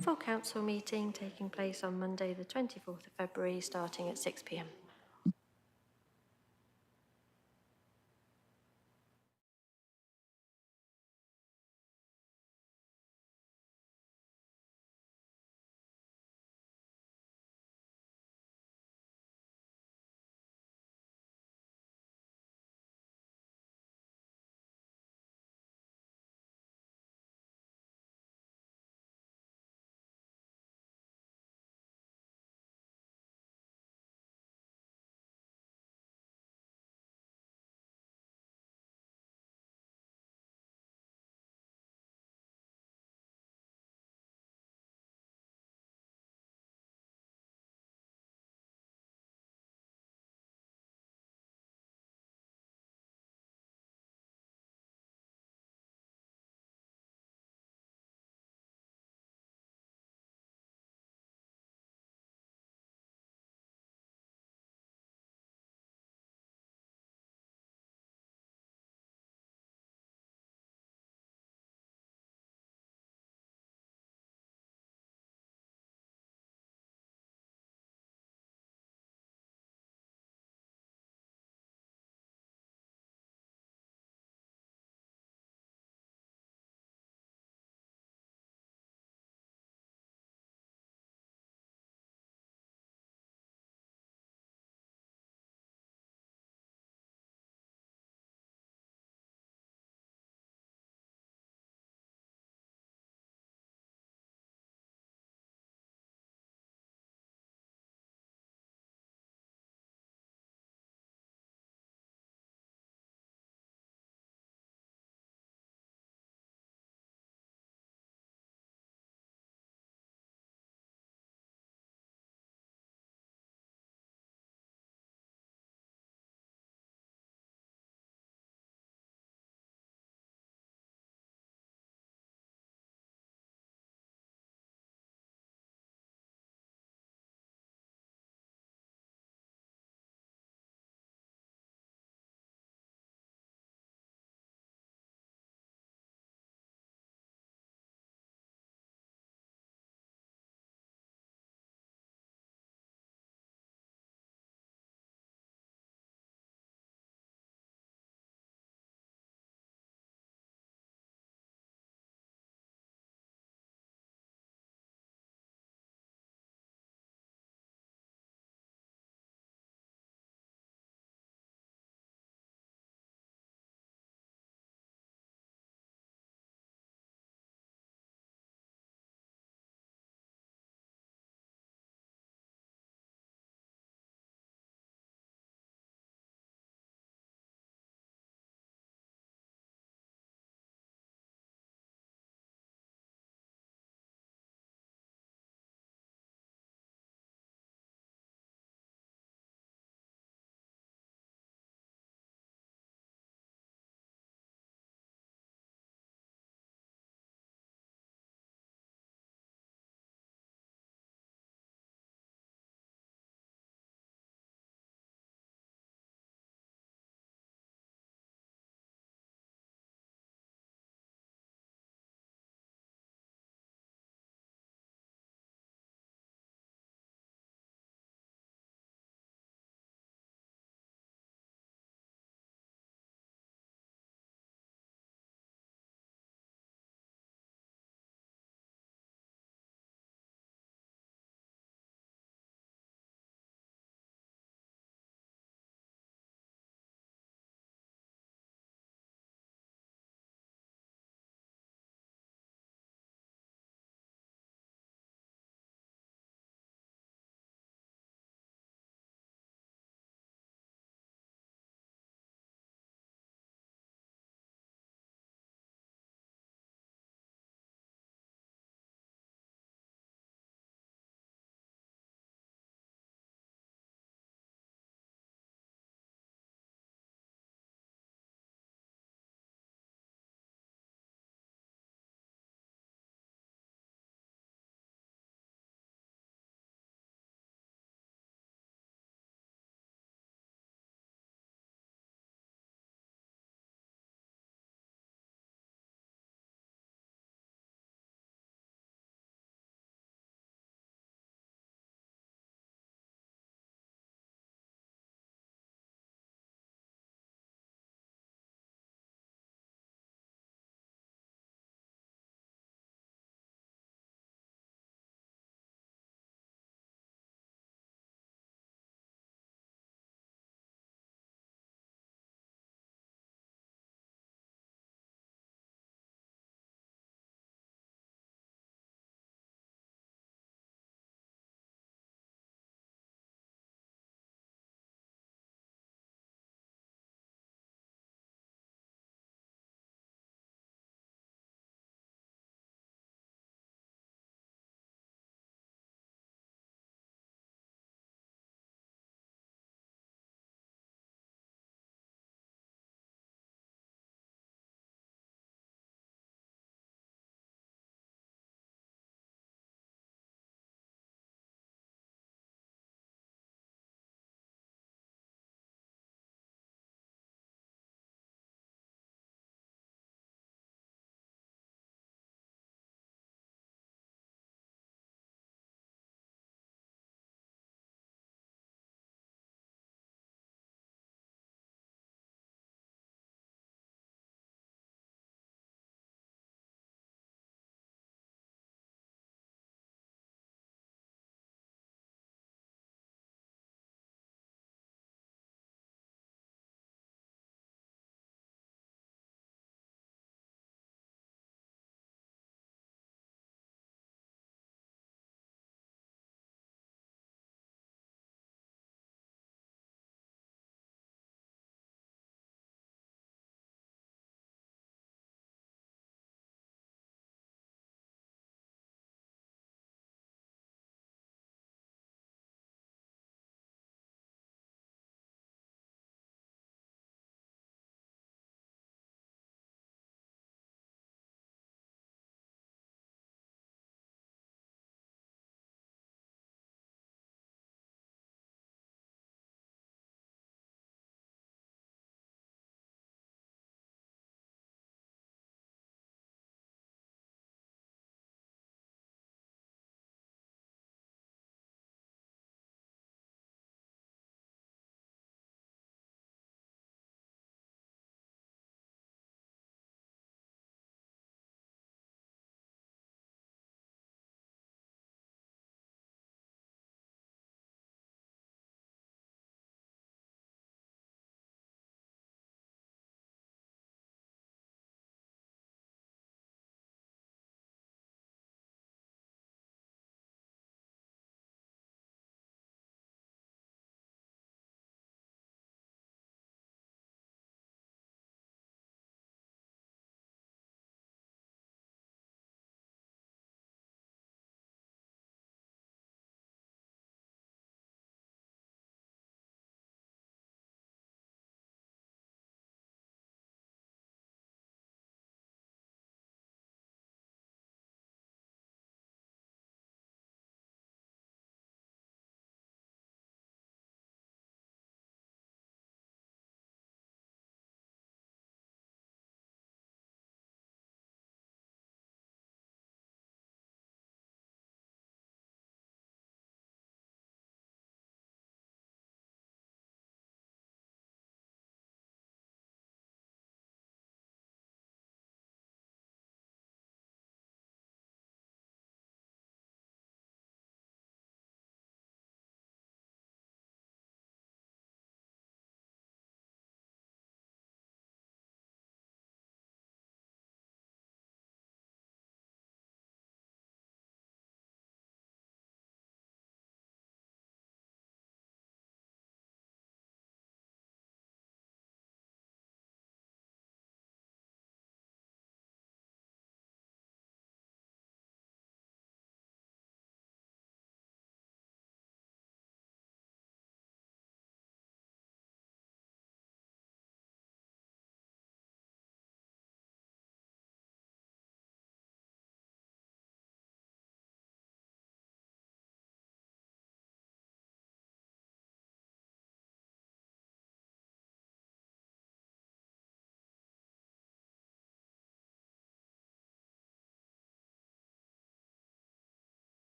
Full council meeting taking place on Monday the 24th of February starting at 6 p.m.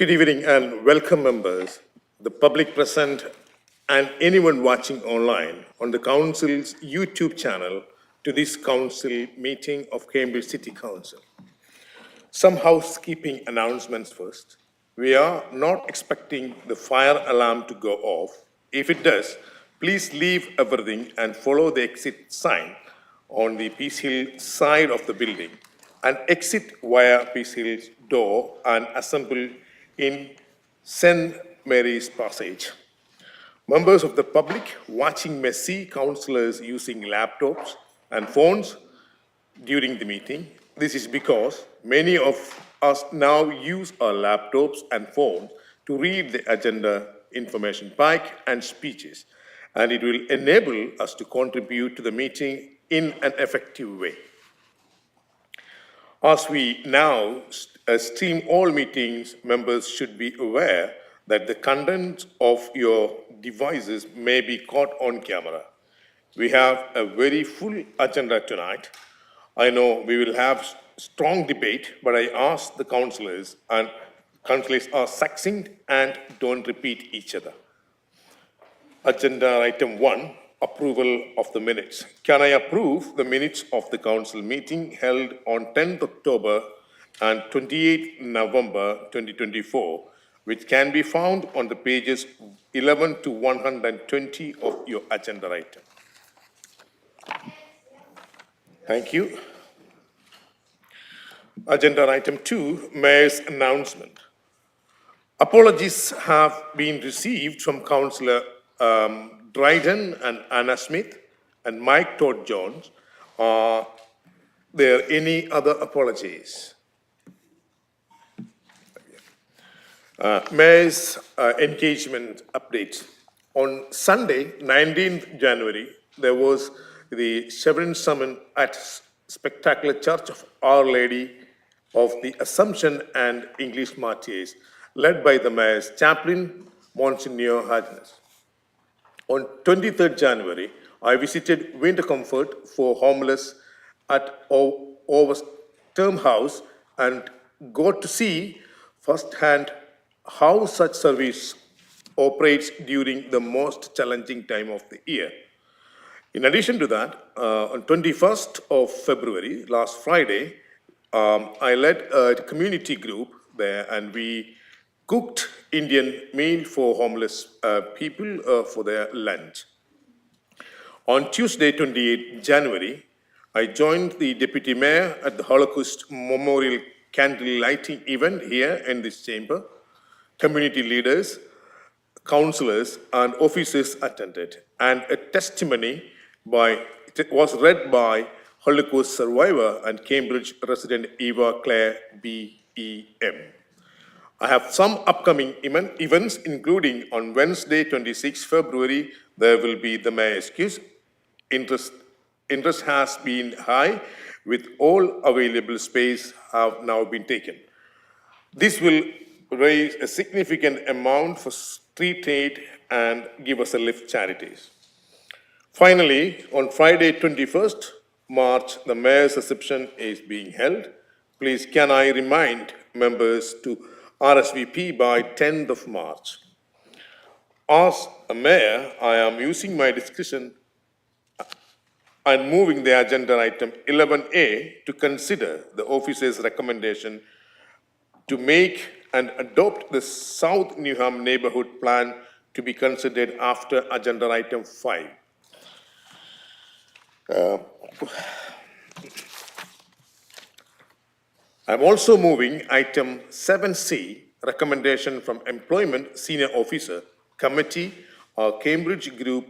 Good evening and welcome members, the public present and anyone watching online on the Council's YouTube channel to this Council meeting of Cambridge City Council. Some housekeeping announcements first. We are not expecting the fire alarm to go off. If it does, please leave everything and follow the exit sign on the Peace Hill side of the building and exit via Peace Hill's door and assemble in St. Mary's Passage. Members of the public watching may see councillors using laptops and phones during the meeting. This is because many of us now use our laptops and phones to read the agenda, information pack and speeches, and it will enable us to contribute to the meeting in an effective way. As we now stream all meetings, members should be aware that the content of your devices may be caught on camera. We have a very full agenda tonight. I know we will have strong debate, but I ask the councillors, and councillors are succinct and don't repeat each other. Agenda item 1, approval of the minutes. Can I approve the minutes of the council meeting held on 10th October and 28th November 2024, which can be found on the pages 11 to 120 of your agenda item? Thank you. Agenda item 2, Mayor's announcement. Apologies have been received from Councillor Dryden and Anna Smith and Mike Todd Jones. Are there any other apologies? Mayor's engagement updates. On Sunday, 19th January, there was the Chevron Summon at Spectacular Church of Our Lady of the Assumption and English Martyrs, led by the Mayor's chaplain, Monsignor Harkness. On 23rd January, I visited Winter Comfort for homeless at Oversturm House and got to see firsthand how such service operates during the most challenging time of the year. In addition to that, on 21st of February, last Friday, I led a community group there and we cooked Indian meal for homeless people for their lunch. On Tuesday, 28 January, I joined the Deputy Mayor at the Holocaust Memorial candle lighting event here in this chamber. Community leaders, councillors and officers attended, and a testimony was read by Holocaust survivor and Cambridge resident Eva Claire B.E.M. I have some upcoming events, including on Wednesday, 26 February, there will be the Mayor's quiz. Interest has been high, with all available space have now been taken. This will raise a significant amount for street aid and give us a lift charities. Finally, on Friday, 21st March, the Mayor's reception is being held. Please, can I remind members to RSVP by 10th of March. As a Mayor, I am using my discretion and moving the agenda item 11A to consider the office's recommendation to make and adopt the South Newham Neighbourhood Plan to be considered after agenda item 5. I'm also moving item 7C, recommendation from Employment Senior Officer, Committee, Cambridge Group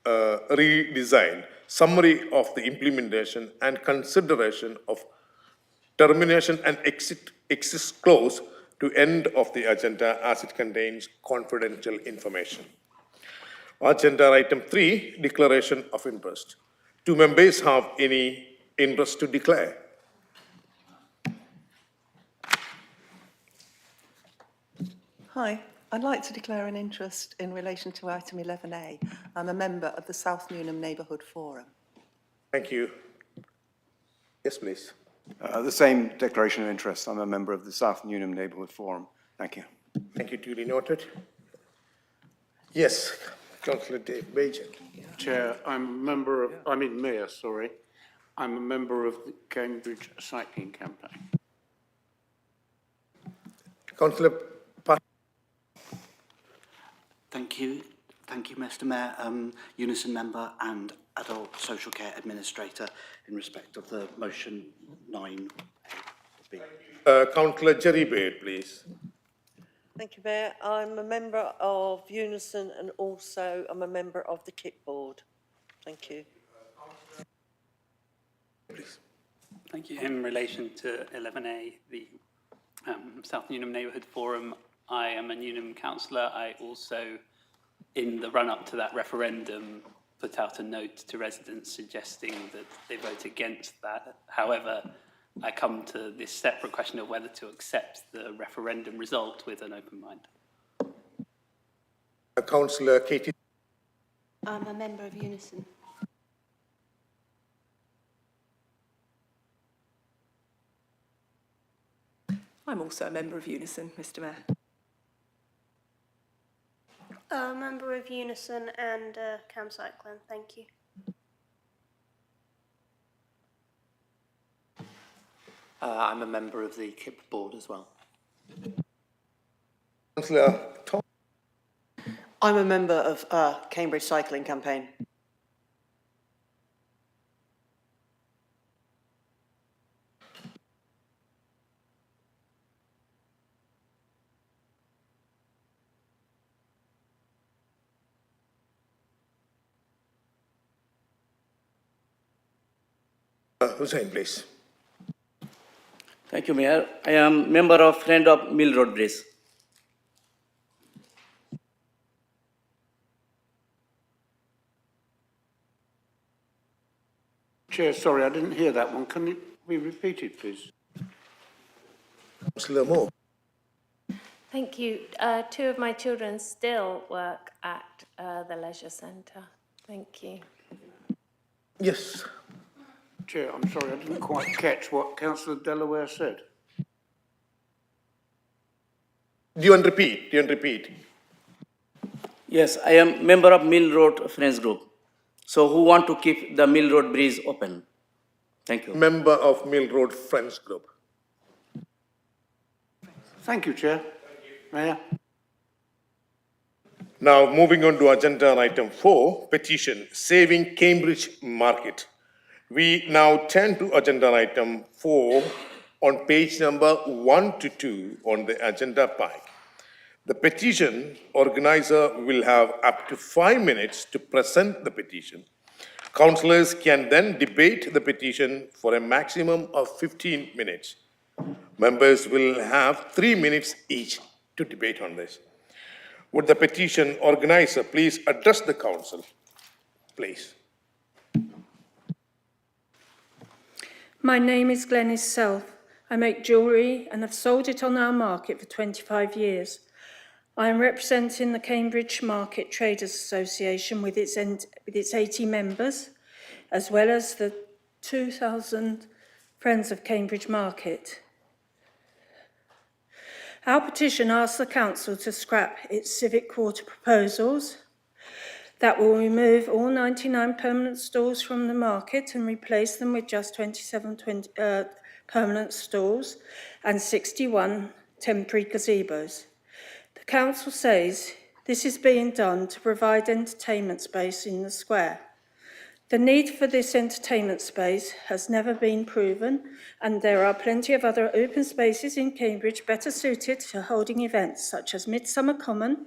redesign, summary of the implementation and consideration of termination and exit clause to end of the agenda as it contains confidential information. Agenda item 3, declaration of interest. Do members have any interest to declare? Hi, I'd like to declare an interest in relation to item 11A. I'm a member of the South Newham Neighbourhood Forum. Thank you. Yes, please. The same declaration of interest. I'm a member of the South Newham Neighbourhood Forum. Thank you. Thank you, duly noted. Yes, Councillor Dave Bajan. Chair, Mayor, sorry. I'm a member of the Cambridge Cycling Campaign. Councillor Pat. Thank you, Mr Mayor. Unison member and adult social care administrator in respect of the motion 9A. Councillor Jerry Baird, please. Thank you, Mayor. I'm a member of Unison and also I'm a member of the KIP board. Thank you. Please. Thank you. In relation to 11A, the South Newham Neighbourhood Forum, I am a Newham councillor. I also, in the run-up to that referendum, put out a note to residents suggesting that they vote against that. However, I come to this separate question of whether to accept the referendum result with an open mind. Councillor Katie. I'm a member of Unison. I'm also a member of Unison, Mr Mayor. A member of Unison and Cam Cycling, thank you. I'm a member of the KIP board as well. Councillor Tom. I'm a member of Cambridge Cycling Campaign. Hussain, please. Thank you, Mayor. I am member of Friend of Mill Road Bridge. Chair, sorry, I didn't hear that one. Can it be repeated, please? Councillor Moore. Thank you. Two of my children still work at the leisure centre. Thank you. Yes. Chair, I'm sorry, I didn't quite catch what Councillor Delaware said. Do you want to repeat? Do you want to repeat? Yes, I am member of Mill Road Friends Group. So who want to keep the Mill Road Bridge open? Thank you. Member of Mill Road Friends Group. Thank you, Chair. Mayor. Now, moving on to agenda item 4, petition, Saving Cambridge Market. We now turn to agenda item 4 on page number 1 to 2 on the agenda pack. The petition organizer will have up to 5 minutes to present the petition. Councillors can then debate the petition for a maximum of 15 minutes. Members will have 3 minutes each to debate on this. Would the petition organizer please address the council, please? My name is Glenys Self. I make jewellery and have sold it on our market for 25 years. I am representing the Cambridge Market Traders Association with its 80 members, as well as the 2,000 Friends of Cambridge Market. Our petition asks the council to scrap its civic quarter proposals that will remove all 99 permanent stalls from the market and replace them with just 27 permanent stalls and 61 temporary gazebos. The council says this is being done to provide entertainment space in the square. The need for this entertainment space has never been proven, and there are plenty of other open spaces in Cambridge better suited to holding events such as Midsummer Common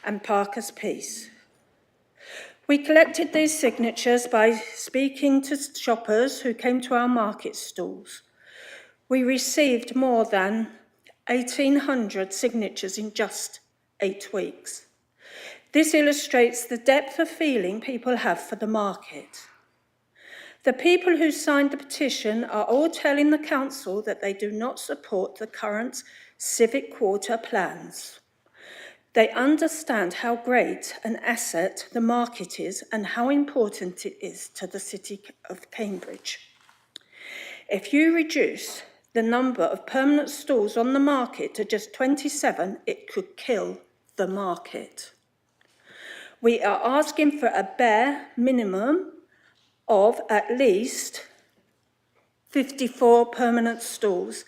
and Parker's Peace. We collected these signatures by speaking to shoppers who came to our market stalls. We received more than 1,800 signatures in just 8 weeks. This illustrates the depth of feeling people have for the market. The people who signed the petition are all telling the council that they do not support the current civic quarter plans. They understand how great an asset the market is and how important it is to the city of Cambridge. If you reduce the number of permanent stalls on the market to just 27, it could kill the market. We are asking for a bare minimum of at least 54 permanent stalls,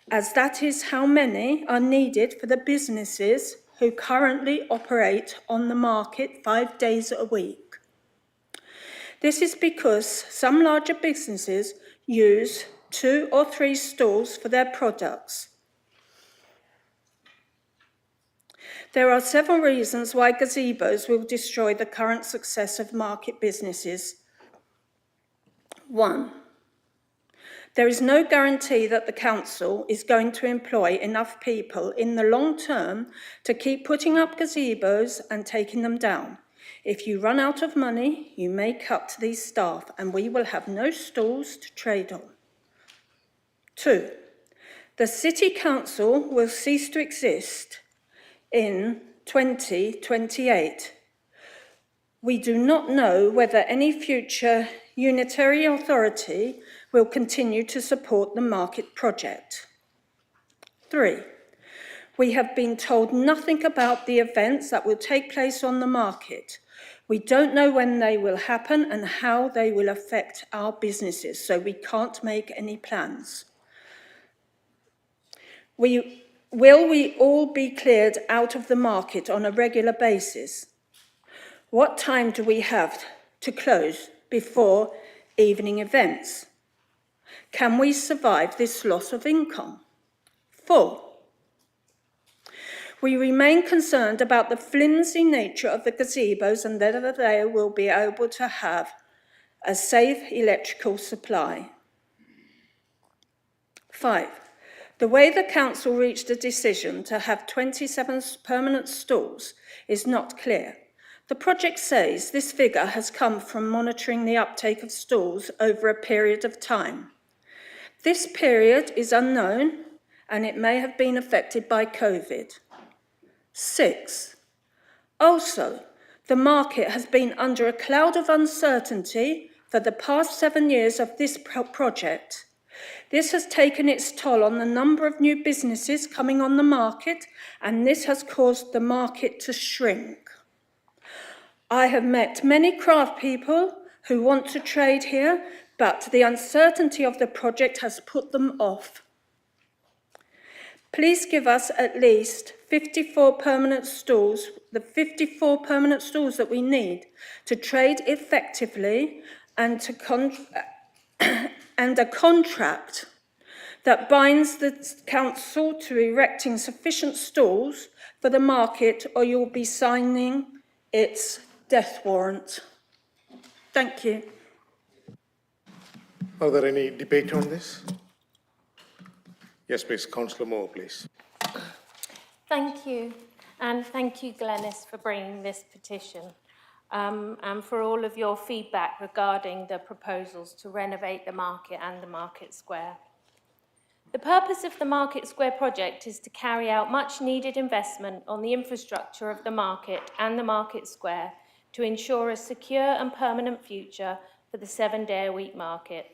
as that is how many are needed for the businesses who currently operate on the market 5 days a week. This is because some larger businesses use 2 or 3 stalls for their products. There are several reasons why gazebos will destroy the current success of market businesses. 1. There is no guarantee that the council is going to employ enough people in the long term to keep putting up gazebos and taking them down. If you run out of money, you may cut these staff and we will have no stalls to trade on. 2. The City Council will cease to exist in 2028. We do not know whether any future unitary authority will continue to support the market project. 3. We have been told nothing about the events that will take place on the market. We don't know when they will happen and how they will affect our businesses, so we can't make any plans. Will we all be cleared out of the market on a regular basis? What time do we have to close before evening events? Can we survive this loss of income? 4. We remain concerned about the flimsy nature of the gazebos and whether they will be able to have a safe electrical supply. 5. The way the council reached a decision to have 27 permanent stalls is not clear. The project says this figure has come from monitoring the uptake of stalls over a period of time. This period is unknown and it may have been affected by COVID. 6. Also, the market has been under a cloud of uncertainty for the past 7 years of this project. This has taken its toll on the number of new businesses coming on the market, and this has caused the market to shrink. I have met many craft people who want to trade here, but the uncertainty of the project has put them off. Please give us at least 54 permanent stalls, the 54 permanent stalls that we need to trade effectively and and a contract that binds the council to erecting sufficient stalls for the market, or you'll be signing its death warrant. Thank you. Are there any debate on this? Yes, please. Councillor Moore, please. Thank you, and thank you, Glenys, for bringing this petition and for all of your feedback regarding the proposals to renovate the market and the Market Square. The purpose of the Market Square project is to carry out much needed investment on the infrastructure of the market and the Market Square to ensure a secure and permanent future for the 7-day-a-week market.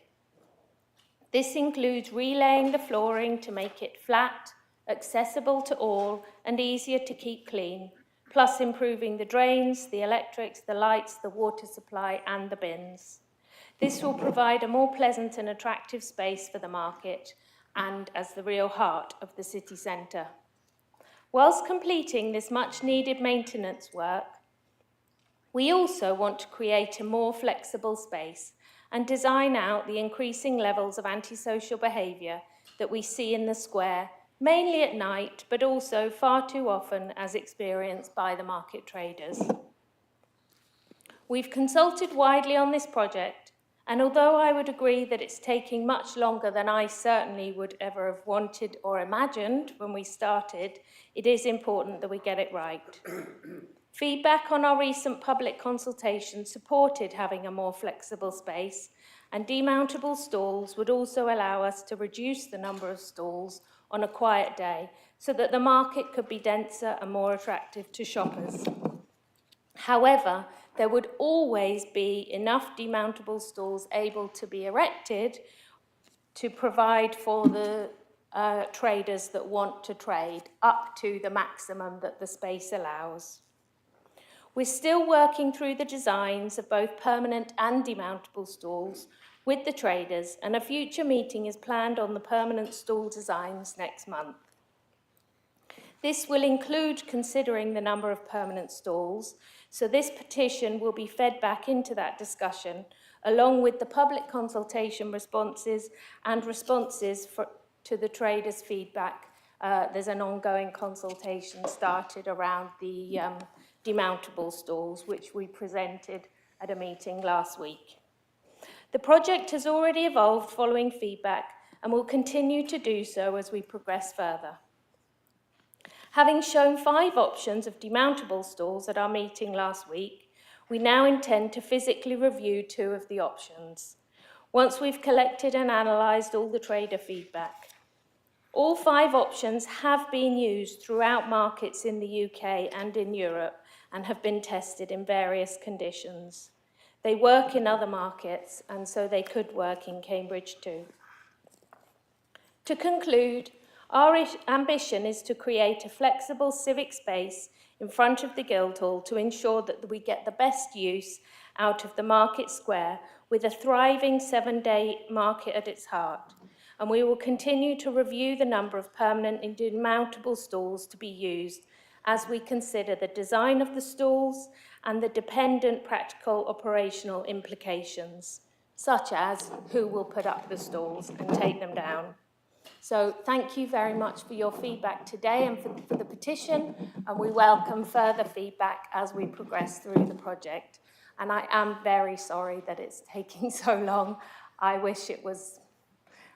This includes relaying the flooring to make it flat, accessible to all, and easier to keep clean, plus improving the drains, the electrics, the lights, the water supply, and the bins. This will provide a more pleasant and attractive space for the market and as the real heart of the city centre. Whilst completing this much-needed maintenance work, we also want to create a more flexible space and design out the increasing levels of antisocial behaviour that we see in the square, mainly at night, but also far too often as experienced by the market traders. We've consulted widely on this project, and although I would agree that it's taking much longer than I certainly would ever have wanted or imagined when we started, it is important that we get it right. Feedback on our recent public consultation supported having a more flexible space, and demountable stalls would also allow us to reduce the number of stalls on a quiet day so that the market could be denser and more attractive to shoppers. However, there would always be enough demountable stalls able to be erected to provide for the traders that want to trade up to the maximum that the space allows. We're still working through the designs of both permanent and demountable stalls with the traders, and a future meeting is planned on the permanent stall designs next month. This will include considering the number of permanent stalls, so this petition will be fed back into that discussion, along with the public consultation responses and responses to the traders' feedback. There's an ongoing consultation started around the demountable stalls, which we presented at a meeting last week. The project has already evolved following feedback and will continue to do so as we progress further. Having shown 5 options of demountable stalls at our meeting last week, we now intend to physically review 2 of the options, once we've collected and analysed all the trader feedback. All 5 options have been used throughout markets in the UK and in Europe and have been tested in various conditions. They work in other markets, and so they could work in Cambridge too. To conclude, our ambition is to create a flexible civic space in front of the Guildhall to ensure that we get the best use out of the market square with a thriving 7-day market at its heart. And we will continue to review the number of permanent and demountable stalls to be used as we consider the design of the stalls and the dependent practical operational implications, such as who will put up the stalls and take them down. So thank you very much for your feedback today and for the petition, and we welcome further feedback as we progress through the project. And I am very sorry that it's taking so long. I wish it was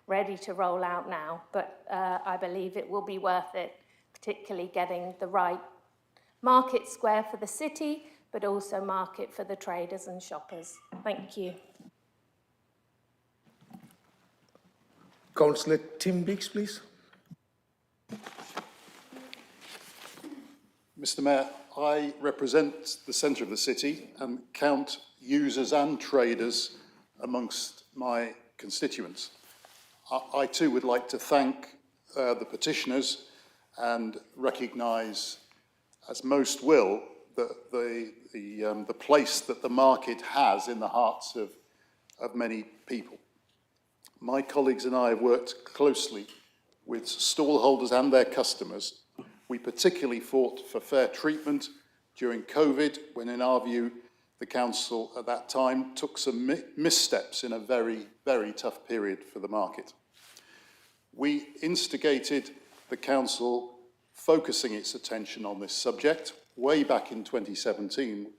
ready to roll out now, but I believe it will be worth it, particularly getting the right market square for the city, but also market for the traders and shoppers. Thank you. Councillor Tim Beeks, please. Mr. Mayor, I represent the centre of the city and count users and traders amongst my constituents. I too would like to thank the petitioners and recognise, as most will, the place that the market has in the hearts of many people. My colleagues and I have worked closely with stallholders and their customers. We particularly fought for fair treatment during COVID, when in our view, the council at that time took some missteps in a very, very tough period for the market. We instigated the council focusing its attention on this subject way back in 2017,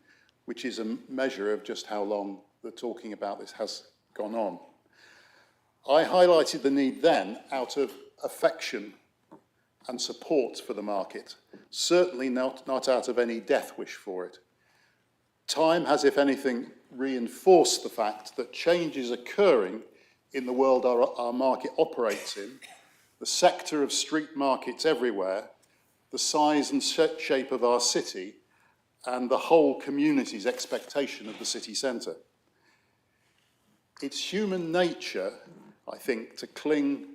which is a measure of just how long the talking about this has gone on. I highlighted the need then out of affection and support for the market, certainly not out of any death wish for it. Time has, if anything, reinforced the fact that change is occurring in the world our market operates in, the sector of street markets everywhere, the size and shape of our city, and the whole community's expectation of the city centre. It's human nature, I think, to cling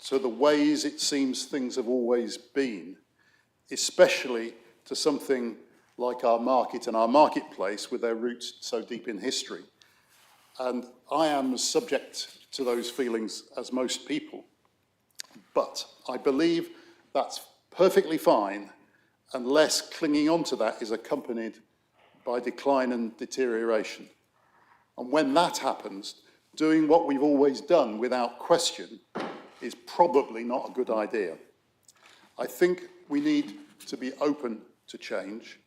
to the ways it seems things have always been, especially to something like our market and our marketplace with their roots so deep in history. And I am as subject to those feelings as most people. But I believe that's perfectly fine unless clinging on to that is accompanied by decline and deterioration. And when that happens, doing what we've always done without question is probably not a good idea. I think we need to be open to change,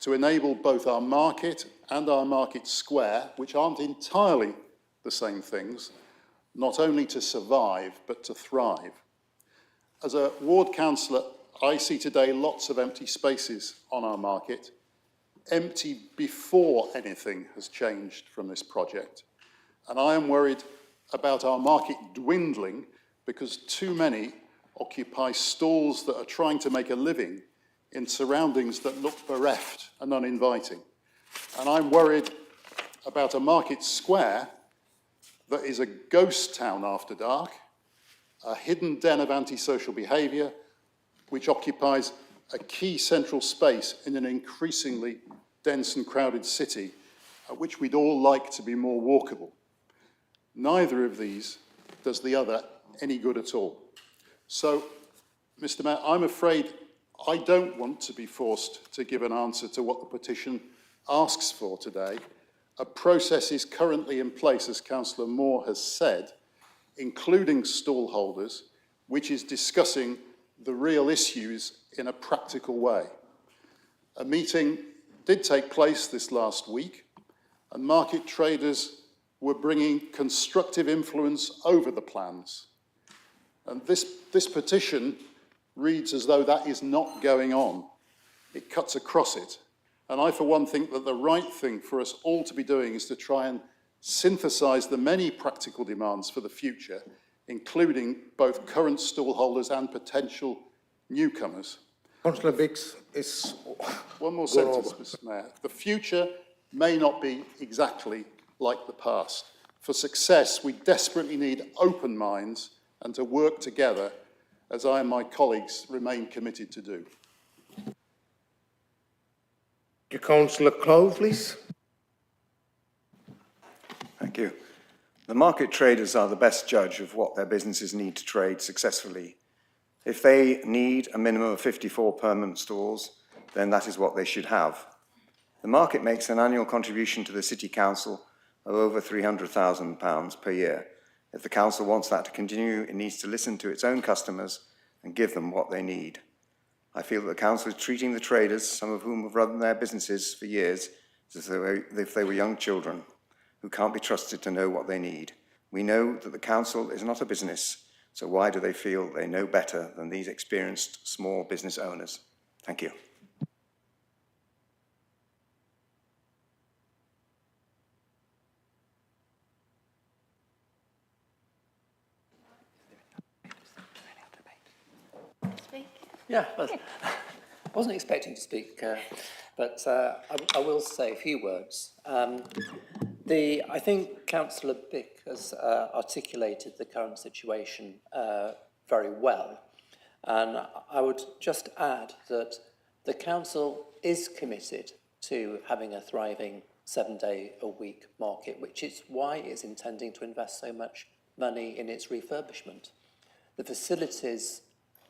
to enable both our market and our market square, which aren't entirely the same things, not only to survive, but to thrive. As a ward councillor, I see today lots of empty spaces on our market, empty before anything has changed from this project. And I am worried about our market dwindling because too many occupy stalls that are trying to make a living in surroundings that look bereft and uninviting. And I'm worried about a market square that is a ghost town after dark, a hidden den of antisocial behaviour, which occupies a key central space in an increasingly dense and crowded city, which we'd all like to be more walkable. Neither of these does the other any good at all. So, Mr. Mayor, I'm afraid I don't want to be forced to give an answer to what the petition asks for today. A process is currently in place, as Councillor Moore has said, including stallholders, which is discussing the real issues in a practical way. A meeting did take place this last week, and market traders were bringing constructive influence over the plans. And this petition reads as though that is not going on. It cuts across it. And I, for one, think that the right thing for us all to be doing is to try and synthesise the many practical demands for the future, including both current stallholders and potential newcomers. Councillor Biggs is... One more sentence, Mr. Mayor. The future may not be exactly like the past. For success, we desperately need open minds and to work together, as I and my colleagues remain committed to do. Councillor Clow, please. Thank you. The market traders are the best judge of what their businesses need to trade successfully. If they need a minimum of 54 permanent stalls, then that is what they should have. The market makes an annual contribution to the City Council of over £300,000 per year. If the Council wants that to continue, it needs to listen to its own customers and give them what they need. I feel that the Council is treating the traders, some of whom have run their businesses for years, as if they were young children who can't be trusted to know what they need. We know that the Council is not a business, so why do they feel they know better than these experienced small business owners? Thank you. Yeah, well, I wasn't expecting to speak, but I will say a few words. I think Councillor Bick has articulated the current situation very well, and I would just add that the Council is committed to having a thriving 7-day-a-week market, which is why it's intending to invest so much money in its refurbishment. The facilities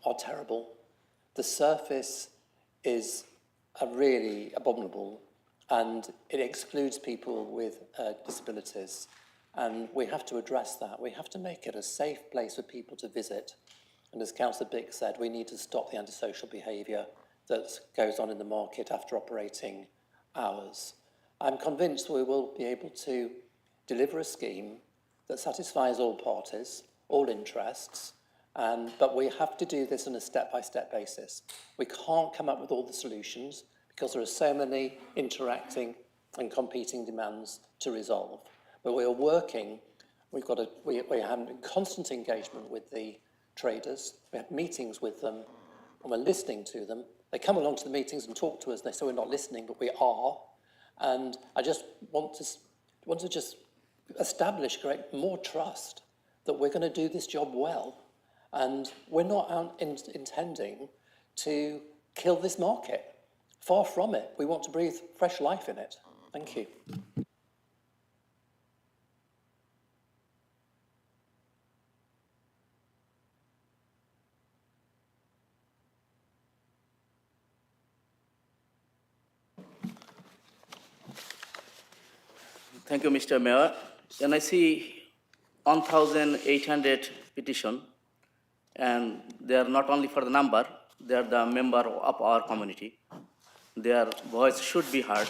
are terrible. The surface is really abominable, and it excludes people with disabilities. And we have to address that. We have to make it a safe place for people to visit. And as Councillor Bick said, we need to stop the antisocial behaviour that goes on in the market after operating hours. I'm convinced we will be able to deliver a scheme that satisfies all parties, all interests, but we have to do this on a step-by-step basis. We can't come up with all the solutions because there are so many interacting and competing demands to resolve. But we are working, we have constant engagement with the traders, we have meetings with them, and we're listening to them. They come along to the meetings and talk to us, and they say we're not listening, but we are. And I just want to just establish, create more trust that we're going to do this job well. And we're not intending to kill this market. Far from it. We want to breathe fresh life in it. Thank you. Thank you, Mr. Mayor. When I see 1,800 petition, and they are not only for the number, they are the member of our community. Their voice should be heard.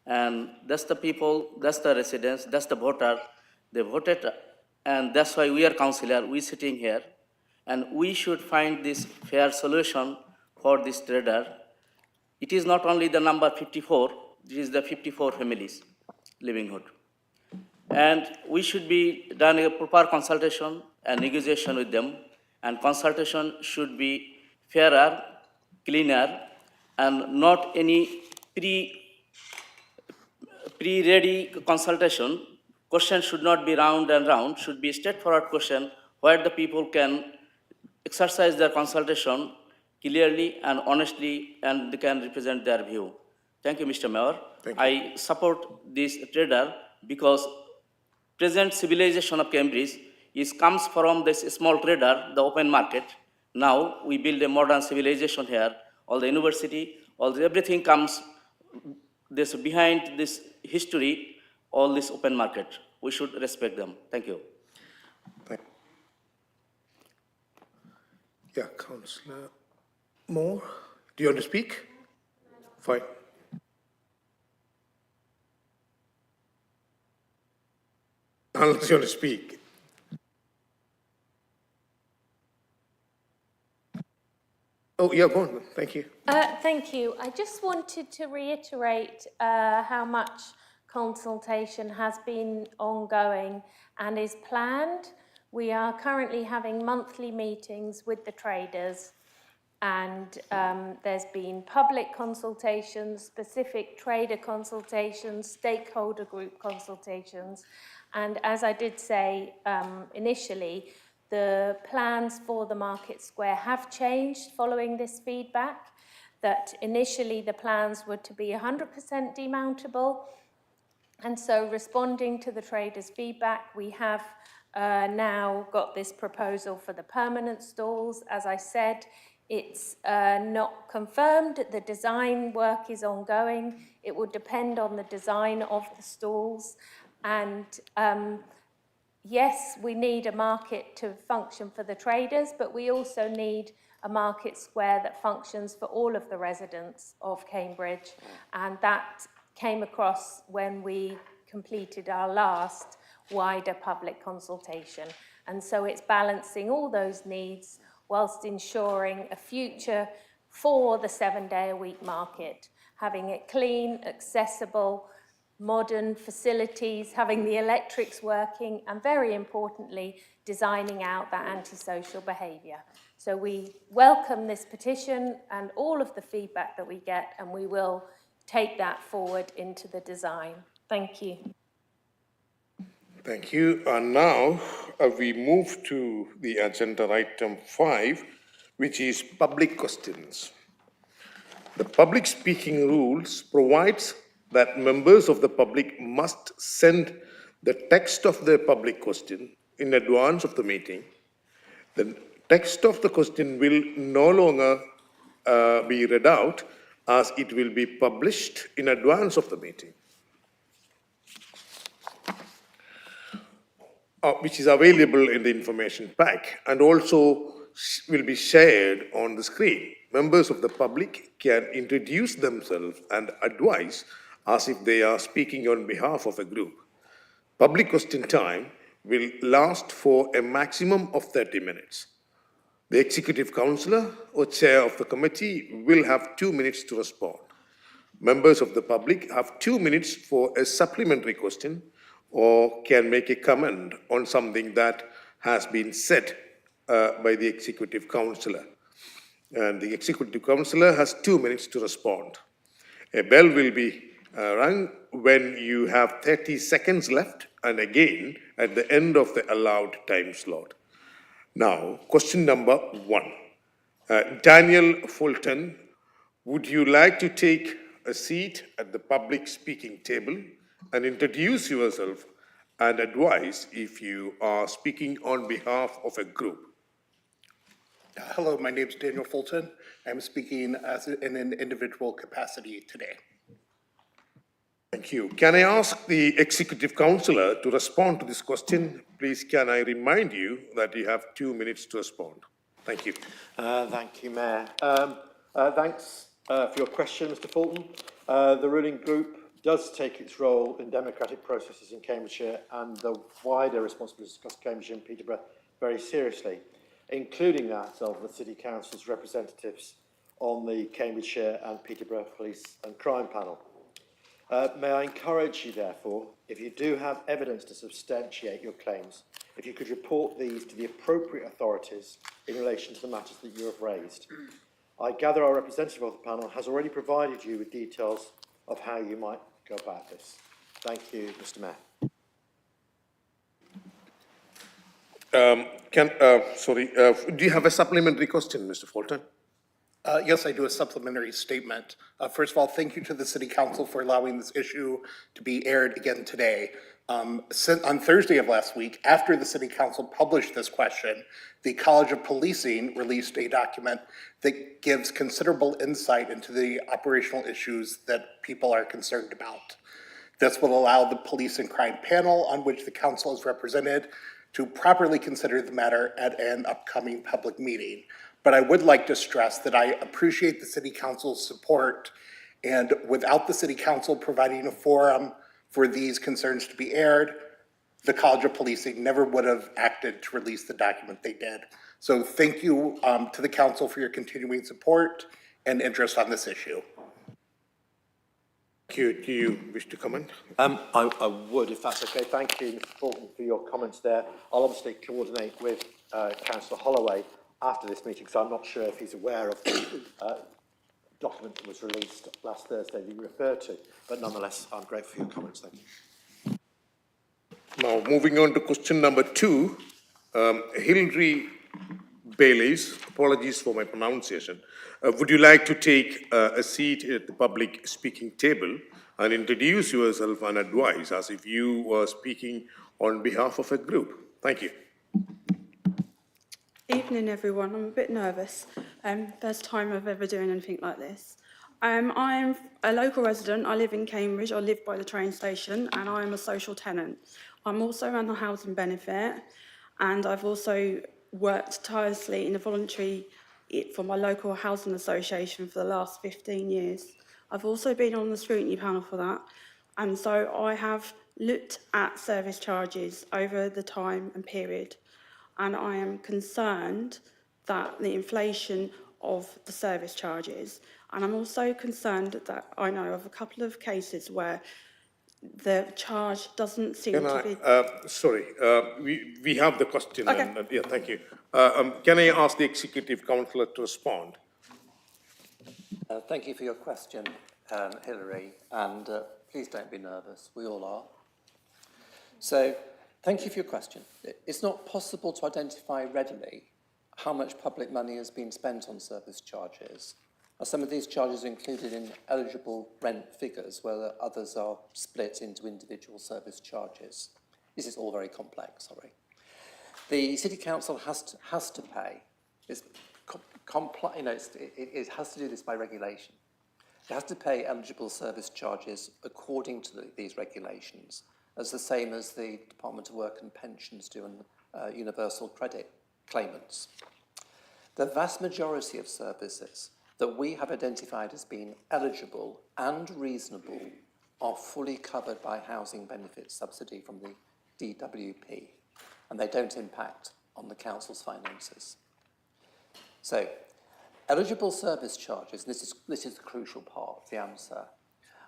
And that's the people, that's the residents, that's the voter. They voted, and that's why we are councillor, we sitting here. And we should find this fair solution for this trader. It is not only the number 54, it is the 54 families livelihood. And we should be done a proper consultation and negotiation with them. And consultation should be fairer, cleaner, and not any pre-ready consultation. question should not be round and round, should be a straightforward question where the people can exercise their consultation clearly and honestly, and they can represent their view. Thank you, Mr. Mayor. I support this trader because present civilization of Cambridge comes from this small trader, the open market. Now we build a modern civilization here. All the university, everything comes this behind this history, all this open market. We should respect them. Thank you. Yeah, Councillor Moore, do you want to speak? Fine. Unless you want to speak. Oh, yeah, go on. Thank you. Thank you. I just wanted to reiterate how much consultation has been ongoing and is planned. We are currently having monthly meetings with the traders, and there's been public consultations, specific trader consultations, stakeholder group consultations, and as I did say initially, the plans for the Market Square have changed following this feedback, that initially the plans were to be 100% demountable, and so responding to the traders' feedback, we have now got this proposal for the permanent stalls. As I said, it's not confirmed. The design work is ongoing. It will depend on the design of the stalls. And yes, we need a market to function for the traders, but we also need a market square that functions for all of the residents of Cambridge. And that came across when we completed our last wider public consultation. And so it's balancing all those needs whilst ensuring a future for the 7-day-a-week market, having it clean, accessible, modern facilities, having the electrics working, and very importantly, designing out that antisocial behaviour. So we welcome this petition and all of the feedback that we get, and we will take that forward into the design. Thank you. Thank you. And now we move to the agenda item 5, which is public questions. The public speaking rules provides that members of the public must send the text of their public question in advance of the meeting. The text of the question will no longer be read out, as it will be published in advance of the meeting, which is available in the information pack and also will be shared on the screen. Members of the public can introduce themselves and advise as if they are speaking on behalf of a group. Public question time will last for a maximum of 30 minutes. The Executive Councillor or Chair of the committee will have 2 minutes to respond. Members of the public have 2 minutes for a supplementary question or can make a comment on something that has been said by the Executive Councillor. And the Executive Councillor has 2 minutes to respond. A bell will be rung when you have 30 seconds left, and again at the end of the allowed time slot. Now, question number 1. Daniel Fulton, would you like to take a seat at the public speaking table and introduce yourself and advise if you are speaking on behalf of a group? Hello, my name is Daniel Fulton. I'm speaking in an individual capacity today. Thank you. Can I ask the Executive Councillor to respond to this question? Please, can I remind you that you have 2 minutes to respond? Thank you. Thank you, Mayor. Thanks for your question, Mr. Fulton. The ruling group does take its role in democratic processes in Cambridgeshire and the wider responsibilities across Cambridgeshire and Peterborough very seriously, including that of the City Council's representatives on the Cambridgeshire and Peterborough Police and Crime Panel. May I encourage you, therefore, if you do have evidence to substantiate your claims, if you could report these to the appropriate authorities in relation to the matters that you have raised. I gather our representative of the panel has already provided you with details of how you might go about this. Thank you, Mr. Mayor. Do you have a supplementary question, Mr. Fulton? Yes, I do a supplementary statement. First of all, thank you to the City Council for allowing this issue to be aired again today. On Thursday of last week, after the City Council published this question, the College of Policing released a document that gives considerable insight into the operational issues that people are concerned about. This will allow the Police and Crime Panel, on which the council is represented, to properly consider the matter at an upcoming public meeting. But I would like to stress that I appreciate the City Council's support, and without the City Council providing a forum for these concerns to be aired, the College of Policing never would have acted to release the document they did. So thank you to the council for your continuing support and interest on this issue. Thank you. Do you wish to comment? I would, if that's okay. Thank you, Mr. Fulton, for your comments there. I'll obviously coordinate with Councillor Holloway after this meeting, because I'm not sure if he's aware of the document that was released last Thursday that you referred to. But nonetheless, I'm grateful for your comments. Thank you. Now, moving on to question number 2, Hilary Baylis, apologies for my pronunciation. Would you like to take a seat at the public speaking table and introduce yourself and advise as if you were speaking on behalf of a group? Thank you. Evening, everyone. I'm a bit nervous. First time I've ever doing anything like this. I'm a local resident. I live in Cambridge. I live by the train station, and I'm a social tenant. I'm also on a housing benefit, and I've also worked tirelessly in a voluntary for my local housing association for the last 15 years. I've also been on the scrutiny panel for that, and so I have looked at service charges over the time and period, and I am concerned that the inflation of the service charges, and I'm also concerned that I know of a couple of cases where the charge doesn't seem to be... Sorry, we have the question. Okay. And, yeah, thank you. Can I ask the Executive Councillor to respond? Thank you for your question, Hilary, and please don't be nervous. We all are. So, thank you for your question. It's not possible to identify readily how much public money has been spent on service charges. Some of these charges are included in eligible rent figures, where others are split into individual service charges. This is all very complex, sorry. The City Council has to pay. It has to do this by regulation. It has to pay eligible service charges according to these regulations, as the same as the Department of Work and Pensions do and universal credit claimants. The vast majority of services that we have identified as being eligible and reasonable are fully covered by housing benefits subsidy from the DWP, and they don't impact on the council's finances. So, eligible service charges, this is the crucial part, the answer,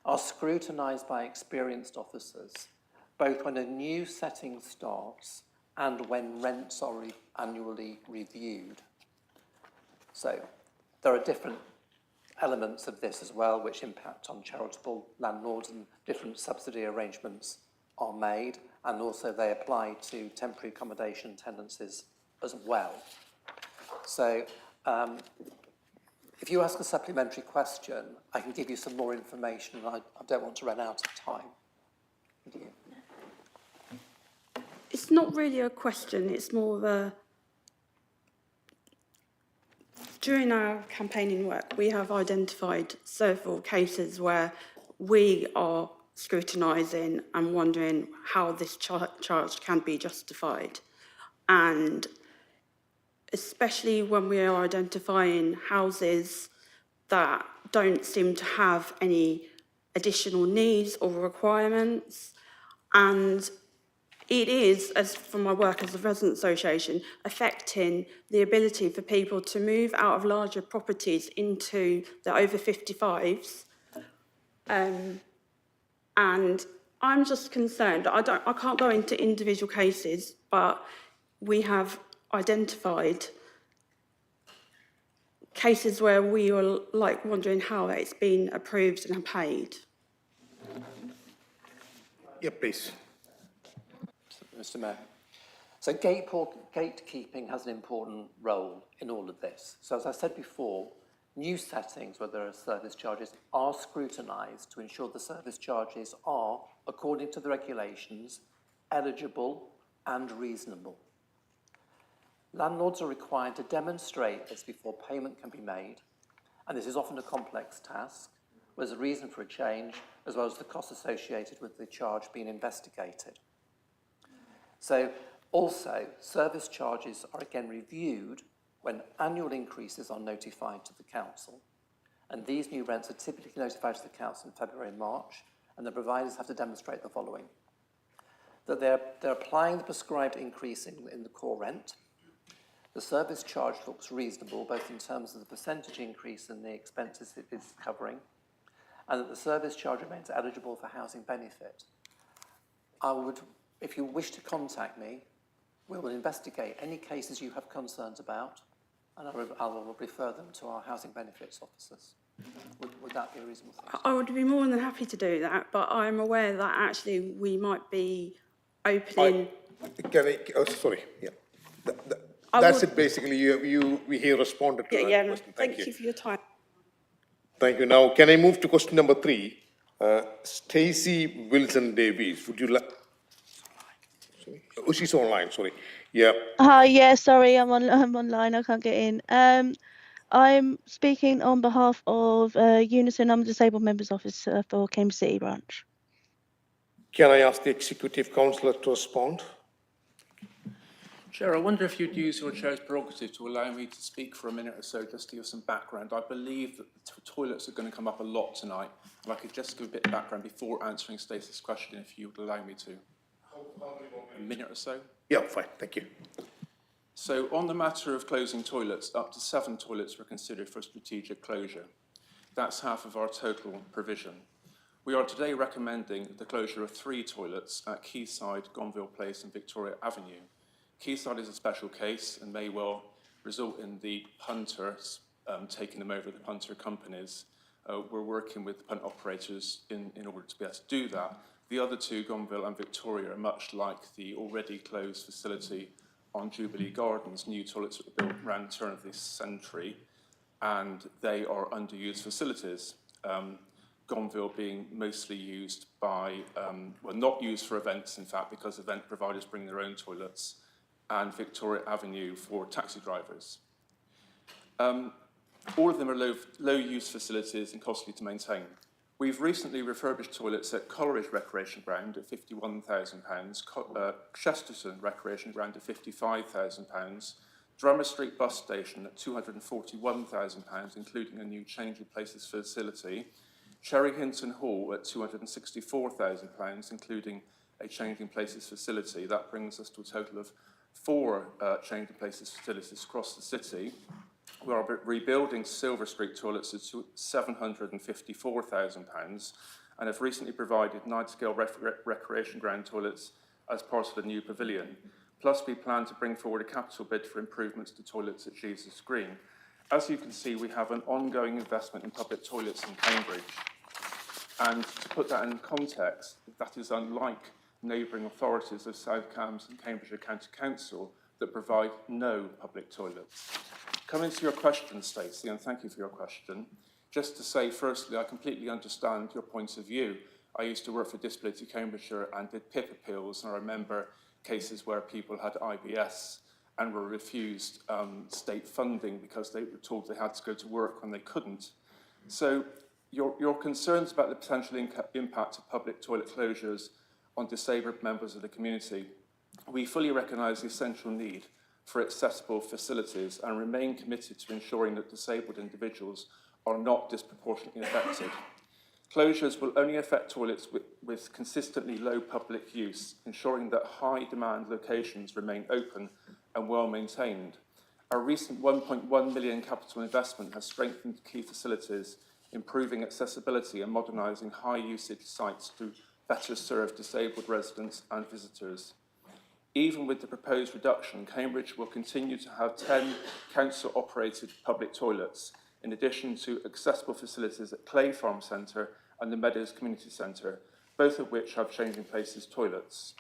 are scrutinised by experienced officers, both when a new setting starts and when rents are annually reviewed. So, there are different elements of this as well which impact on charitable landlords, and different subsidy arrangements are made, and also they apply to temporary accommodation tenancies as well. So if you ask a supplementary question, I can give you some more information, and I don't want to run out of time. Thank you. It's not really a question, it's more of a... During our campaigning work, we have identified several cases where we are scrutinising and wondering how this charge can be justified. And especially when we are identifying houses that don't seem to have any additional needs or requirements. And it is, as from my work as a resident association, affecting the ability for people to move out of larger properties into the over 55s. And I'm just concerned. I can't go into individual cases, but we have identified cases where we were like wondering how it's been approved and paid. Yeah, please. Mr. Mayor. So gatekeeping has an important role in all of this. So as I said before, new settings where there are service charges are scrutinised to ensure the service charges are, according to the regulations, eligible and reasonable. Landlords are required to demonstrate this before payment can be made, and this is often a complex task, where there's a reason for a change, as well as the costs associated with the charge being investigated. So, also, service charges are again reviewed when annual increases are notified to the council. And these new rents are typically notified to the council in February and March, and the providers have to demonstrate the following: that they're applying the prescribed increase in the core rent, the service charge looks reasonable, both in terms of the percentage increase and the expenses it is covering, and that the service charge remains eligible for housing benefit. If you wish to contact me, we will investigate any cases you have concerns about, and I will refer them to our housing benefits officers. Would that be a reasonable thing? I would be more than happy to do that, but I'm aware that actually we might be opening... Sorry, yeah. That's it basically, we here responded to that question. Thank you for your time. Thank you. Now, can I move to question number 3? Stacey Wilson Davies, would you like? Oh, she's online, sorry. Yeah. Hi, yeah, sorry, I'm online, I can't get in. I'm speaking on behalf of Unison. I'm the Disabled Members Office for Cambridge City branch. Can I ask the Executive Councillor to respond? Chair, I wonder if you'd use your chair's prerogative to allow me to speak for a minute or so, just to give some background. I believe that the toilets are going to come up a lot tonight, and I could just give a bit of background before answering Stacey's question, if you would allow me to. A minute or so? Yeah, fine, thank you. So on the matter of closing toilets, up to 7 toilets were considered for strategic closure. That's half of our total provision. We are today recommending the closure of 3 toilets at Quayside, Gonville Place and Victoria Avenue. Quayside is a special case and may well result in the punters taking them over, the punter companies. We're working with the punt operators in order to be able to do that. The other 2, Gonville and Victoria, are much like the already closed facility on Jubilee Gardens. New toilets were built around the turn of this century, and they are underused facilities. Gonville being mostly used by, well, not used for events, in fact, because event providers bring their own toilets, and Victoria Avenue for taxi drivers. All of them are low-use facilities and costly to maintain. We've recently refurbished toilets at Coleridge Recreation Ground at £51,000, Chesterton Recreation Ground at £55,000, Drummer Street Bus Station at £241,000, including a new change in places facility, Cherry Hinton Hall at £264,000, including a change in places facility. That brings us to a total of 4 change in places facilities across the city. We are rebuilding Silver Street toilets at £754,000 and have recently provided Nightscale Recreation Ground toilets as part of the new pavilion. Plus, we plan to bring forward a capital bid for improvements to toilets at Jesus Green. As you can see, we have an ongoing investment in public toilets in Cambridge. And to put that in context, that is unlike neighbouring authorities of South Cambs and Cambridgeshire County Council that provide no public toilets. Coming to your question, Stacey, and thank you for your question, just to say, firstly, I completely understand your point of view. I used to work for Disability Cambridgeshire and did PIP appeals, and I remember cases where people had IBS and were refused state funding because they were told they had to go to work when they couldn't. So your concerns about the potential impact of public toilet closures on disabled members of the community, we fully recognise the essential need for accessible facilities and remain committed to ensuring that disabled individuals are not disproportionately affected. Closures will only affect toilets with consistently low public use, ensuring that high-demand locations remain open and well maintained. Our recent £1.1 million capital investment has strengthened key facilities, improving accessibility and modernising high-usage sites to better serve disabled residents and visitors. Even with the proposed reduction, Cambridge will continue to have 10 council-operated public toilets, in addition to accessible facilities at Clay Farm Centre and the Meadows Community Centre, both of which have changing places toilets.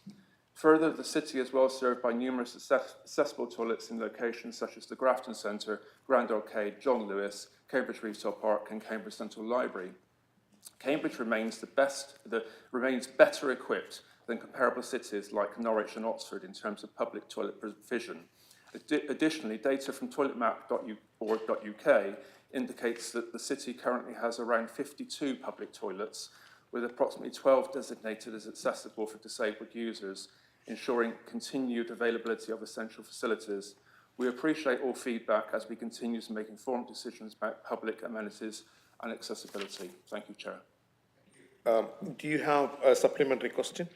Further, the city is well served by numerous accessible toilets in locations such as the Grafton Centre, Grand Arcade, John Lewis, Cambridge Retail Park and Cambridge Central Library. Cambridge remains better equipped than comparable cities like Norwich and Oxford in terms of public toilet provision. Additionally, data from toiletmap.org.uk indicates that the city currently has around 52 public toilets, with approximately 12 designated as accessible for disabled users, ensuring continued availability of essential facilities. We appreciate all feedback as we continue to make informed decisions about public amenities and accessibility. Thank you, Chair. Do you have a supplementary question?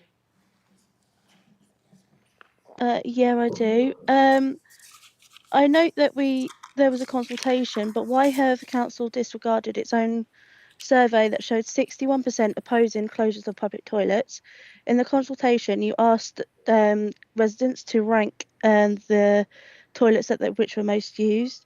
Yeah, I do. I note that there was a consultation, but why have the council disregarded its own survey that showed 61% opposing closures of public toilets? In the consultation, you asked residents to rank the toilets which were most used.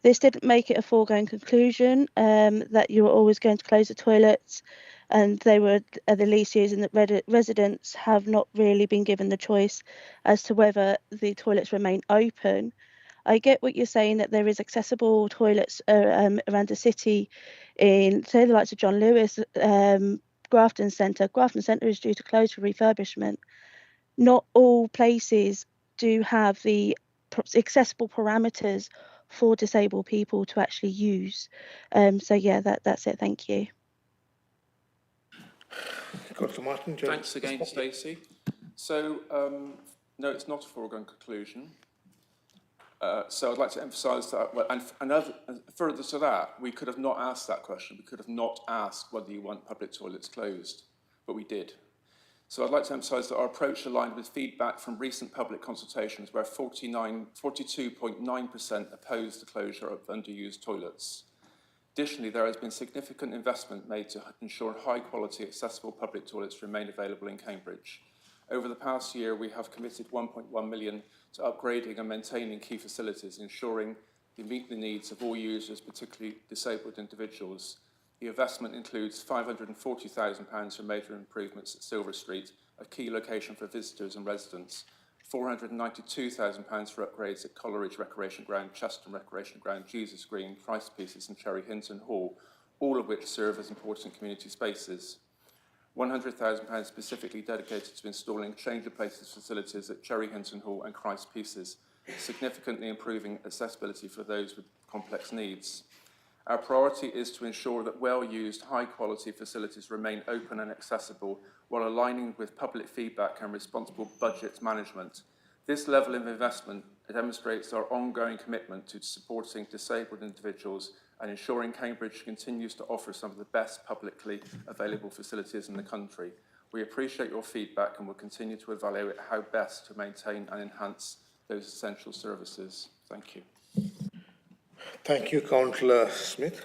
This didn't make it a foregone conclusion that you were always going to close the toilets and they were the least used, and that residents have not really been given the choice as to whether the toilets remain open. I get what you're saying, that there is accessible toilets around the city in, say, the likes of John Lewis, Grafton Centre. Grafton Centre is due to close for refurbishment. Not all places do have the accessible parameters for disabled people to actually use. So yeah, that's it. Thank you. Councillor Martin. Thanks again, Stacey. So, no, it's not a foregone conclusion. So I'd like to emphasise that, well, and further to that, we could have not asked that question. We could have not asked whether you want public toilets closed, but we did. So I'd like to emphasise that our approach aligned with feedback from recent public consultations where 42.9% opposed the closure of underused toilets. Additionally, there has been significant investment made to ensure high-quality, accessible public toilets remain available in Cambridge. Over the past year, we have committed 1.1 million to upgrading and maintaining key facilities, ensuring they meet the needs of all users, particularly disabled individuals. The investment includes £540,000 for major improvements at Silver Street, a key location for visitors and residents, £492,000 for upgrades at Coleridge Recreation Ground, Cheston Recreation Ground, Jesus Green, Christ Pieces and Cherry Hinton Hall, all of which serve as important community spaces. £100,000 specifically dedicated to installing change of places facilities at Cherry Hinton Hall and Christ Pieces, significantly improving accessibility for those with complex needs. Our priority is to ensure that well-used, high-quality facilities remain open and accessible while aligning with public feedback and responsible budget management. This level of investment demonstrates our ongoing commitment to supporting disabled individuals and ensuring Cambridge continues to offer some of the best publicly available facilities in the country. We appreciate your feedback and will continue to evaluate how best to maintain and enhance those essential services. Thank you. Thank you, Councillor Smith.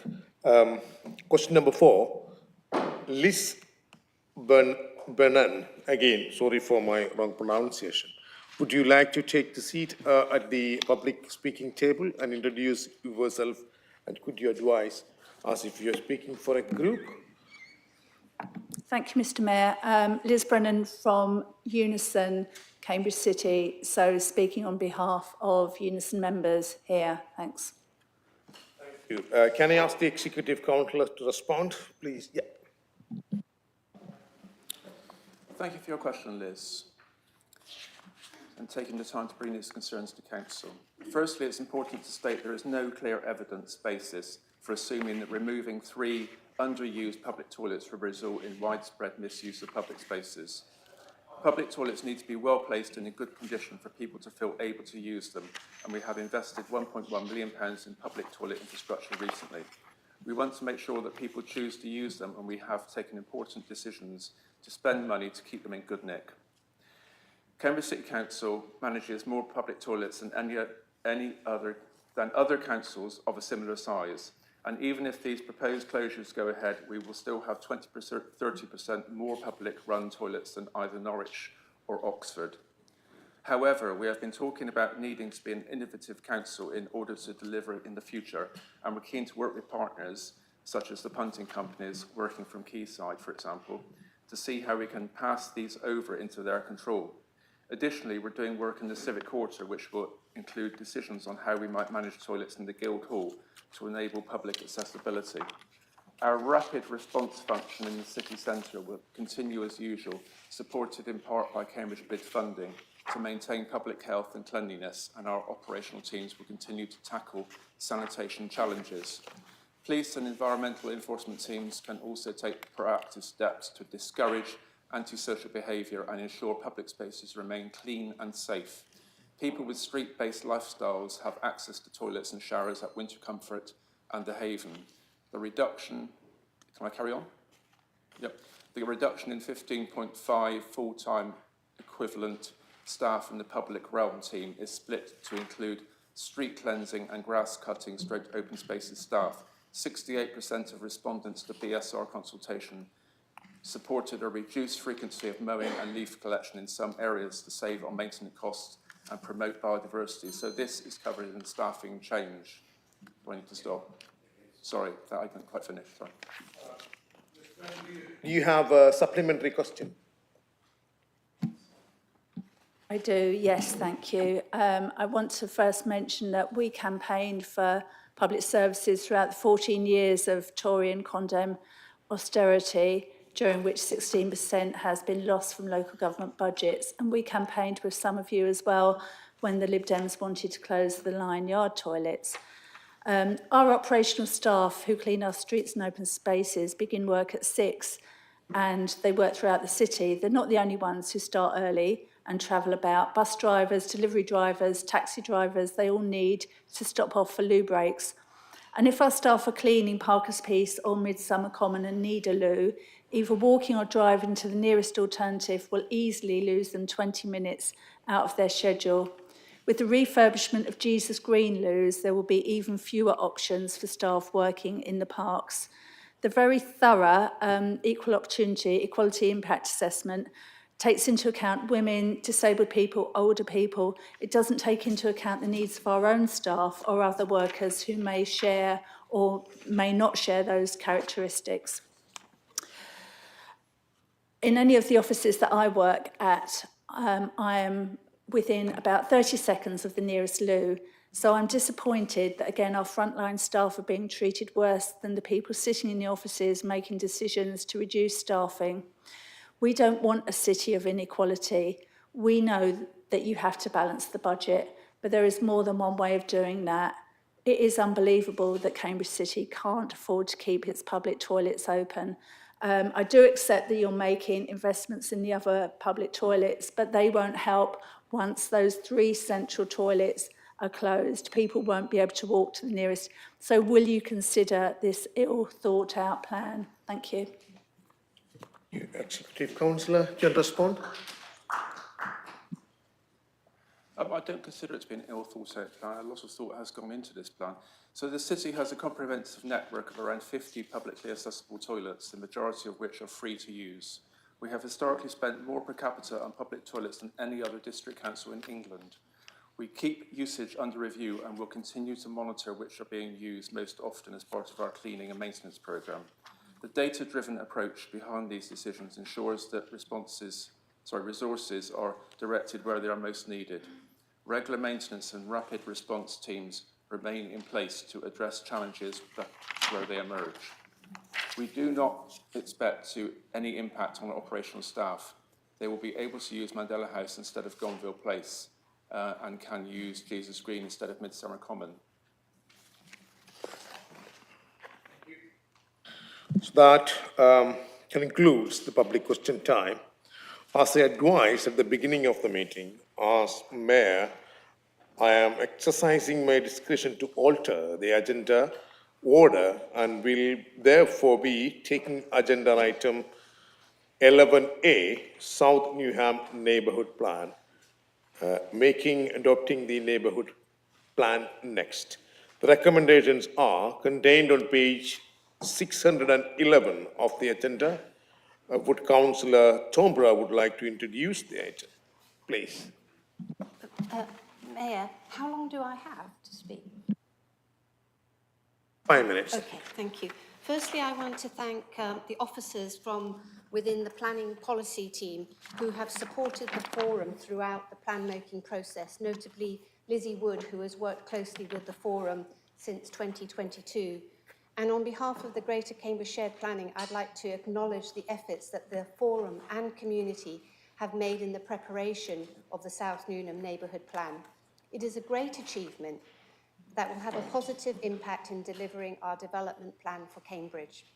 Question number 4. Liz Brennan, again, sorry for my wrong pronunciation. Would you like to take the seat at the public speaking table and introduce yourself, and could you advise as if you're speaking for a group? Thank you, Mr. Mayor. Liz Brennan from Unison, Cambridge City, so speaking on behalf of Unison members here. Thanks. Thank you. Can I ask the Executive Councillor to respond, please? Yeah. Thank you for your question, Liz, and taking the time to bring these concerns to Council. Firstly, it's important to state there is no clear evidence basis for assuming that removing 3 underused public toilets will result in widespread misuse of public spaces. Public toilets need to be well placed and in good condition for people to feel able to use them, and we have invested £1.1 million in public toilet infrastructure recently. We want to make sure that people choose to use them, and we have taken important decisions to spend money to keep them in good nick. Cambridge City Council manages more public toilets than other councils of a similar size. And even if these proposed closures go ahead, we will still have 30% more public-run toilets than either Norwich or Oxford. However, we have been talking about needing to be an innovative council in order to deliver in the future, and we're keen to work with partners, such as the punting companies working from Quayside, for example, to see how we can pass these over into their control. Additionally, we're doing work in the Civic Quarter, which will include decisions on how we might manage toilets in the Guildhall to enable public accessibility. Our rapid response function in the city centre will continue as usual, supported in part by Cambridge BID funding to maintain public health and cleanliness, and our operational teams will continue to tackle sanitation challenges. Police and environmental enforcement teams can also take proactive steps to discourage antisocial behaviour and ensure public spaces remain clean and safe. People with street-based lifestyles have access to toilets and showers at Winter Comfort and The Haven. The reduction, can I carry on? Yep. The reduction in 15.5 full-time equivalent staff in the public realm team is split to include street cleansing and grass cutting stroke open spaces staff. 68% of respondents to BSR consultation supported a reduced frequency of mowing and leaf collection in some areas to save on maintenance costs and promote biodiversity. So this is covered in staffing change. Do I need to stop? Sorry, I didn't quite finish. Sorry. Do you have a supplementary question? I do, yes, thank you. I want to first mention that we campaigned for public services throughout the 14 years of Tory and Condem austerity, during which 16% has been lost from local government budgets. And we campaigned with some of you as well when the Lib Dems wanted to close the Lion Yard toilets. Our operational staff who clean our streets and open spaces begin work at 6 and they work throughout the city. They're not the only ones who start early and travel about. Bus drivers, delivery drivers, taxi drivers, they all need to stop off for loo breaks. And if our staff are cleaning Parker's Piece or Midsummer Common and need a loo, either walking or driving to the nearest alternative will easily lose them 20 minutes out of their schedule. With the refurbishment of Jesus Green loos, there will be even fewer options for staff working in the parks. The very thorough equal opportunity, equality impact assessment takes into account women, disabled people, older people. It doesn't take into account the needs of our own staff or other workers who may share or may not share those characteristics. In any of the offices that I work at, I am within about 30 seconds of the nearest loo. So I'm disappointed that, again, our frontline staff are being treated worse than the people sitting in the offices making decisions to reduce staffing. We don't want a city of inequality. We know that you have to balance the budget, but there is more than one way of doing that. It is unbelievable that Cambridge City can't afford to keep its public toilets open. I do accept that you're making investments in the other public toilets, but they won't help once those 3 central toilets are closed. People won't be able to walk to the nearest. So will you consider this ill-thought-out plan? Thank you. Executive Councillor, do you want to respond? I don't consider it to be an ill-thought-out plan. A lot of thought has gone into this plan. So the city has a comprehensive network of around 50 publicly accessible toilets, the majority of which are free to use. We have historically spent more per capita on public toilets than any other district council in England. We keep usage under review and will continue to monitor which are being used most often as part of our cleaning and maintenance programme. The data-driven approach behind these decisions ensures that resources are directed where they are most needed. Regular maintenance and rapid response teams remain in place to address challenges where they emerge. We do not expect any impact on operational staff. They will be able to use Mandela House instead of Gonville Place and can use Jesus Green instead of Midsummer Common. So that concludes the public question time. As I advised at the beginning of the meeting, as Mayor, I am exercising my discretion to alter the agenda order and will therefore be taking agenda item 11A, South Newham Neighbourhood Plan, adopting the neighbourhood plan next. The recommendations are contained on page 611 of the agenda. Would Councillor Tombra would like to introduce the item, please? Mayor, how long do I have to speak? 5 minutes. Okay, thank you. Firstly, I want to thank the officers from within the planning policy team who have supported the forum throughout the plan-making process, notably Lizzie Wood, who has worked closely with the forum since 2022. And on behalf of the Greater Cambridge Shared Planning, I'd like to acknowledge the efforts that the forum and community have made in the preparation of the South Newnham Neighbourhood Plan. It is a great achievement that will have a positive impact in delivering our development plan for Cambridge.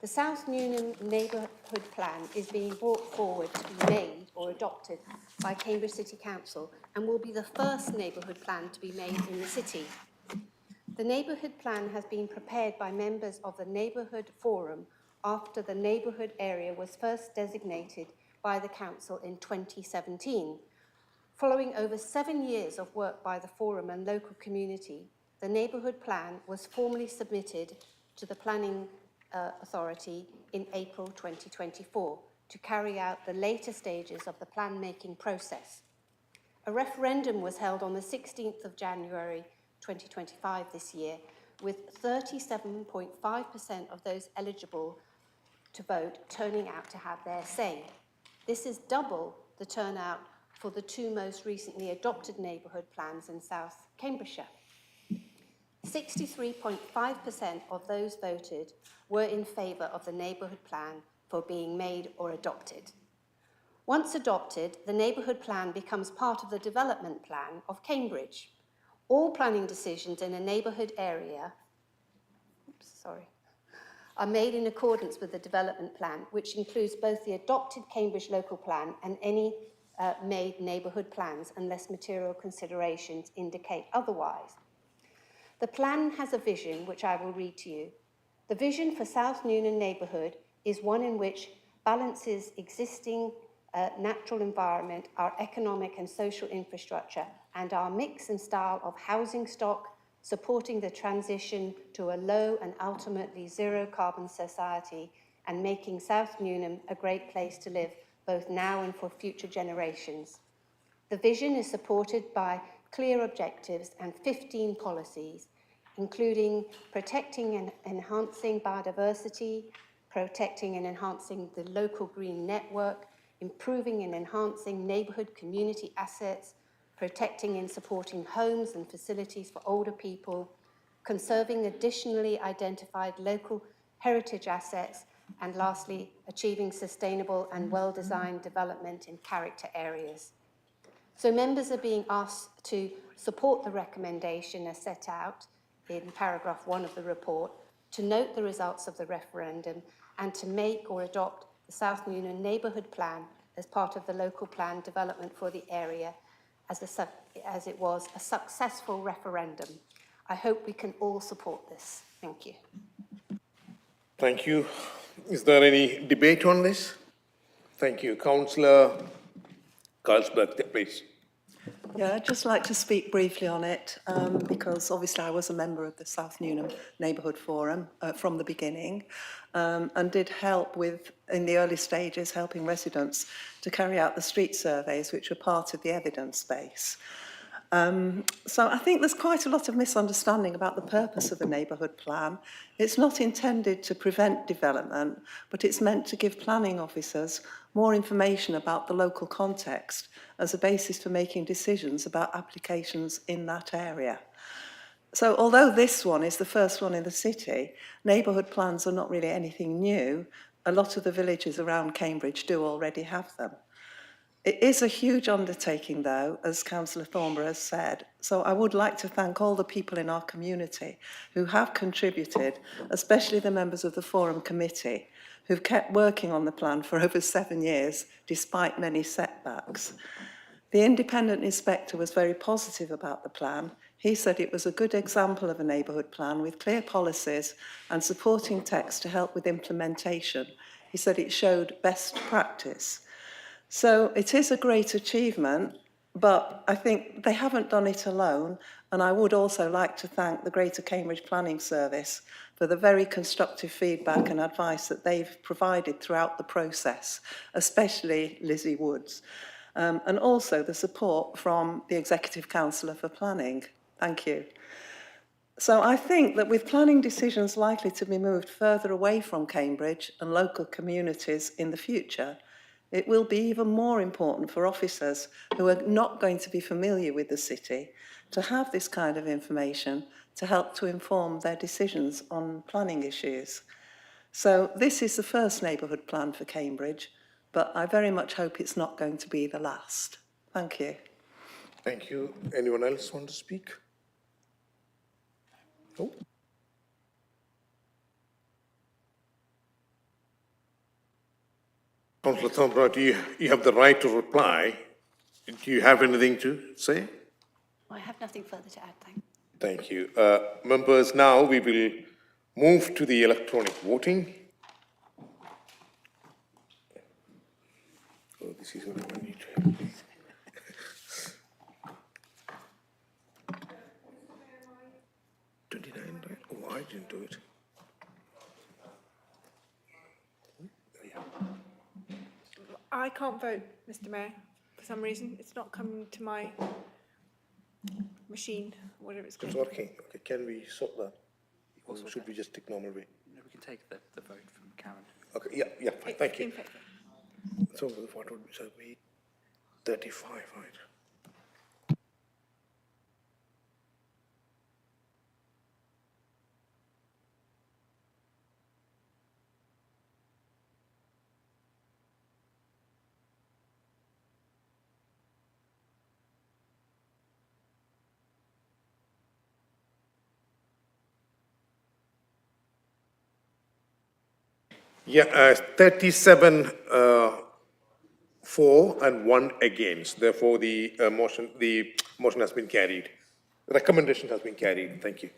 The South Newnham Neighbourhood Plan is being brought forward to be made or adopted by Cambridge City Council and will be the first neighbourhood plan to be made in the city. The neighbourhood plan has been prepared by members of the Neighbourhood Forum after the neighbourhood area was first designated by the Council in 2017. Following over 7 years of work by the Forum and local community, the neighbourhood plan was formally submitted to the Planning Authority in April 2024 to carry out the later stages of the plan-making process. A referendum was held on the 16th of January 2025 this year, with 37.5% of those eligible to vote turning out to have their say. This is double the turnout for the two most recently adopted neighbourhood plans in South Cambridgeshire. 63.5% of those voted were in favour of the neighbourhood plan for being made or adopted. Once adopted, the neighbourhood plan becomes part of the development plan of Cambridge. All planning decisions in a neighbourhood area are made in accordance with the development plan, which includes both the adopted Cambridge local plan and any made neighbourhood plans, unless material considerations indicate otherwise. The plan has a vision, which I will read to you. The vision for South Newnham neighbourhood is one in which balances existing natural environment, our economic and social infrastructure, and our mix and style of housing stock, supporting the transition to a low and ultimately zero carbon society, and making South Newnham a great place to live, both now and for future generations. The vision is supported by clear objectives and 15 policies, including protecting and enhancing biodiversity, protecting and enhancing the local green network, improving and enhancing neighbourhood community assets, protecting and supporting homes and facilities for older people, conserving additionally identified local heritage assets, and lastly, achieving sustainable and well-designed development in character areas. So members are being asked to support the recommendation as set out in paragraph 1 of the report, to note the results of the referendum, and to make or adopt the South Newnham Neighbourhood Plan as part of the local plan development for the area, as it was a successful referendum. I hope we can all support this. Thank you. Thank you. Is there any debate on this? Thank you. Councillor Carlsberg, please. Yeah, I'd just like to speak briefly on it because obviously I was a member of the South Newnham Neighbourhood Forum from the beginning and did help with, in the early stages, helping residents to carry out the street surveys, which were part of the evidence base. So I think there's quite a lot of misunderstanding about the purpose of a neighbourhood plan. It's not intended to prevent development, but it's meant to give planning officers more information about the local context as a basis for making decisions about applications in that area. So although this one is the first one in the city, neighbourhood plans are not really anything new. A lot of the villages around Cambridge do already have them. It is a huge undertaking, though, as Councillor Thornborough has said, so I would like to thank all the people in our community who have contributed, especially the members of the Forum Committee, who've kept working on the plan for over 7 years, despite many setbacks. The independent inspector was very positive about the plan. He said it was a good example of a neighbourhood plan with clear policies and supporting text to help with implementation. He said it showed best practice. So it is a great achievement, but I think they haven't done it alone, and I would also like to thank the Greater Cambridge Planning Service for the very constructive feedback and advice that they've provided throughout the process, especially Lizzie Woods, and also the support from the Executive Councillor for Planning. Thank you. So I think that with planning decisions likely to be moved further away from Cambridge and local communities in the future, it will be even more important for officers who are not going to be familiar with the city to have this kind of information to help to inform their decisions on planning issues. So this is the first neighbourhood plan for Cambridge, but I very much hope it's not going to be the last. Thank you. Thank you. Anyone else want to speak? No? Councillor Thornborough, you have the right to reply. Do you have anything to say? I have nothing further to add, thank Thank you. Members, now we will move to the electronic voting. Oh, this is what I need to. Right? Oh, I didn't do it. I can't vote, Mr Mayor, for some reason. It's not coming to my machine, whatever it's called. It's working. Okay, can we sort that? Or should we just take normal way? No, we can take the vote from Karen. Okay, yeah, fine, thank you. In favour. So what would be 35, right? Yeah, 37 for and 1 against. Therefore, the motion has been carried. The recommendation has been carried. Thank you.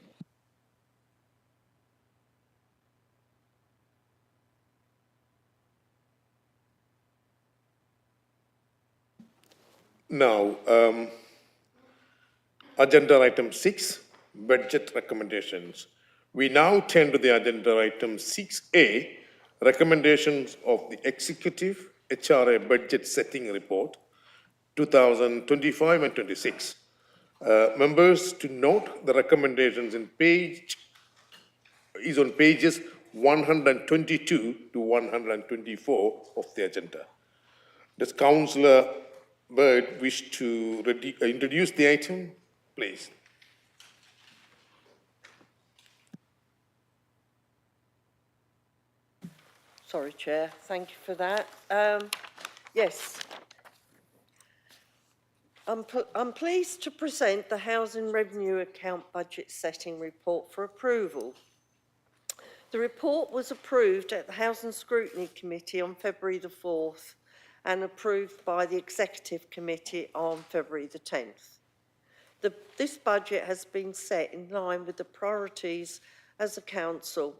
Now, agenda item 6, budget recommendations. We now turn to the agenda item 6A, recommendations of the Executive HRA Budget Setting Report 2025 and 26. Members to note the recommendations on pages 122 to 124 of the agenda. Does Councillor Bird wish to introduce the item, please? Sorry, Chair. Thank you for that. Yes. I'm pleased to present the Housing Revenue Account Budget Setting Report for approval. The report was approved at the Housing Scrutiny Committee on February the 4th and approved by the Executive Committee on February the 10th. This budget has been set in line with the priorities as a council,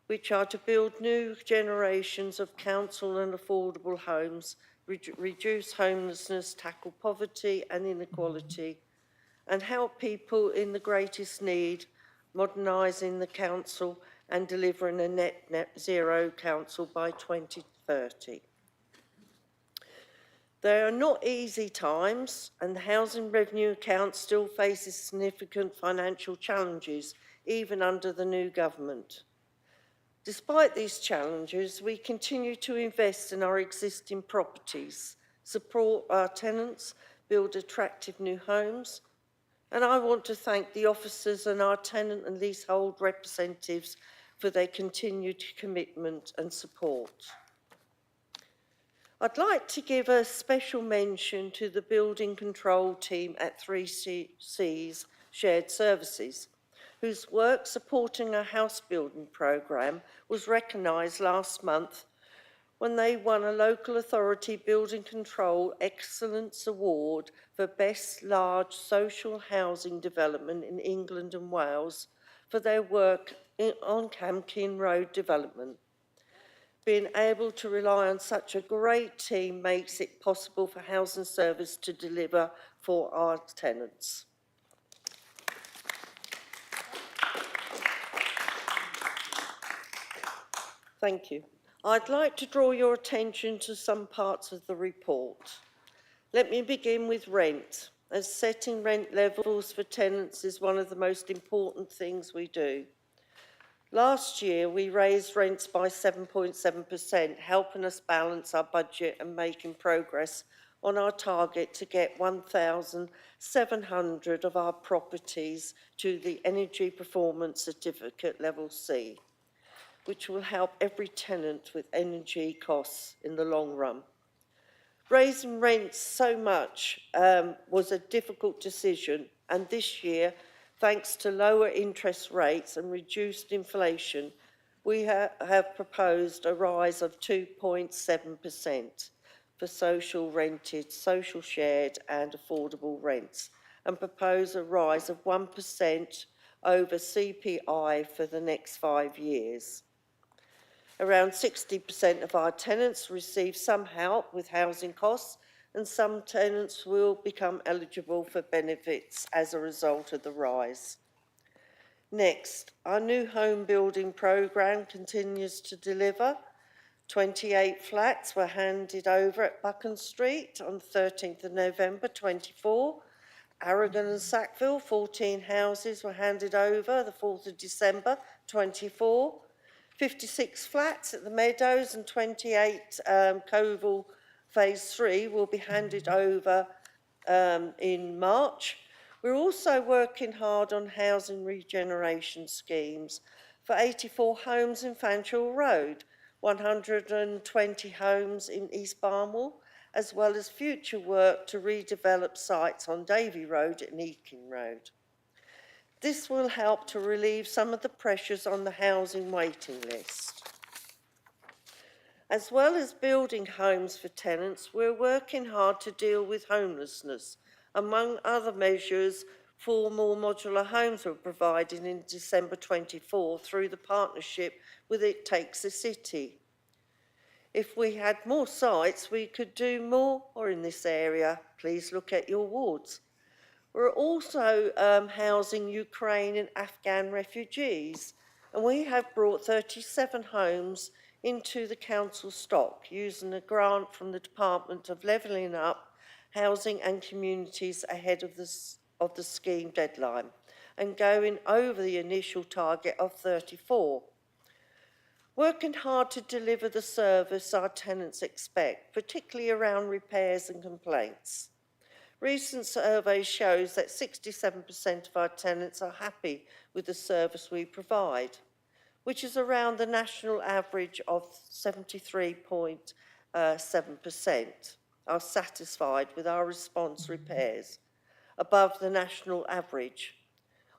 which are to build new generations of council and affordable homes, reduce homelessness, tackle poverty and inequality, and help people in the greatest need, modernising the council and delivering a net zero council by 2030. There are not easy times, and the housing revenue account still faces significant financial challenges, even under the new government. Despite these challenges, we continue to invest in our existing properties, support our tenants, build attractive new homes, and I want to thank the officers and our tenant and leasehold representatives for their continued commitment and support. I'd like to give a special mention to the building control team at 3Cs Shared Services, whose work supporting a house building programme was recognised last month when they won a Local Authority Building Control Excellence Award for Best Large Social Housing Development in England and Wales for their work on Camkin Road development. Being able to rely on such a great team makes it possible for Housing Service to deliver for our tenants. Thank you. I'd like to draw your attention to some parts of the report. Let me begin with rent. as setting rent levels for tenants is one of the most important things we do. Last year, we raised rents by 7.7%, helping us balance our budget and making progress on our target to get 1,700 of our properties to the Energy Performance Certificate Level C, which will help every tenant with energy costs in the long run. Raising rents so much was a difficult decision, and this year, thanks to lower interest rates and reduced inflation, we have proposed a rise of 2.7% for social rented, social shared and affordable rents, and propose a rise of 1% over CPI for the next 5 years. Around 60% of our tenants receive some help with housing costs, and some tenants will become eligible for benefits as a result of the rise. Next, our new home building programme continues to deliver. 28 flats were handed over at Buchan Street on 13th of November 24. Aragon and Sackville, 14 houses were handed over the 4th of December 24. 56 flats at the Meadows and 28 Coval Phase 3 will be handed over in March. We're also working hard on housing regeneration schemes for 84 homes in Fanchel Road, 120 homes in East Barnwell, as well as future work to redevelop sites on Davy Road and Eakin Road. This will help to relieve some of the pressures on the housing waiting list. As well as building homes for tenants, we're working hard to deal with homelessness. Among other measures, 4 more modular homes were provided in December 24 through the partnership with It Takes a City. If we had more sites, we could do more in this area. Please look at your wards. We're also housing Ukraine and Afghan refugees, and we have brought 37 homes into the council stock using a grant from the Department of Levelling Up, Housing and Communities ahead of the scheme deadline, and going over the initial target of 34. Working hard to deliver the service our tenants expect, particularly around repairs and complaints. Recent survey shows that 67% of our tenants are happy with the service we provide, which is around the national average of 73.7%, are satisfied with our response repairs, above the national average.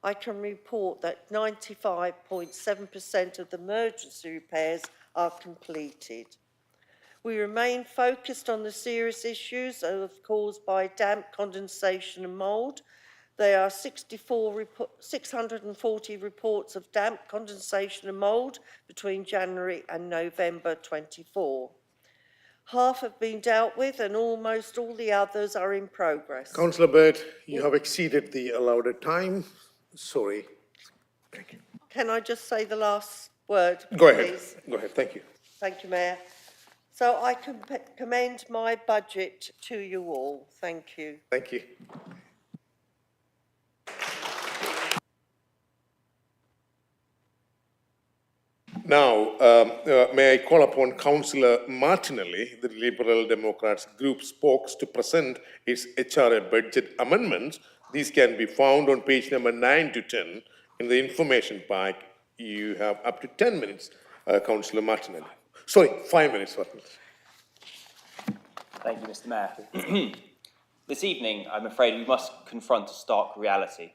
I can report that 95.7% of the emergency repairs are completed. We remain focused on the serious issues caused by damp, condensation and mould. There are 640 reports of damp, condensation and mould between January and November 24. Half have been dealt with and almost all the others are in progress. Councillor Bird, you have exceeded the allowed time. Sorry. Thank you. Can I just say the last word, Go ahead. please? Go ahead. Thank you. Thank you, Mayor. So I commend my budget to you all. Thank you. Thank you. Now, may I call upon Councillor Martinelli, the Liberal Democrats Group spokes, to present its HRA budget amendments. These can be found on page number 9 to 10 in the information pack. You have up to 10 minutes, Councillor Martinelli. Sorry, 5 minutes. Thank you, Mr. Mayor. This evening, I'm afraid we must confront a stark reality.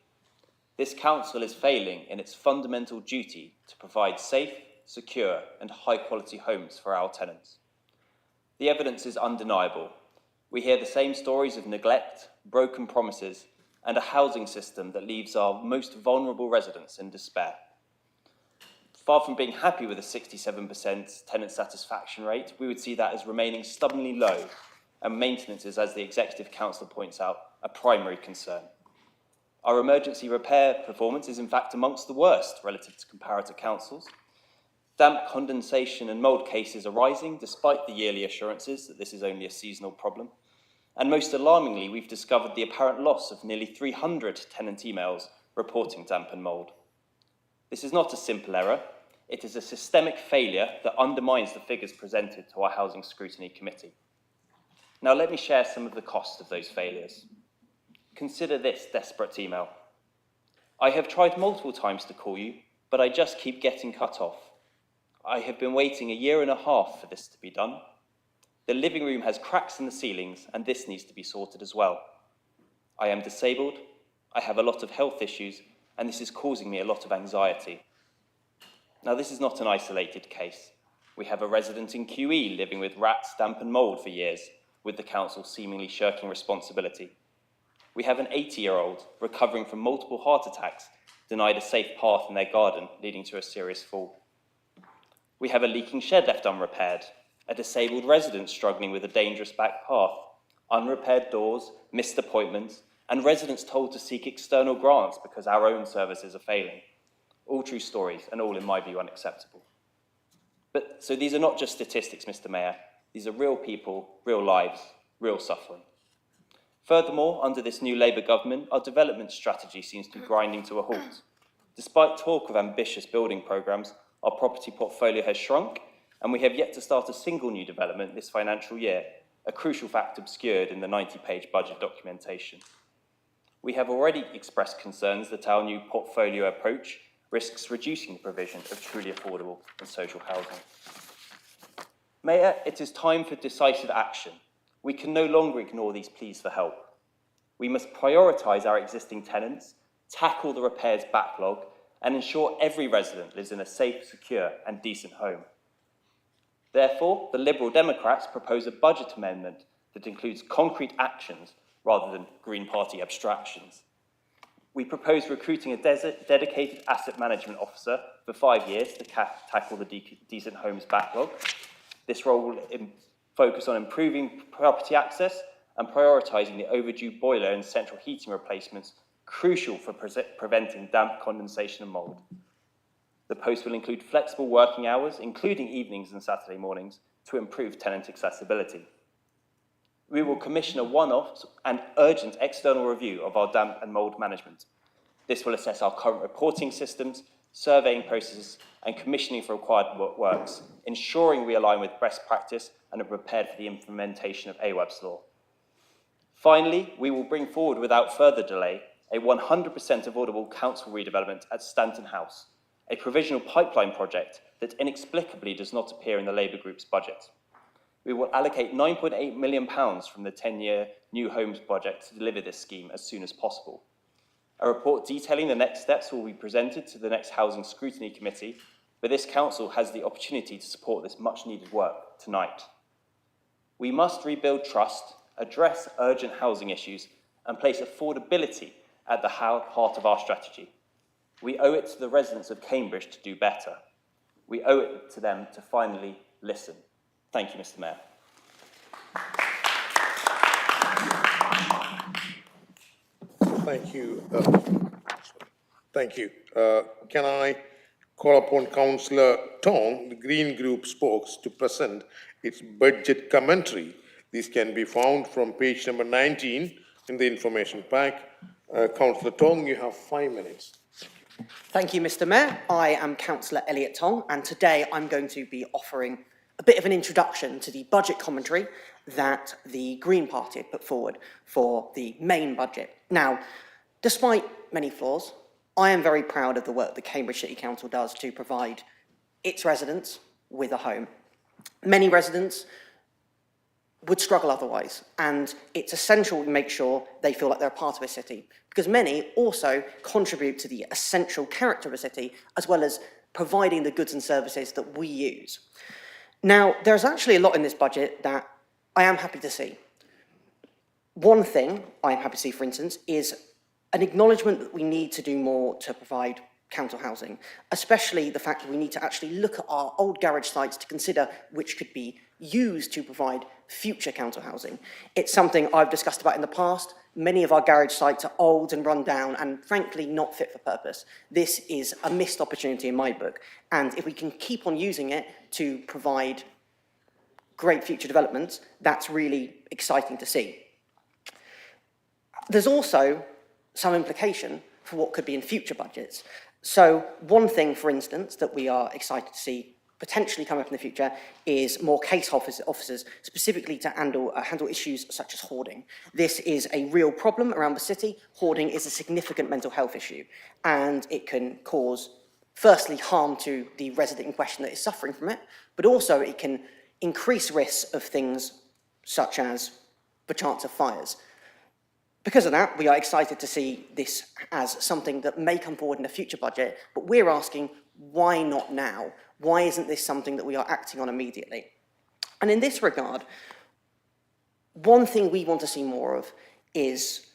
This council is failing in its fundamental duty to provide safe, secure and high-quality homes for our tenants. The evidence is undeniable. We hear the same stories of neglect, broken promises and a housing system that leaves our most vulnerable residents in despair. Far from being happy with a 67% tenant satisfaction rate, we would see that as remaining stubbornly low, and maintenance is, as the Executive Council points out, a primary concern. Our emergency repair performance is in fact amongst the worst relative to comparator councils. Damp, condensation and mould cases are rising despite the yearly assurances that this is only a seasonal problem. And most alarmingly, we've discovered the apparent loss of nearly 300 tenant emails reporting damp and mould. This is not a simple error. It is a systemic failure that undermines the figures presented to our Housing Scrutiny Committee. Now, let me share some of the cost of those failures. Consider this desperate email. I have tried multiple times to call you, but I just keep getting cut off. I have been waiting 1.5 years for this to be done. The living room has cracks in the ceilings, and this needs to be sorted as well. I am disabled, I have a lot of health issues, and this is causing me a lot of anxiety. Now, this is not an isolated case. We have a resident in QE living with rats, damp and mould for years, with the council seemingly shirking responsibility. We have an 80-year-old recovering from multiple heart attacks, denied a safe path in their garden, leading to a serious fall. We have a leaking shed left unrepaired, a disabled resident struggling with a dangerous back path, unrepaired doors, missed appointments, and residents told to seek external grants because our own services are failing. All true stories, and all, in my view, unacceptable. So these are not just statistics, Mr. Mayor. These are real people, real lives, real suffering. Furthermore, under this new Labour government, our development strategy seems to be grinding to a halt. Despite talk of ambitious building programmes, our property portfolio has shrunk, and we have yet to start a single new development this financial year, a crucial fact obscured in the 90-page budget documentation. We have already expressed concerns that our new portfolio approach risks reducing the provision of truly affordable and social housing. Mayor, it is time for decisive action. We can no longer ignore these pleas for help. We must prioritise our existing tenants, tackle the repairs backlog, and ensure every resident lives in a safe, secure and decent home. Therefore, the Liberal Democrats propose a budget amendment that includes concrete actions rather than Green Party abstractions. We propose recruiting a dedicated asset management officer for 5 years to tackle the decent homes backlog. This role will focus on improving property access and prioritising the overdue boiler and central heating replacements, crucial for preventing damp, condensation and mould. The post will include flexible working hours, including evenings and Saturday mornings, to improve tenant accessibility. We will commission a one-off and urgent external review of our damp and mould management. This will assess our current reporting systems, surveying processes, and commissioning for required works, ensuring we align with best practice and are prepared for the implementation of AWAB's law. Finally, we will bring forward without further delay a 100% affordable council redevelopment at Stanton House, a provisional pipeline project that inexplicably does not appear in the Labour Group's budget. We will allocate £9.8 million from the 10-year New Homes project to deliver this scheme as soon as possible. A report detailing the next steps will be presented to the next Housing Scrutiny Committee, but this council has the opportunity to support this much-needed work tonight. We must rebuild trust, address urgent housing issues, and place affordability at the heart of our strategy. We owe it to the residents of Cambridge to do better. We owe it to them to finally listen. Thank you, Mr. Mayor. Thank you. Thank you. Can I call upon Councillor Tong, the Green Group spokes, to present its budget commentary? This can be found from page number 19 in the information pack. Councillor Tong, you have 5 minutes. Thank you, Mr. Mayor. I am Councillor Elliot Tong, and today I'm going to be offering a bit of an introduction to the budget commentary that the Green Party put forward for the main budget. Now, despite many flaws, I am very proud of the work the Cambridge City Council does to provide its residents with a home. Many residents would struggle otherwise, and it's essential to make sure they feel like they're a part of a city, because many also contribute to the essential character of a city, as well as providing the goods and services that we use. Now, there's actually a lot in this budget that I am happy to see. One thing I'm happy to see, for instance, is an acknowledgement that we need to do more to provide council housing, especially the fact that we need to actually look at our old garage sites to consider which could be used to provide future council housing. It's something I've discussed about in the past. Many of our garage sites are old and run down and frankly not fit for purpose. This is a missed opportunity in my book, and if we can keep on using it to provide great future developments, that's really exciting to see. There's also some implication for what could be in future budgets. So one thing, for instance, that we are excited to see potentially come up in the future is more case officers specifically to handle issues such as hoarding. This is a real problem around the city. Hoarding is a significant mental health issue, and it can cause, firstly, harm to the resident in question that is suffering from it, but also it can increase risks of things such as the chance of fires. Because of that, we are excited to see this as something that may come forward in a future budget, but we're asking, why not now? Why isn't this something that we are acting on immediately? And in this regard, one thing we want to see more of is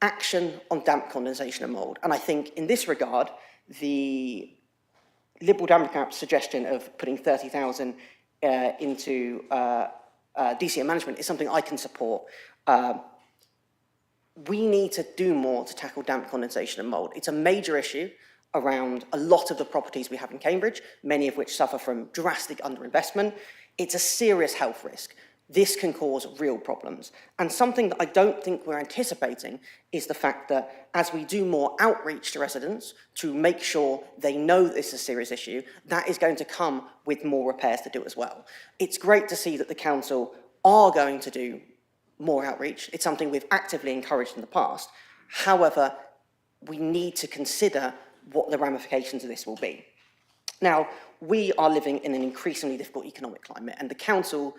action on damp condensation and mould. And I think in this regard, the Liberal Democrats' suggestion of putting 30,000 into DCM management is something I can support. We need to do more to tackle damp condensation and mould. It's a major issue around a lot of the properties we have in Cambridge, many of which suffer from drastic underinvestment. It's a serious health risk. This can cause real problems. And something that I don't think we're anticipating is the fact that as we do more outreach to residents to make sure they know this is a serious issue, that is going to come with more repairs to do as well. It's great to see that the council are going to do more outreach. It's something we've actively encouraged in the past. However, we need to consider what the ramifications of this will be. Now, we are living in an increasingly difficult economic climate, and the council,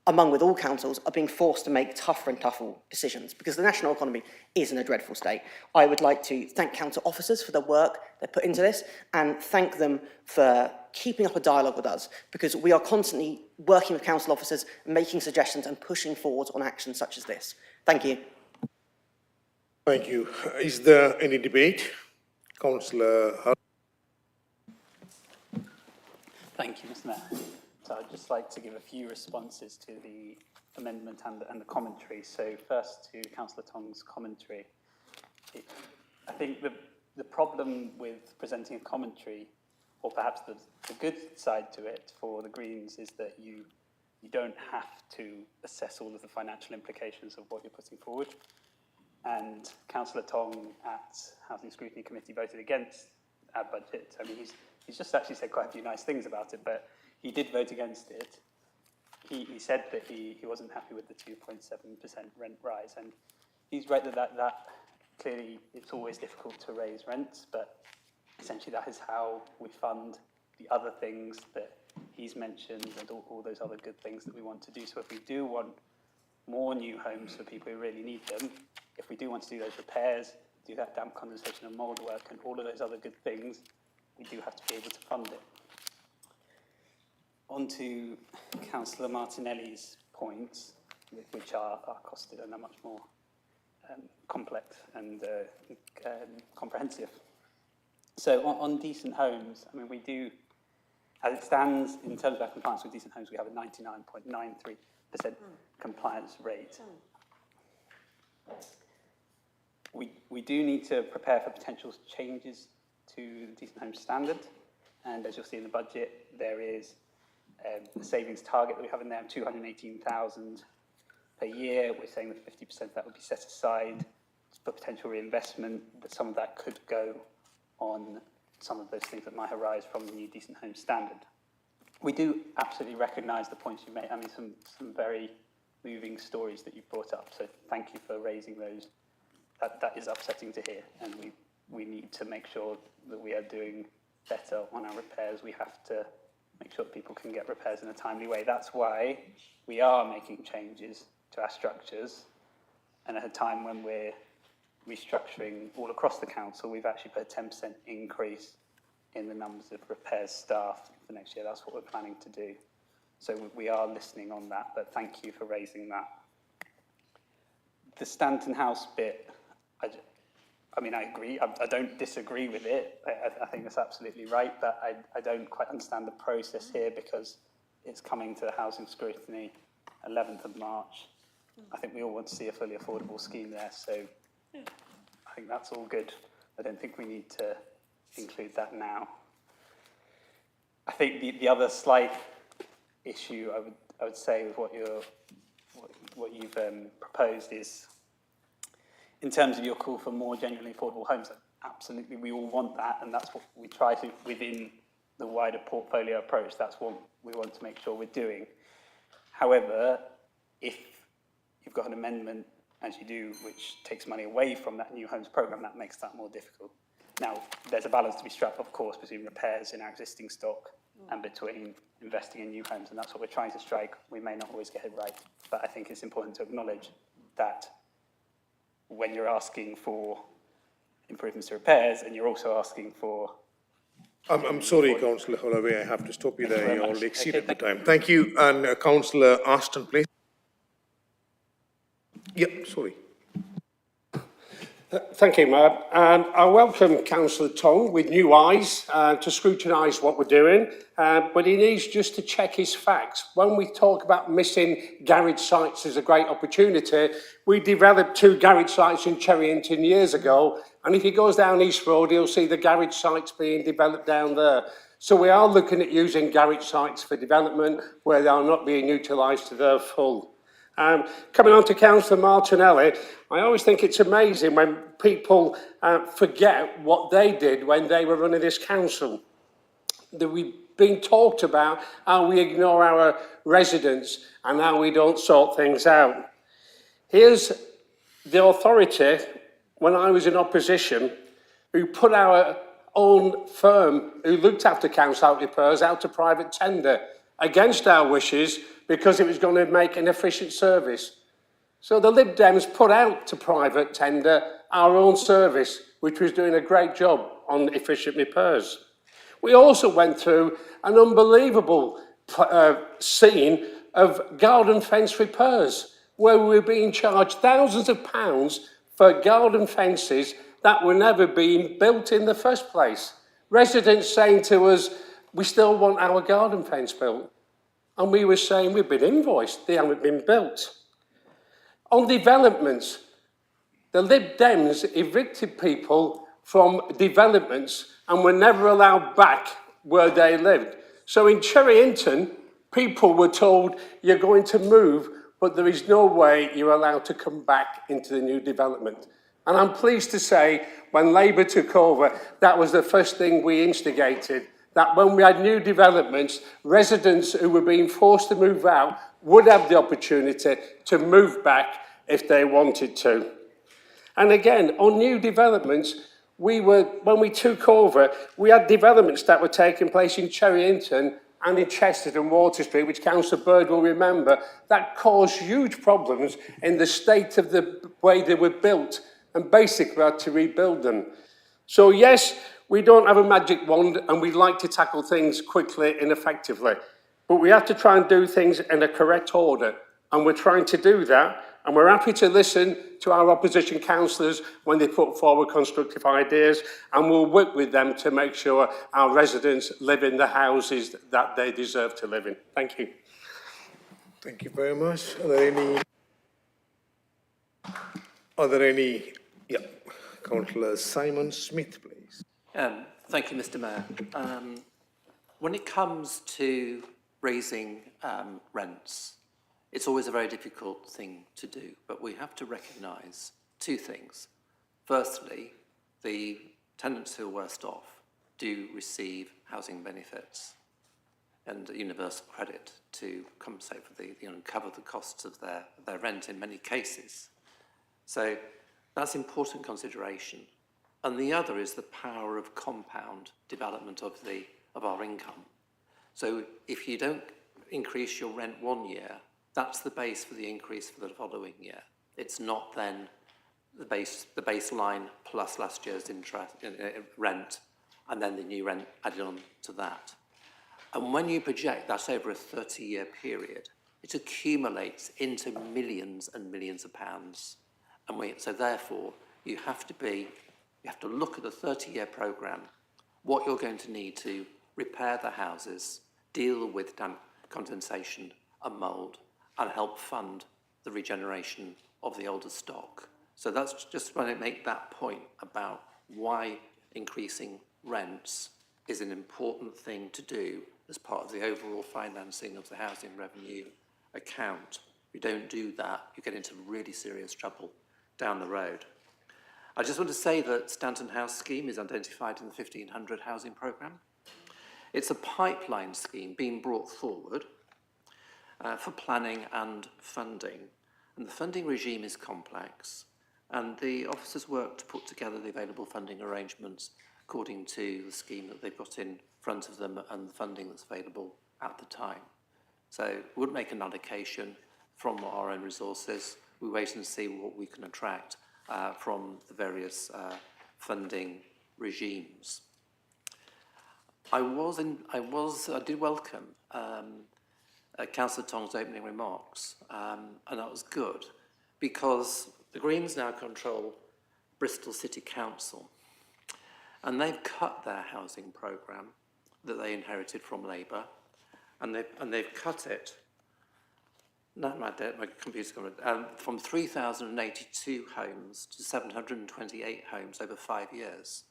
among with all councils, are being forced to make tougher and tougher decisions because the national economy is in a dreadful state. I would like to thank council officers for the work they put into this and thank them for keeping up a dialogue with us because we are constantly working with council officers, making suggestions and pushing forward on actions such as this. Thank you. Thank you. Is there any debate? Councillor Hart. Thank you, Mr. Mayor. So I'd just like to give a few responses to the amendment and the commentary. So first to Councillor Tong's commentary. I think the problem with presenting a commentary, or perhaps the good side to it for the Greens, is that you don't have to assess all of the financial implications of what you're putting forward. And Councillor Tong at Housing Scrutiny Committee voted against our budget. I mean, he's just actually said quite a few nice things about it, but he did vote against it. He said that he wasn't happy with the 2.7% rent rise, and he's right that clearly it's always difficult to raise rents, but essentially that is how we fund the other things that he's mentioned and all those other good things that we want to do. So if we do want more new homes for people who really need them, if we do want to do those repairs, do that damp condensation and mould work and all of those other good things, we do have to be able to fund it. On to Councillor Martinelli's points, which are costed and are much more complex and comprehensive. So on decent homes, I mean, we do, as it stands in terms of our compliance with decent homes, we have a 99.93% compliance rate. We do need to prepare for potential changes to the decent home standard, and as you'll see in the budget, there is a savings target that we have in there of 218,000 per year. We're saying that 50% of that would be set aside for potential reinvestment, that some of that could go on some of those things that might arise from the new decent home standard. We do absolutely recognise the points you made. I mean, some very moving stories that you brought up, so thank you for raising those. That is upsetting to hear, and we need to make sure that we are doing better on our repairs. We have to make sure that people can get repairs in a timely way. That's why we are making changes to our structures, and at a time when we're restructuring all across the council, we've actually put a 10% increase in the numbers of repairs staff for next year. That's what we're planning to do. So we are listening on that, but thank you for raising that. The Stanton House bit, I mean, I agree. I don't disagree with it. I think that's absolutely right, but I don't quite understand the process here because it's coming to the housing scrutiny 11th of March. I think we all want to see a fully affordable scheme there, so I think that's all good. I don't think we need to include that now. I think the other slight issue I would say with what you've proposed is In terms of your call for more genuinely affordable homes, absolutely, we all want that, and that's what we try to, within the wider portfolio approach, that's what we want to make sure we're doing. However, if you've got an amendment, as you do, which takes money away from that new homes programme, that makes that more difficult. Now, there's a balance to be struck, of course, between repairs in our existing stock and between investing in new homes, and that's what we're trying to strike. We may not always get it right, but I think it's important to acknowledge that when you're asking for improvements to repairs and you're also asking for... I'm sorry, Councillor Holloway, I have to stop you there. You already exceeded the time. Thank you. And Councillor Ashton, please. Yeah, sorry. Thank you, Mayor. I welcome Councillor Tong with new eyes to scrutinise what we're doing, but he needs just to check his facts. When we talk about missing garage sites as a great opportunity, we developed 2 garage sites in Cherryington years ago, and if he goes down East Road, he'll see the garage sites being developed down there. So we are looking at using garage sites for development where they are not being utilised to their full. Coming on to Councillor Martinelli, I always think it's amazing when people forget what they did when they were running this council. That we've been talked about how we ignore our residents and how we don't sort things out. Here's the authority, when I was in opposition, who put our own firm who looked after council repairs out to private tender against our wishes because it was going to make an efficient service. So the Lib Dems put out to private tender our own service, which was doing a great job on efficient repairs. We also went through an unbelievable scene of garden fence repairs, where we were being charged thousands of pounds for garden fences that were never being built in the first place. Residents saying to us, we still want our garden fence built. And we were saying, we've been invoiced, they haven't been built. On developments, the Lib Dems evicted people from developments and were never allowed back where they lived. So in Cherryington, people were told, you're going to move, but there is no way you're allowed to come back into the new development. And I'm pleased to say, when Labour took over, that was the first thing we instigated, that when we had new developments, residents who were being forced to move out would have the opportunity to move back if they wanted to. And again, on new developments, when we took over, we had developments that were taking place in Cherryington and in Chesterton and Water Street, which Councillor Bird will remember, that caused huge problems in the state of the way they were built, and basically had to rebuild them. So yes, we don't have a magic wand and we like to tackle things quickly and effectively, but we have to try and do things in a correct order, and we're trying to do that, and we're happy to listen to our opposition councillors when they put forward constructive ideas, and we'll work with them to make sure our residents live in the houses that they deserve to live in. Thank you. Thank you very much. Are there any, yeah, Councillor Simon Smith, please. Thank you, Mr. Mayor. When it comes to raising rents, it's always a very difficult thing to do, but we have to recognise 2 things. Firstly, the tenants who are worst off do receive housing benefits and universal credit to compensate for cover the costs of their rent in many cases. So that's important consideration. And the other is the power of compound development of our income. So if you don't increase your rent one year, that's the base for the increase for the following year. It's not then the baseline plus last year's rent, and then the new rent added on to that. And when you project that over a 30-year period, it accumulates into millions and millions of pounds. And so therefore, you have to look at the 30-year programme, what you're going to need to repair the houses, deal with damp, condensation and mould, and help fund the regeneration of the older stock. So that's just when I make that point about why increasing rents is an important thing to do as part of the overall financing of the housing revenue account. If you don't do that, you get into really serious trouble down the road. I just want to say that Stanton House scheme is identified in the 1500 housing programme. It's a pipeline scheme being brought forward for planning and funding. And the funding regime is complex, and the officers work to put together the available funding arrangements according to the scheme that they've got in front of them and the funding that's available at the time. So we wouldn't make an allocation from our own resources. We wait and see what we can attract from the various funding regimes. I did welcome Councillor Tong's opening remarks, and that was good, because the Greens now control Bristol City Council, and they've cut their housing programme that they inherited from Labour, and they've cut it. No, my computer's gone. From 3,082 homes to 728 homes over 5 years.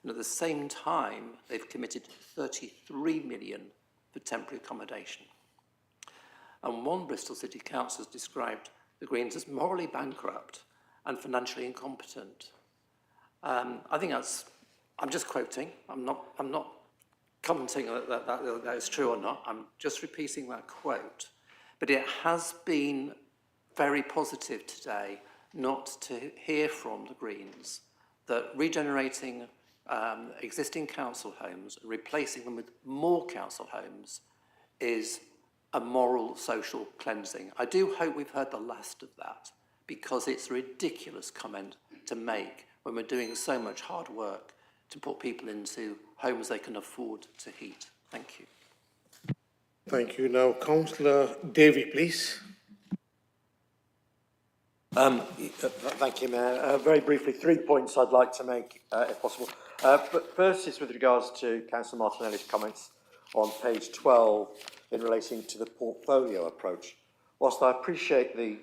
And at the same time, they've committed 33 million for temporary accommodation. And one Bristol City Council has described the Greens as morally bankrupt and financially incompetent. I think that's, I'm just quoting, I'm not commenting that is true or not, I'm just repeating that quote. But it has been very positive today not to hear from the Greens that regenerating existing council homes, replacing them with more council homes, is a moral, social cleansing. I do hope we've heard the last of that, because it's a ridiculous comment to make when we're doing so much hard work to put people into homes they can afford to heat. Thank you. Thank you. Now, Councillor Davey, please. Thank you, Mayor. Very briefly, 3 points I'd like to make, if possible. But first is with regards to Councillor Martinelli's comments on page 12 in relating to the portfolio approach. Whilst I appreciate the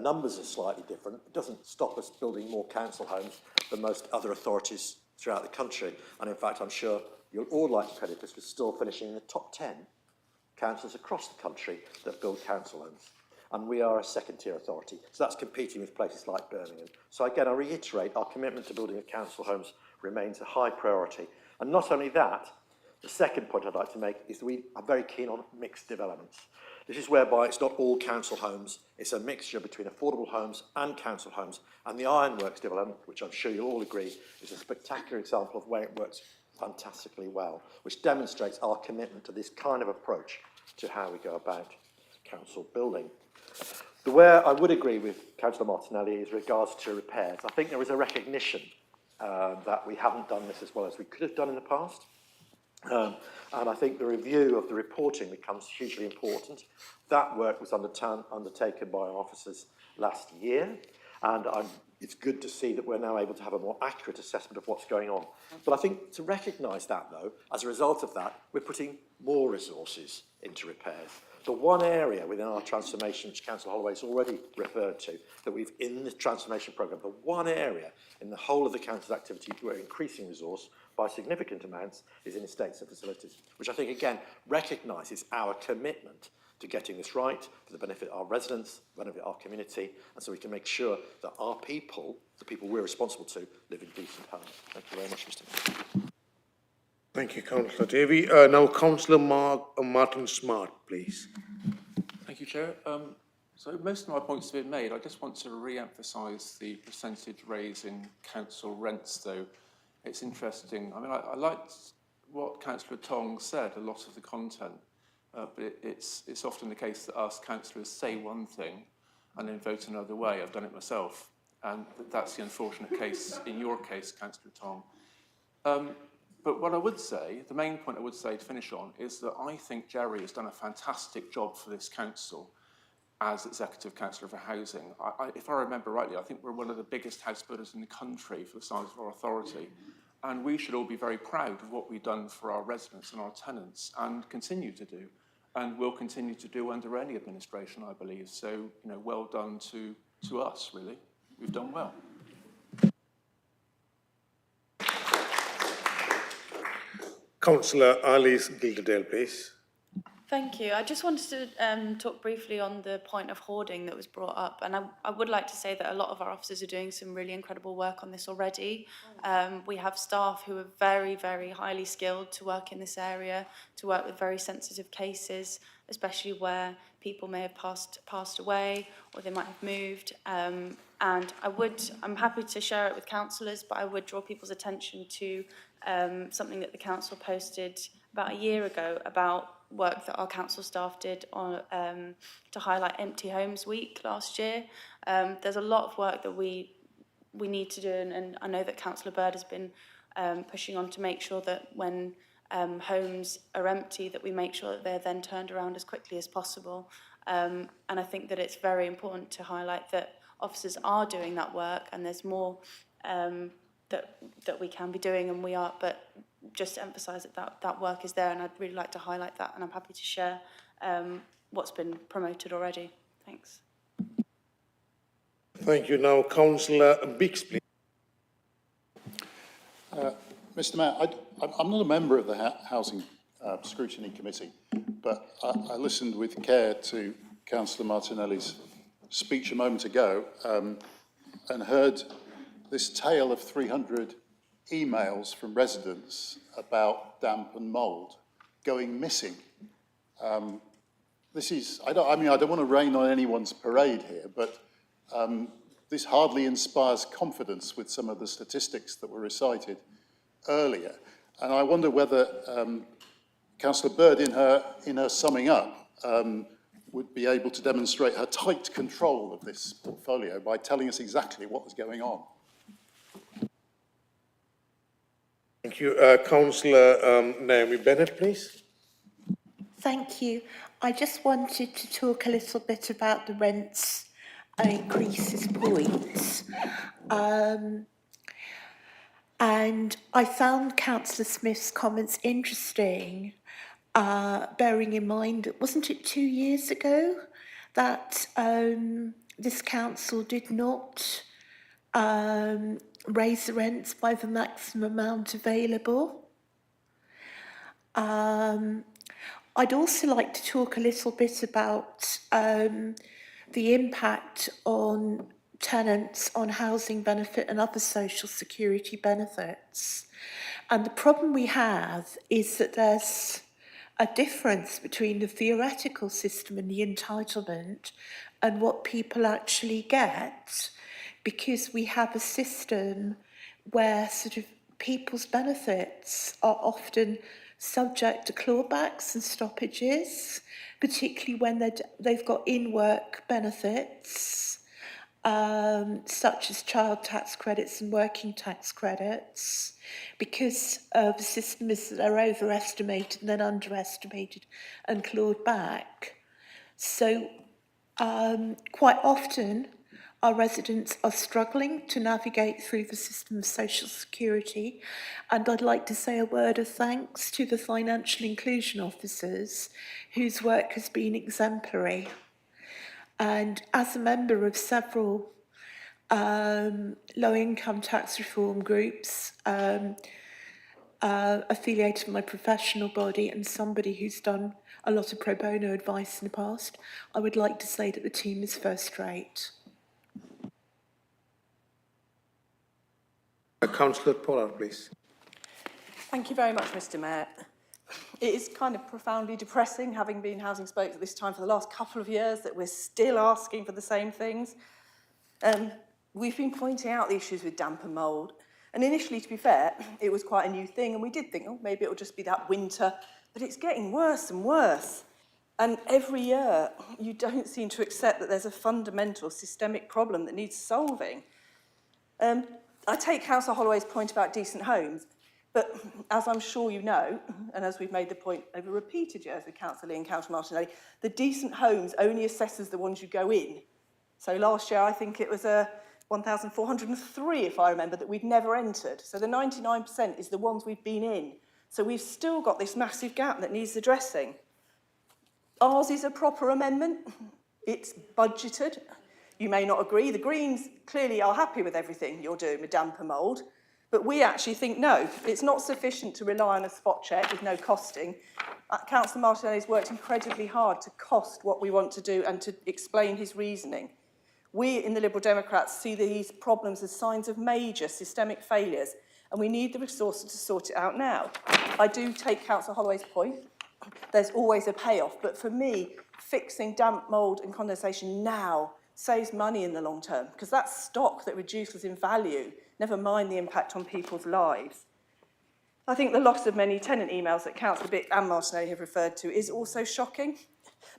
numbers are slightly different, it doesn't stop us building more council homes than most other authorities throughout the country. And in fact, I'm sure you'll all like credit us for still finishing in the top 10 councils across the country that build council homes. And we are a second-tier authority, so that's competing with places like Birmingham. So again, I reiterate, our commitment to building council homes remains a high priority. And not only that, the second point I'd like to make is that we are very keen on mixed developments. This is whereby it's not all council homes, it's a mixture between affordable homes and council homes. And the Ironworks development, which I'm sure you'll all agree, is a spectacular example of where it works fantastically well, which demonstrates our commitment to this kind of approach to how we go about council building. The where I would agree with Councillor Martinelli is regards to repairs. I think there is a recognition that we haven't done this as well as we could have done in the past. And I think the review of the reporting becomes hugely important. That work was undertaken by our officers last year, and it's good to see that we're now able to have a more accurate assessment of what's going on. But I think to recognise that, though, as a result of that, we're putting more resources into repairs. The one area within our transformation, which Councillor Holloway has already referred to, that we've in the transformation programme, the one area in the whole of the council's activity we're increasing resource by significant amounts is in estates and facilities, which I think again recognises our commitment to getting this right for the benefit of our residents, the benefit of our community, and so we can make sure that our people, the people we're responsible to, live in decent homes. Thank you very much, Mr. Mayor. Thank you, Councillor Davey. Now, Councillor Martin Smart, please. Thank you, Chair. So most of my points have been made. I just want to re-emphasise the percentage raise in council rents, though. It's interesting. I mean, I liked what Councillor Tong said, a lot of the content, but it's often the case that us councillors say one thing and then vote another way. I've done it myself, and that's the unfortunate case in your case, Councillor Tong. But what I would say, the main point I would say to finish on, is that I think Jerry has done a fantastic job for this council as Executive Councillor for Housing. If I remember rightly, I think we're one of the biggest house builders in the country for the size of our authority. And we should all be very proud of what we've done for our residents and our tenants and continue to do. And will continue to do under any administration, I believe. So, you know, well done to us, really. We've done well. Councillor Alice Gilderdale, please. Thank you. I just wanted to talk briefly on the point of hoarding that was brought up. And I would like to say that a lot of our officers are doing some really incredible work on this already. We have staff who are very, very highly skilled to work in this area, to work with very sensitive cases, especially where people may have passed away or they might have moved. And I'm happy to share it with councillors, but I would draw people's attention to something that the council posted about a year ago about work that our council staff did on, to highlight Empty Homes Week last year. There's a lot of work that we need to do, and I know that Councillor Bird has been pushing on to make sure that when homes are empty, that we make sure that they're then turned around as quickly as possible. And I think that it's very important to highlight that officers are doing that work, and there's more that we can be doing, and we are, but just to emphasise that work is there, and I'd really like to highlight that, and I'm happy to share what's been promoted already. Thanks. Thank you. Now, Councillor Biggs, please. Mr. Mayor, I'm not a member of the Housing Scrutiny Committee, but I listened with care to Councillor Martinelli's speech a moment ago and heard this tale of 300 emails from residents about damp and mould going missing. This is, I don't want to rain on anyone's parade here, but this hardly inspires confidence with some of the statistics that were recited earlier. And I wonder whether Councillor Bird, in her summing up, would be able to demonstrate her tight control of this portfolio by telling us exactly what was going on. Thank you. Councillor Naomi Bennett, please. Thank you. I just wanted to talk a little bit about the rents increases points. And I found Councillor Smith's comments interesting, bearing in mind, wasn't it 2 years ago that this council did not raise the rents by the maximum amount available? I'd also like to talk a little bit about the impact on tenants on housing benefit and other social security benefits. And the problem we have is that there's a difference between the theoretical system and the entitlement and what people actually get, because we have a system where sort of people's benefits are often subject to clawbacks and stoppages, particularly when they've got in-work benefits, such as child tax credits and working tax credits, because the system is that they're overestimated and then underestimated and clawed back. So quite often our residents are struggling to navigate through the system of social security, and I'd like to say a word of thanks to the financial inclusion officers whose work has been exemplary. And as a member of several low-income tax reform groups affiliated with my professional body and somebody who's done a lot of pro bono advice in the past, I would like to say that the team is first rate. Councillor Pollard, please. Thank you very much, Mr. Mayor. It is kind of profoundly depressing, having been housing spokes at this time for the last couple of years, that we're still asking for the same things. We've been pointing out the issues with damp and mould, and initially, to be fair, it was quite a new thing, and we did think, oh, maybe it'll just be that winter, but it's getting worse and worse. And every year, you don't seem to accept that there's a fundamental systemic problem that needs solving. I take Councillor Holloway's point about decent homes, but as I'm sure you know, and as we've made the point over repeated years with Councillor Lee and Councillor Martinelli, the decent homes only assesses the ones you go in. So last year, I think it was 1,403, if I remember, that we'd never entered. So the 99% is the ones we've been in. So we've still got this massive gap that needs addressing. Ours is a proper amendment. It's budgeted. You may not agree. The Greens clearly are happy with everything you're doing with damp and mould, but we actually think no, it's not sufficient to rely on a spot check with no costing. Councillor Martinelli's worked incredibly hard to cost what we want to do and to explain his reasoning. We in the Liberal Democrats see these problems as signs of major systemic failures, and we need the resources to sort it out now. I do take Councillor Holloway's point. There's always a payoff, but for me, fixing damp, mould and condensation now saves money in the long term, because that's stock that reduces in value, never mind the impact on people's lives. I think the loss of many tenant emails that Councillor Bick and Martinelli have referred to is also shocking,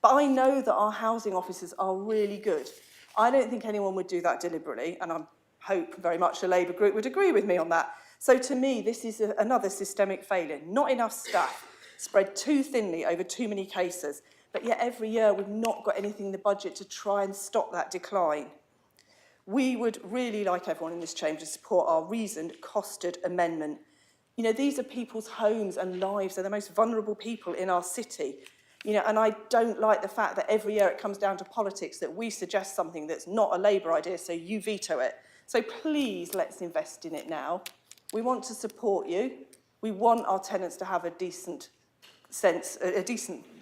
but I know that our housing officers are really good. I don't think anyone would do that deliberately, and I hope very much the Labour group would agree with me on that. So to me, this is another systemic failure. Not enough staff, spread too thinly over too many cases, but yet every year we've not got anything in the budget to try and stop that decline. We would really like everyone in this chamber to support our reasoned, costed amendment. You know, these are people's homes and lives. They're the most vulnerable people in our city. You know, and I don't like the fact that every year it comes down to politics, that we suggest something that's not a Labour idea, so you veto it. So please, let's invest in it now. We want to support you. We want our tenants to have a decent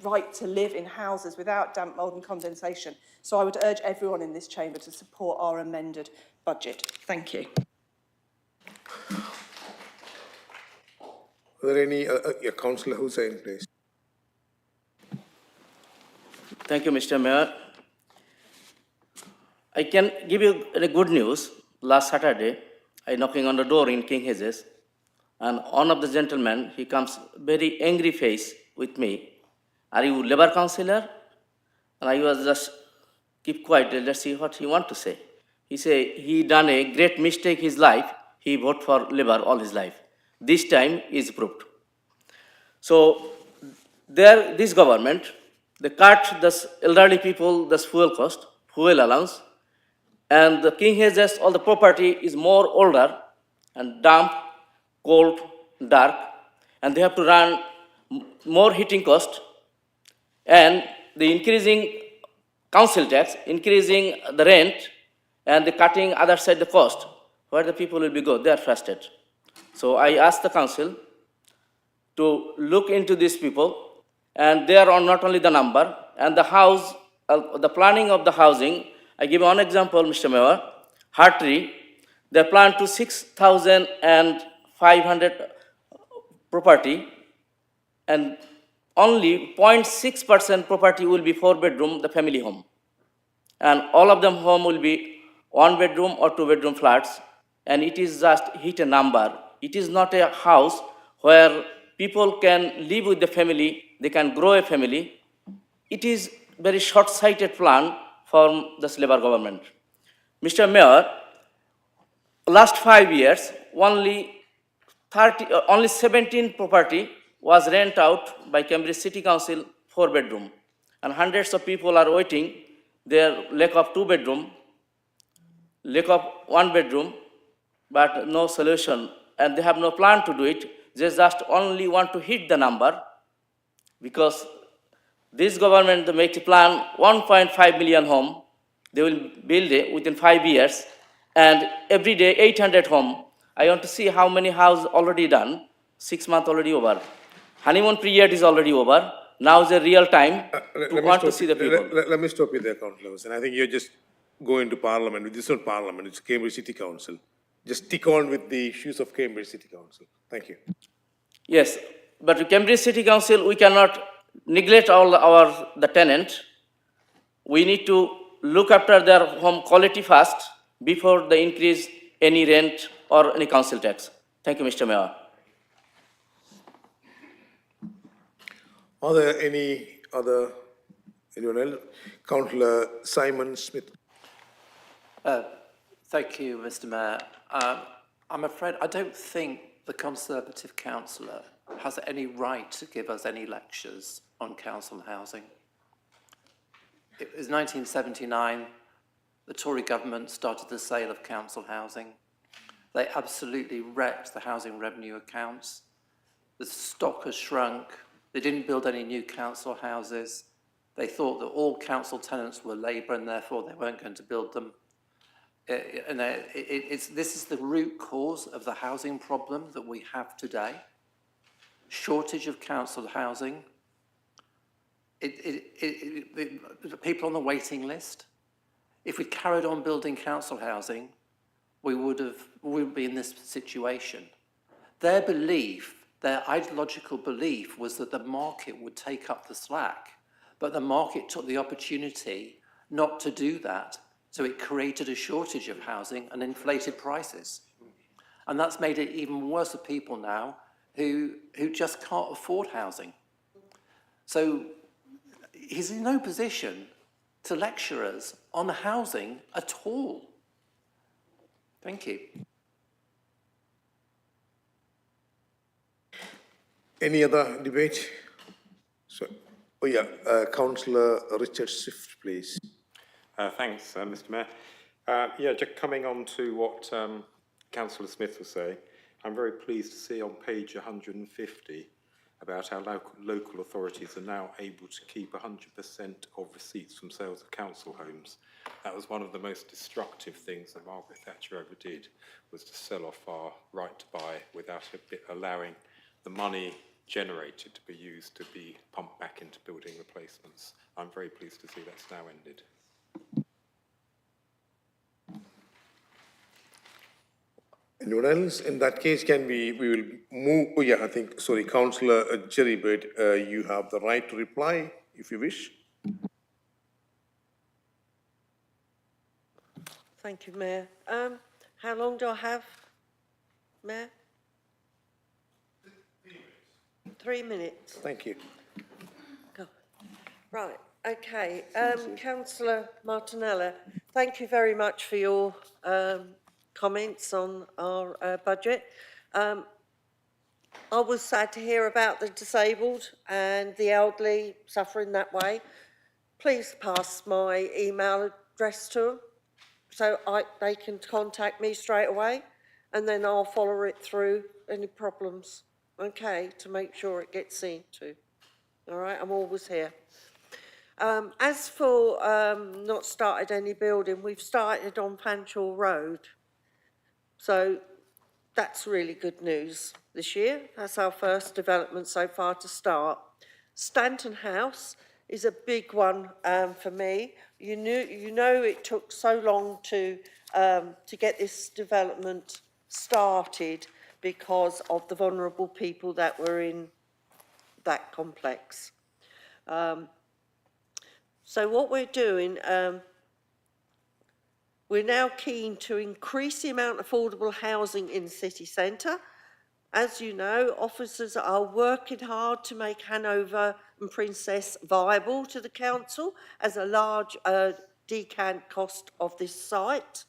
right to live in houses without damp, mould and condensation. So I would urge everyone in this chamber to support our amended budget. Thank you. Are there any, Councillor Hussain, please? Thank you, Mr. Mayor. I can give you a good news. Last Saturday, I knocking on the door in King Hedges, and one of the gentlemen, he comes very angry face with me. Are you Labour councillor? And I was just keep quiet. Let's see what he want to say. He say he done a great mistake in his life. He vote for Labour all his life. This time is proved. So there, this government, they cut the elderly people the fuel cost, fuel allowance, and the King Hedges, all the property is more older and damp, cold, dark, and they have to run more heating cost, and the increasing council tax, increasing the rent, and the cutting other side the cost. Where the people will be go? They are frustrated. So I asked the council to look into these people, and they are on not only the number, and the house, the planning of the housing. I give one example, Mr. Mayor. Hartree, they plan to 6,500 property, and only 0.6% property will be 4-bedroom, the family home. And all of them home will be 1-bedroom or 2-bedroom flats, and it is just hit a number. It is not a house where people can live with the family, they can grow a family. It is very short-sighted plan from the Labour government. Mr. Mayor, last 5 years, only 17 property was rent out by Cambridge City Council 4-bedroom, and hundreds of people are waiting their lack of 2-bedroom, lack of 1-bedroom, but no solution, and they have no plan to do it. They just only want to hit the number, because this government they make a plan 1.5 million home. They will build it within 5 years, and every day 800 home. I want to see how many houses already done. 6 months already over. Honeymoon period is already over. Now is the real time to want to see the people. Let me stop you there, Councillor Hussain. I think you're just going to Parliament. This is not Parliament, it's Cambridge City Council. Just stick on with the issues of Cambridge City Council. Thank you. Yes, but Cambridge City Council, we cannot neglect the tenant. We need to look after their home quality first before they increase any rent or any council tax. Thank you, Mr. Mayor. Are there anyone else? Councillor Simon Smith. Thank you, Mr. Mayor. I'm afraid I don't think the Conservative councillor has any right to give us any lectures on council housing. It was 1979, the Tory government started the sale of council housing. They absolutely wrecked the housing revenue accounts. The stock has shrunk. They didn't build any new council houses. They thought that all council tenants were Labour and therefore they weren't going to build them. This is the root cause of the housing problem that we have today. Shortage of council housing, the people on the waiting list. If we carried on building council housing, we wouldn't be in this situation. Their belief, their ideological belief was that the market would take up the slack, but the market took the opportunity not to do that. So it created a shortage of housing and inflated prices. And that's made it even worse for people now who just can't afford housing. So he's in no position to lecture us on housing at all. Thank you. Any other debate? So, Councillor Richard Swift, please. Thanks, Mr. Mayor. Just coming on to what Councillor Smith was saying, I'm very pleased to see on page 150 about how local authorities are now able to keep 100% of receipts from sales of council homes. That was one of the most destructive things that Margaret Thatcher ever did, was to sell off our right to buy without allowing the money generated to be used to be pumped back into building replacements. I'm very pleased to see that's now ended. Anyone else? In that case, we will move, Councillor Jerry Bird, you have the right to reply if you wish. Thank you, Mayor. How long do I have, Mayor? 3 minutes. Thank you. Go. Right, okay. Councillor Martinella, thank you very much for your comments on our budget. I was sad to hear about the disabled and the elderly suffering that way. Please pass my email address to them so they can contact me straight away, and then I'll follow it through any problems, okay, to make sure it gets seen to. All right, I'm always here. As for not started any building, we've started on Fanshawe Road. So that's really good news this year. That's our first development so far to start. Stanton House is a big one for me. You know it took so long to get this development started because of the vulnerable people that were in that complex. So what we're doing, we're now keen to increase the amount of affordable housing in the city centre. As you know, officers are working hard to make Hanover and Princess viable to the council as a large decant cost of this site.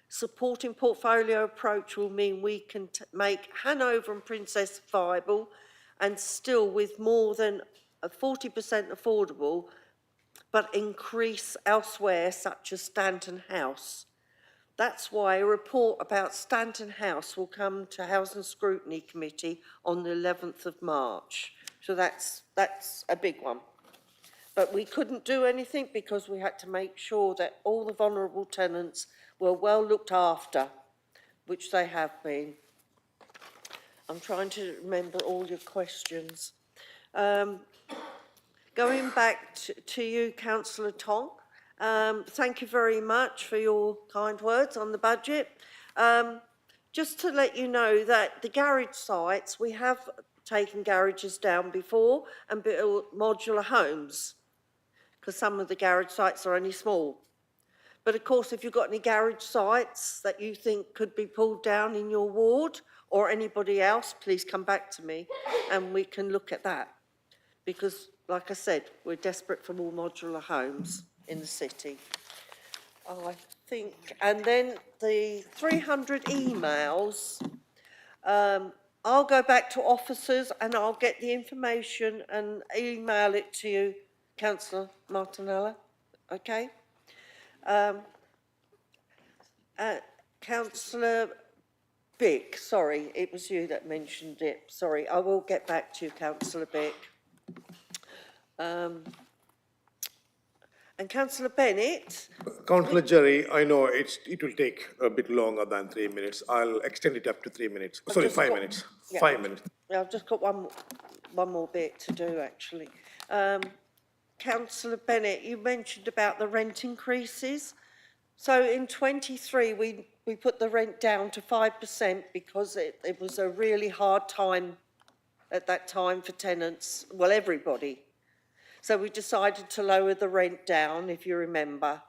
Supporting portfolio approach will mean we can make Hanover and Princess viable and still with more than 40% affordable, but increase elsewhere such as Stanton House. That's why a report about Stanton House will come to Housing Scrutiny Committee on the 11th of March. So that's a big one. But we couldn't do anything because we had to make sure that all the vulnerable tenants were well looked after, which they have been. I'm trying to remember all your questions. Going back to you, Councillor Tong, thank you very much for your kind words on the budget. Just to let you know that the garage sites, we have taken garages down before and built modular homes because some of the garage sites are only small. But of course, if you've got any garage sites that you think could be pulled down in your ward or anybody else, please come back to me and we can look at that. Because, like I said, we're desperate for more modular homes in the city. I think, and then the 300 emails, I'll go back to officers and I'll get the information and email it to you, Councillor Martinella, okay? Councillor Bick, sorry, it was you that mentioned it. Sorry, I will get back to you, Councillor Bick. And Councillor Bennett. Councillor Jerry, I know it will take a bit longer than 3 minutes. I'll extend it up to 3 minutes. Sorry, 5 minutes. Yeah. 5 minutes. Yeah, I've just got one more bit to do, actually. Councillor Bennett, you mentioned about the rent increases. So in 23, we put the rent down to 5% because it was a really hard time at that time for tenants, well, everybody. So we decided to lower the rent down, if you remember.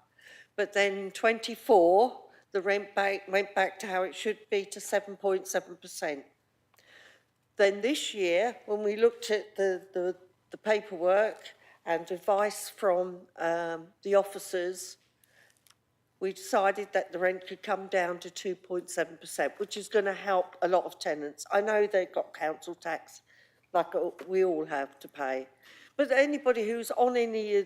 But then in 24, the rent went back to how it should be, to 7.7%. Then this year, when we looked at the paperwork and advice from the officers, we decided that the rent could come down to 2.7%, which is going to help a lot of tenants. I know they've got council tax, like we all have to pay. But anybody who's on any,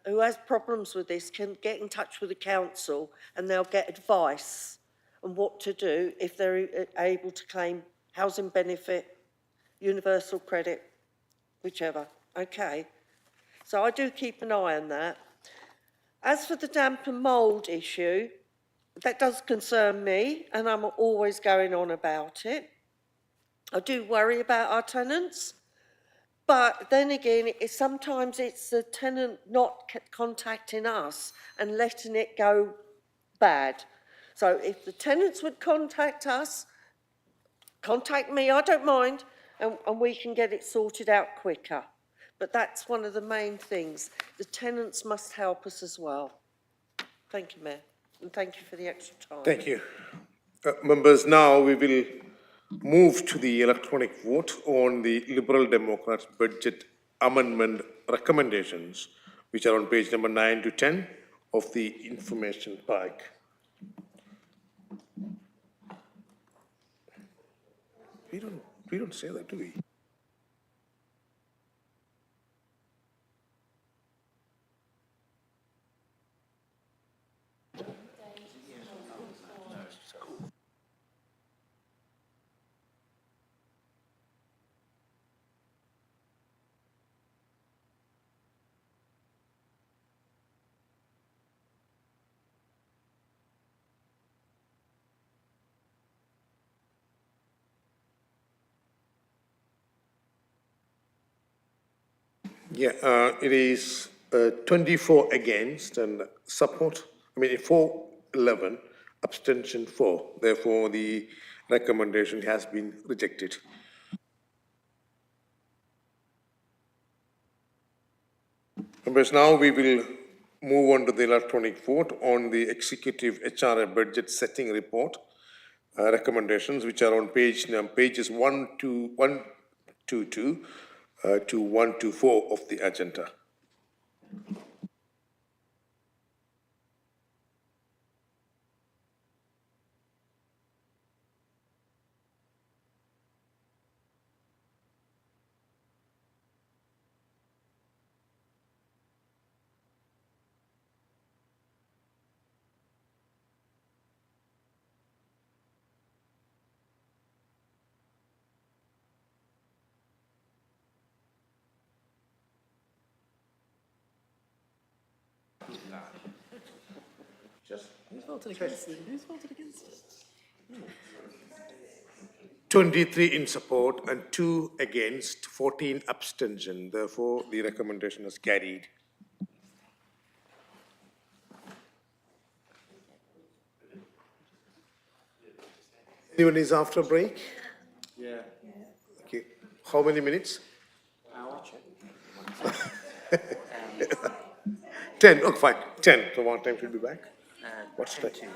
who has problems with this can get in touch with the council and they'll get advice on what to do if they're able to claim housing benefit, universal credit, whichever. Okay. So I do keep an eye on that. As for the damp and mould issue, that does concern me and I'm always going on about it. I do worry about our tenants, but then again, sometimes it's the tenant not contacting us and letting it go bad. So if the tenants would contact us, contact me, I don't mind, and we can get it sorted out quicker. But that's one of the main things. The tenants must help us as well. Thank you, Mayor, and thank you for the extra time. Thank you. Members, now we will move to the electronic vote on the Liberal Democrats budget amendment recommendations, which are on page number 9 to 10 of the information pack. We don't say that, do we? Yeah, it is 24 against and support, 411, abstention 4. Therefore, the recommendation has been rejected. Members, now we will move on to the electronic vote on the executive HRA budget setting report recommendations, which are on pages 122 to 124 of the agenda. Who's voted against it? Who's voted against it? 23 in support and 2 against, 14 abstention. Therefore, the recommendation is carried. Anyone is after break? Yeah. Okay. How many minutes? Hour. 10. Oh, fine. 10. So what time should be back? What's the time?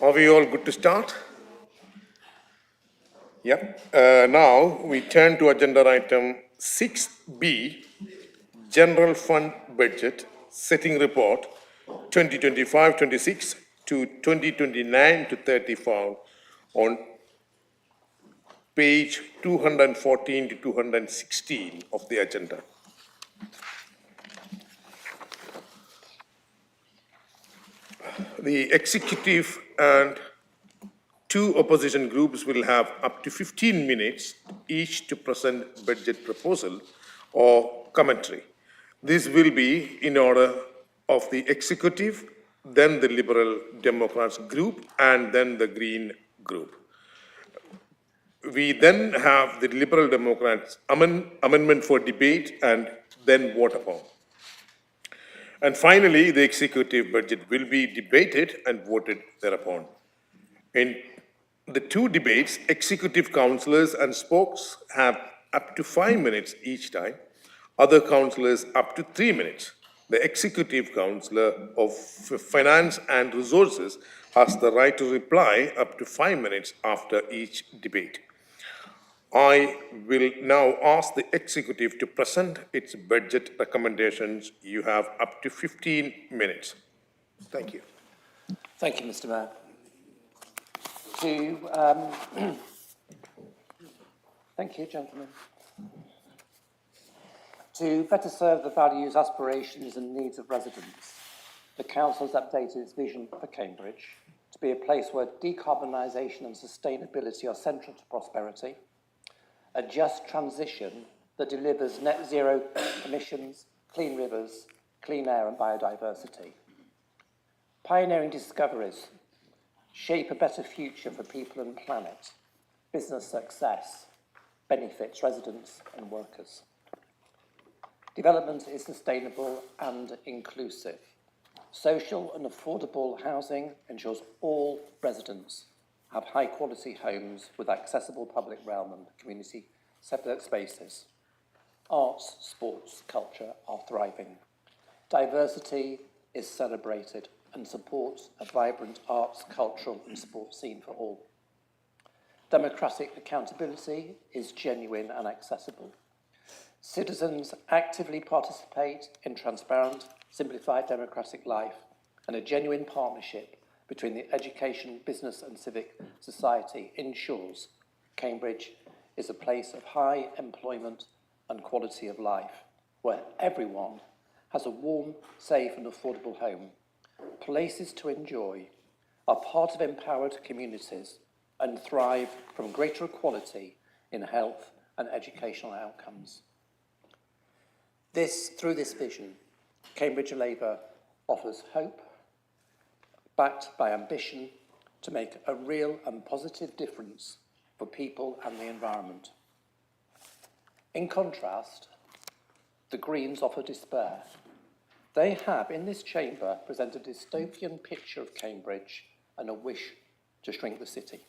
Are we all good to start? Yep. Now we turn to agenda item 6B, General Fund Budget Setting Report 2025-26 to 2029-34 on page 214 to 216 of the agenda. The executive and two opposition groups will have up to 15 minutes each to present budget proposal or commentary. This will be in order of the executive, then the Liberal Democrats group, and then the Green group. We then have the Liberal Democrats amendment for debate and then vote upon. And finally, the executive budget will be debated and voted thereupon. In the two debates, executive councillors and spokes have up to 5 minutes each time, other councillors up to 3 minutes. The executive councillor of finance and resources has the right to reply up to 5 minutes after each debate. I will now ask the executive to present its budget recommendations. You have up to 15 minutes. Thank you. Thank you, Mr. Mayor. Thank you, gentlemen. To better serve the values, aspirations and needs of residents, the Council has updated its vision for Cambridge to be a place where decarbonisation and sustainability are central to prosperity, a just transition that delivers net zero emissions, clean rivers, clean air and biodiversity. Pioneering discoveries shape a better future for people and planet. Business success benefits residents and workers. Development is sustainable and inclusive. Social and affordable housing ensures all residents have high-quality homes with accessible public realm and community separate spaces. Arts, sports, culture are thriving. Diversity is celebrated and supports a vibrant arts, cultural and sports scene for all. Democratic accountability is genuine and accessible. Citizens actively participate in transparent, simplified democratic life and a genuine partnership between the education, business and civic society ensures Cambridge is a place of high employment and quality of life, where everyone has a warm, safe and affordable home, places to enjoy, are part of empowered communities and thrive from greater equality in health and educational outcomes. Through this vision, Cambridge Labour offers hope, backed by ambition to make a real and positive difference for people and the environment. In contrast, the Greens offer despair. They have, in this chamber, presented a dystopian picture of Cambridge and a wish to shrink the city.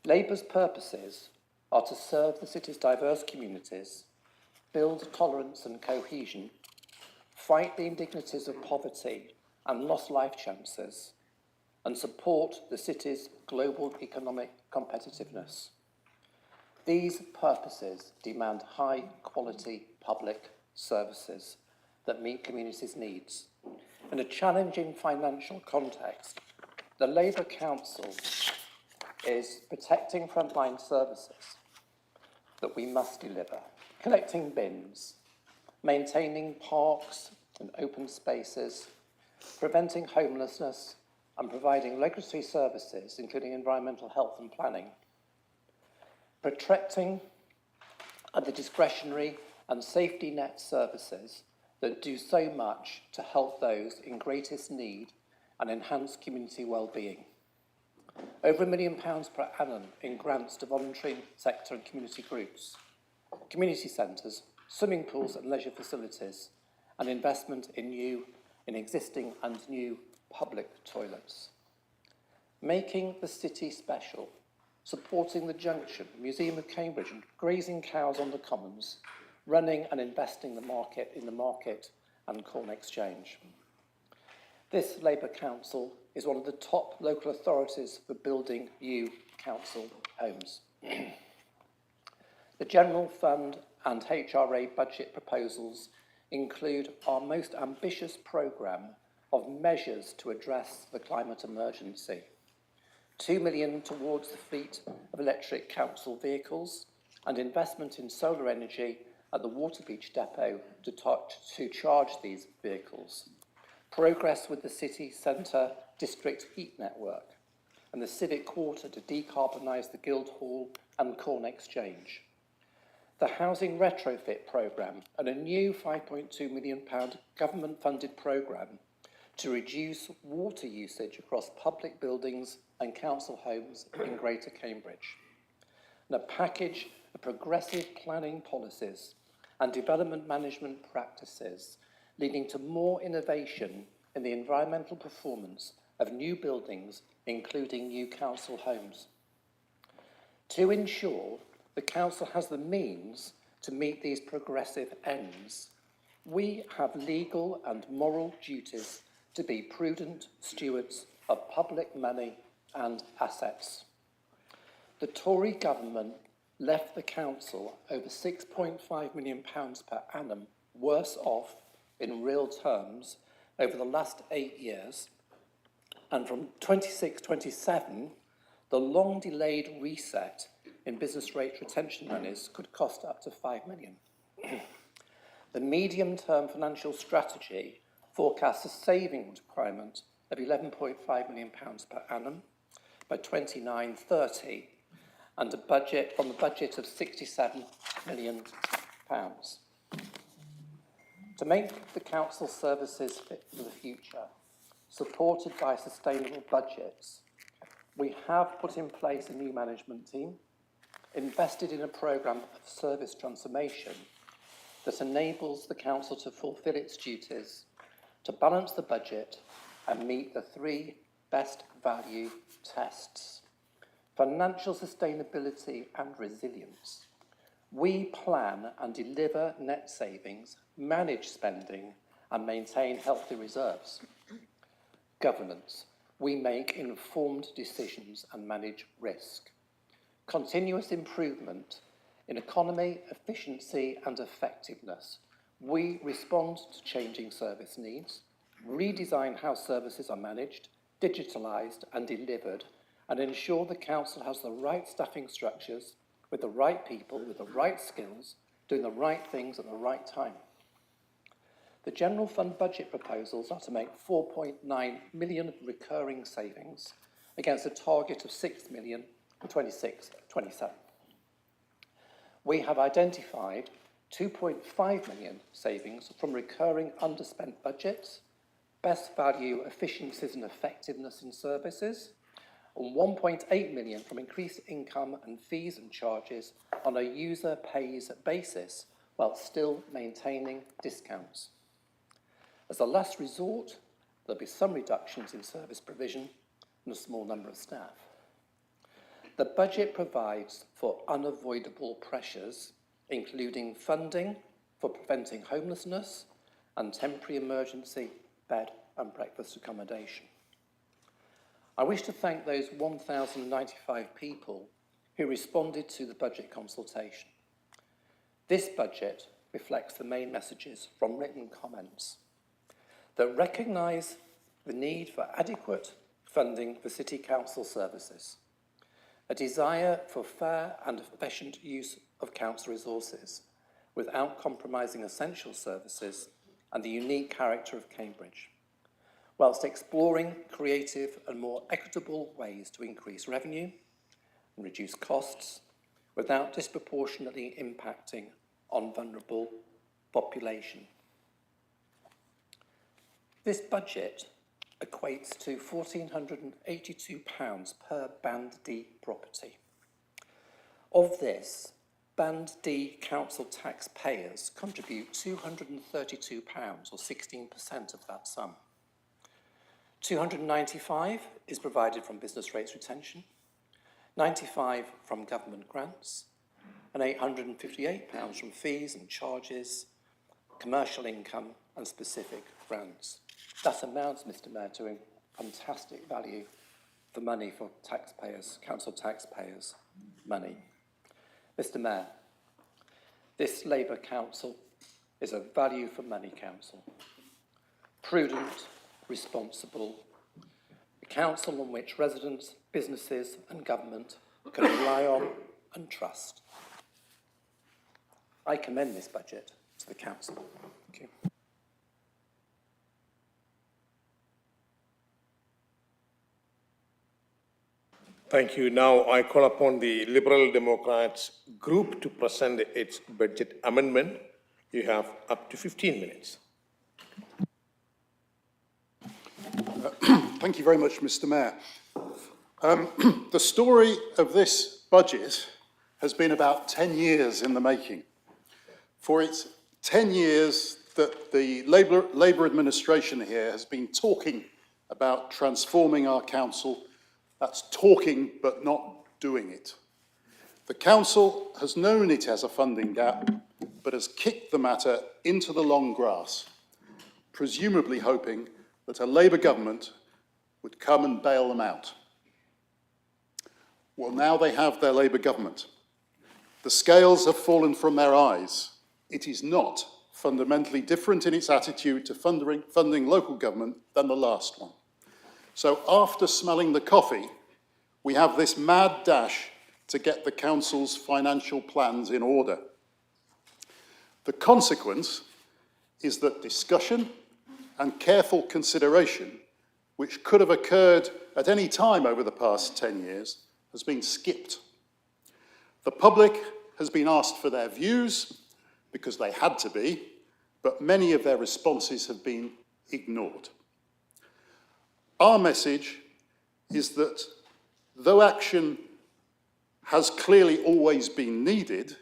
Labour's purposes are to serve the city's diverse communities, build tolerance and cohesion, fight the indignities of poverty and lost life chances, and support the city's global economic competitiveness. These purposes demand high-quality public services that meet communities' needs. In a challenging financial context, the Labour Council is protecting frontline services that we must deliver, collecting bins, maintaining parks and open spaces, preventing homelessness, and providing regulatory services, including environmental health and planning, protecting the discretionary and safety net services that do so much to help those in greatest need and enhance community well-being. Over £1 million per annum in grants to voluntary sector and community groups, community centres, swimming pools and leisure facilities, and investment in existing and new public toilets. Making the city special, supporting the Junction, Museum of Cambridge and grazing cows on the commons, running and investing in the market and corn exchange. This Labour Council is one of the top local authorities for building new council homes. The General Fund and HRA budget proposals include our most ambitious programme of measures to address the climate emergency. 2 million towards the fleet of electric council vehicles and investment in solar energy at the Waterbeach depot to charge these vehicles. Progress with the city centre district heat network and the civic quarter to decarbonise the Guildhall and Corn Exchange. The housing retrofit programme and a new £5.2 million government-funded programme to reduce water usage across public buildings and council homes in Greater Cambridge. And a package of progressive planning policies and development management practices leading to more innovation in the environmental performance of new buildings, including new council homes. To ensure the council has the means to meet these progressive ends, we have legal and moral duties to be prudent stewards of public money and assets. The Tory government left the council over £6.5 million per annum worse off in real terms over the last 8 years, and from 26-27, the long-delayed reset in business rate retention monies could cost up to £5 million. The medium-term financial strategy forecasts a savings requirement of £11.5 million per annum by 29-30, and a budget on the budget of £67 million. To make the council services fit for the future, supported by sustainable budgets, we have put in place a new management team, invested in a programme of service transformation that enables the council to fulfil its duties, to balance the budget and meet the 3 best value tests: financial sustainability and resilience. We plan and deliver net savings, manage spending and maintain healthy reserves. Governance. We make informed decisions and manage risk. Continuous improvement in economy, efficiency and effectiveness. We respond to changing service needs, redesign how services are managed, digitalised and delivered, and ensure the council has the right staffing structures with the right people, with the right skills, doing the right things at the right time. The General Fund budget proposals are to make 4.9 million recurring savings against a target of 6 million for 26-27. We have identified 2.5 million savings from recurring underspent budgets, best value efficiencies and effectiveness in services, and 1.8 million from increased income and fees and charges on a user pays basis while still maintaining discounts. As a last resort, there'll be some reductions in service provision and a small number of staff. The budget provides for unavoidable pressures, including funding for preventing homelessness and temporary emergency bed and breakfast accommodation. I wish to thank those 1,095 people who responded to the budget consultation. This budget reflects the main messages from written comments that recognise the need for adequate funding for City Council services, a desire for fair and efficient use of council resources without compromising essential services and the unique character of Cambridge, whilst exploring creative and more equitable ways to increase revenue and reduce costs without disproportionately impacting on vulnerable population. This budget equates to £1,482 per Band D property. Of this, Band D council taxpayers contribute £232 or 16% of that sum. £295 is provided from business rates retention, £95 from government grants, and £858 from fees and charges, commercial income and specific grants. That amounts, Mr Mayor, to fantastic value for money for taxpayers, council taxpayers' money. Mr Mayor, this Labour Council is a value for money council. Prudent, responsible, a council on which residents, businesses and government can rely on and trust. I commend this budget to the council. Thank you. Thank you. Now I call upon the Liberal Democrats group to present its budget amendment. You have up to 15 minutes. Thank you very much, Mr. Mayor. The story of this budget has been about 10 years in the making. For it's 10 years that the Labour administration here has been talking about transforming our council. That's talking but not doing it. The council has known it has a funding gap, but has kicked the matter into the long grass, presumably hoping that a Labour government would come and bail them out. Well, now they have their Labour government. The scales have fallen from their eyes. It is not fundamentally different in its attitude to funding local government than the last one. So after smelling the coffee, we have this mad dash to get the council's financial plans in order. The consequence is that discussion and careful consideration, which could have occurred at any time over the past 10 years, has been skipped. The public has been asked for their views, because they had to be, but many of their responses have been ignored. Our message is that though action has clearly always been needed,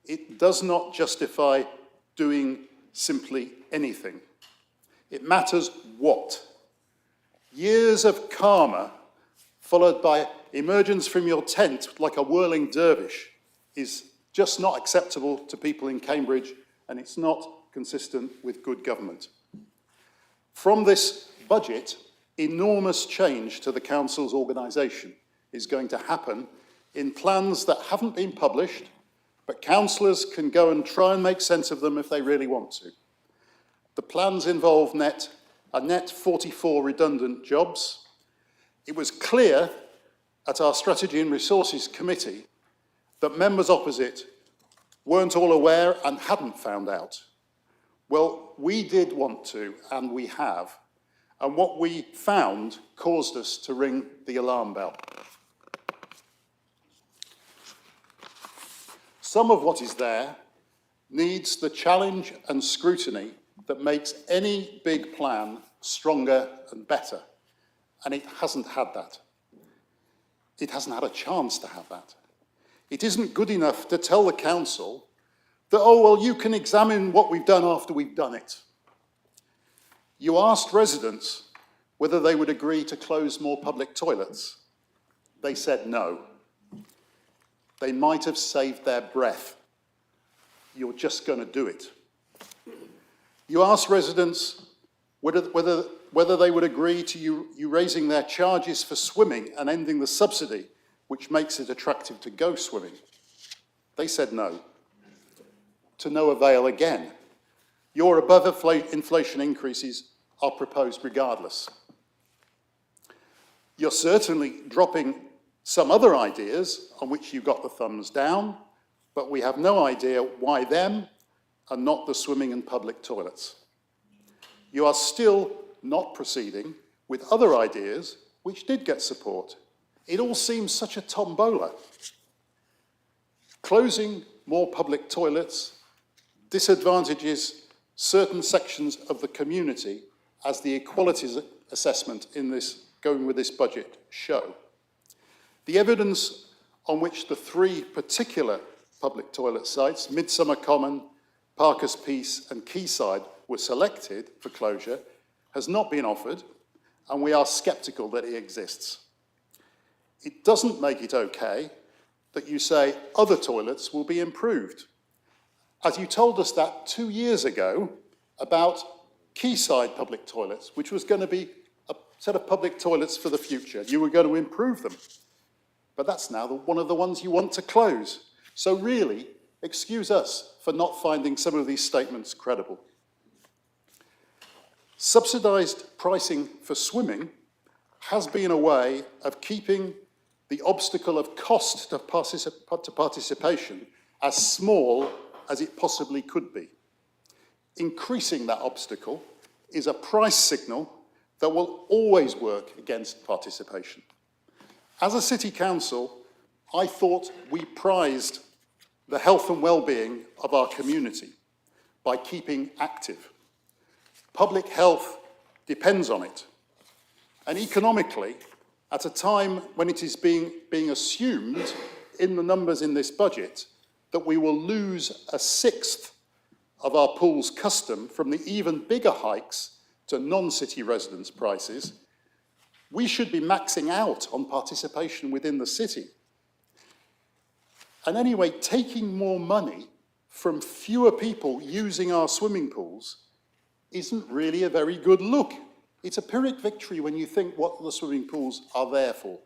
it does not justify doing simply anything. It matters what. Years of karma, followed by emergence from your tent like a whirling dervish, is just not acceptable to people in Cambridge, and it's not consistent with good government. From this budget, enormous change to the council's organisation is going to happen in plans that haven't been published, but councillors can go and try and make sense of them if they really want to. The plans involve a net 44 redundant jobs. It was clear at our Strategy and Resources Committee that members opposite weren't all aware and hadn't found out. Well, we did want to, and we have. And what we found caused us to ring the alarm bell. Some of what is there needs the challenge and scrutiny that makes any big plan stronger and better. And it hasn't had that. It hasn't had a chance to have that. It isn't good enough to tell the council that, oh, well, you can examine what we've done after we've done it. You asked residents whether they would agree to close more public toilets. They said no. They might have saved their breath. You're just going to do it. You asked residents whether they would agree to you raising their charges for swimming and ending the subsidy, which makes it attractive to go swimming. They said no. To no avail again. Your above inflation increases are proposed regardless. You're certainly dropping some other ideas on which you got the thumbs down, but we have no idea why them and not the swimming and public toilets. You are still not proceeding with other ideas which did get support. It all seems such a tombola. Closing more public toilets disadvantages certain sections of the community, as the equalities assessment in this, going with this budget, show. The evidence on which the three particular public toilet sites, Midsummer Common, Parker's Piece and Quayside, were selected for closure has not been offered, and we are sceptical that it exists. It doesn't make it okay that you say other toilets will be improved, as you told us that 2 years ago about quayside public toilets, which was going to be a set of public toilets for the future. You were going to improve them. But that's now one of the ones you want to close. So really, excuse us for not finding some of these statements credible. Subsidised pricing for swimming has been a way of keeping the obstacle of cost to participation as small as it possibly could be. Increasing that obstacle is a price signal that will always work against participation. As a city council, I thought we prized the health and well-being of our community by keeping active. Public health depends on it. And economically, at a time when it is being assumed in the numbers in this budget that we will lose a sixth of our pool's custom from the even bigger hikes to non-city residents' prices, we should be maxing out on participation within the city. And anyway, taking more money from fewer people using our swimming pools isn't really a very good look. It's a Pyrrhic victory when you think what the swimming pools are there for.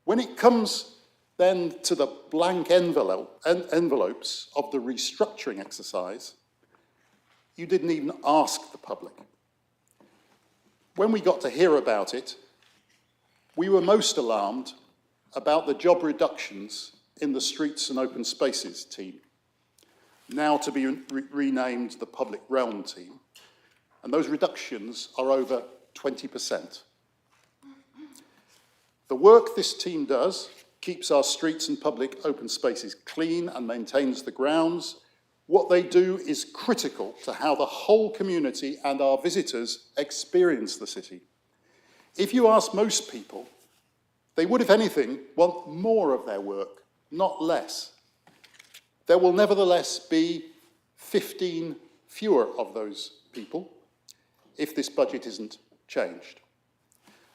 When it comes then to the blank envelopes of the restructuring exercise, you didn't even ask the public. When we got to hear about it, we were most alarmed about the job reductions in the Streets and Open Spaces team, now to be renamed the Public Realm team. And those reductions are over 20%. The work this team does keeps our streets and public open spaces clean and maintains the grounds. What they do is critical to how the whole community and our visitors experience the city. If you ask most people, they would, if anything, want more of their work, not less. There will nevertheless be 15 fewer of those people if this budget isn't changed.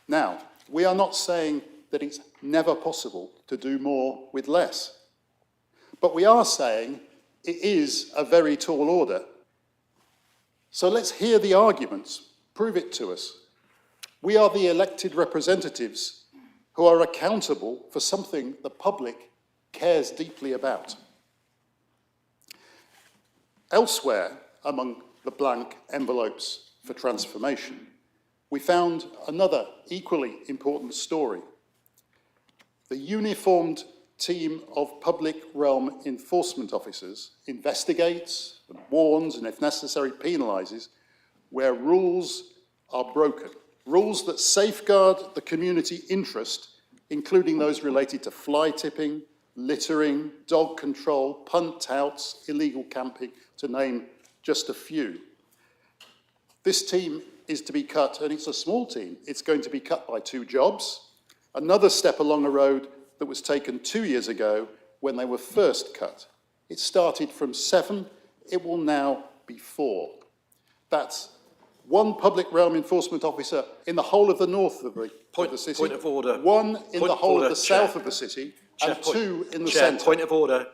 Now, we are not saying that it's never possible to do more with less, but we are saying it is a very tall order. So let's hear the arguments, prove it to us. We are the elected representatives who are accountable for something the public cares deeply about. Elsewhere, among the blank envelopes for transformation, we found another equally important story. The uniformed team of public realm enforcement officers investigates and warns and, if necessary, penalises where rules are broken. Rules that safeguard the community interest, including those related to fly tipping, littering, dog control, punt outs, illegal camping, to name just a few. This team is to be cut, and it's a small team. It's going to be cut by 2 jobs, another step along a road that was taken 2 years ago when they were first cut. It started from 7, it will now be 4. That's 1 public realm enforcement officer in the whole of the north of the city. Point of order. 1 in the whole of the Chair. south of the city, Chair, and 2 in the Chair, centre. point of order.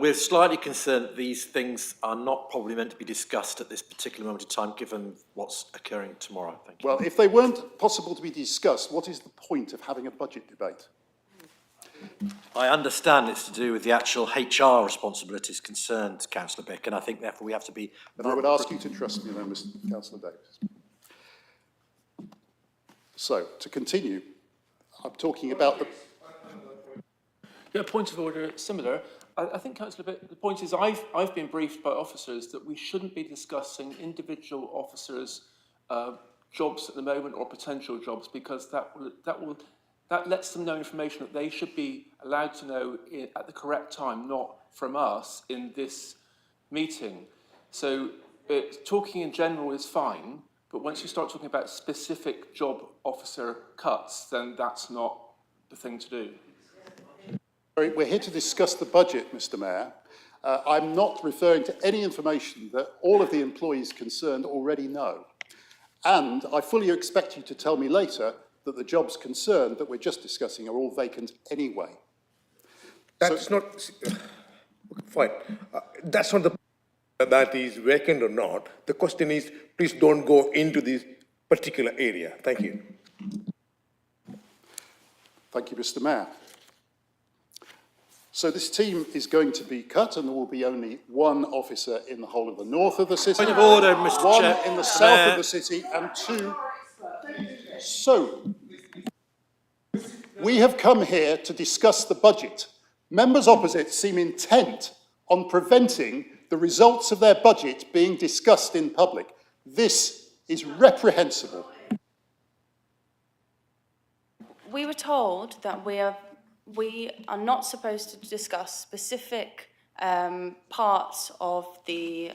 We're slightly concerned that these things are not probably meant to be discussed at this particular moment in time, given what's occurring tomorrow. Thank you. Well, if they weren't possible to be discussed, what is the point of having a budget debate? I understand it's to do with the actual HR responsibilities concerned, Councillor Bick, and I think therefore we have to be... Then I would ask you to trust me then, Mr. Councillor Davis. So, to continue, I'm talking about the... Yeah, point of order, similar. I think, Councillor Bick, the point is I've been briefed by officers that we shouldn't be discussing individual officers' jobs at the moment or potential jobs, because that lets them know information that they should be allowed to know at the correct time, not from us in this meeting. So talking in general is fine, but once you start talking about specific job officer cuts, then that's not the thing to do. We're here to discuss the budget, Mr. Mayor. I'm not referring to any information that all of the employees concerned already know. And I fully expect you to tell me later that the jobs concerned that we're just discussing are all vacant anyway. That's not... Fine. That's not the... that is vacant or not. The question is, please don't go into this particular area. Thank you. Thank you, Mr. Mayor. So this team is going to be cut, and there will be only one officer in the whole of the north of the city. Point of order, Mr. One Chair. in the south of the city, and two. So, we have come here to discuss the budget. Members opposite seem intent on preventing the results of their budget being discussed in public. This is reprehensible. We were told that we are not supposed to discuss specific parts of the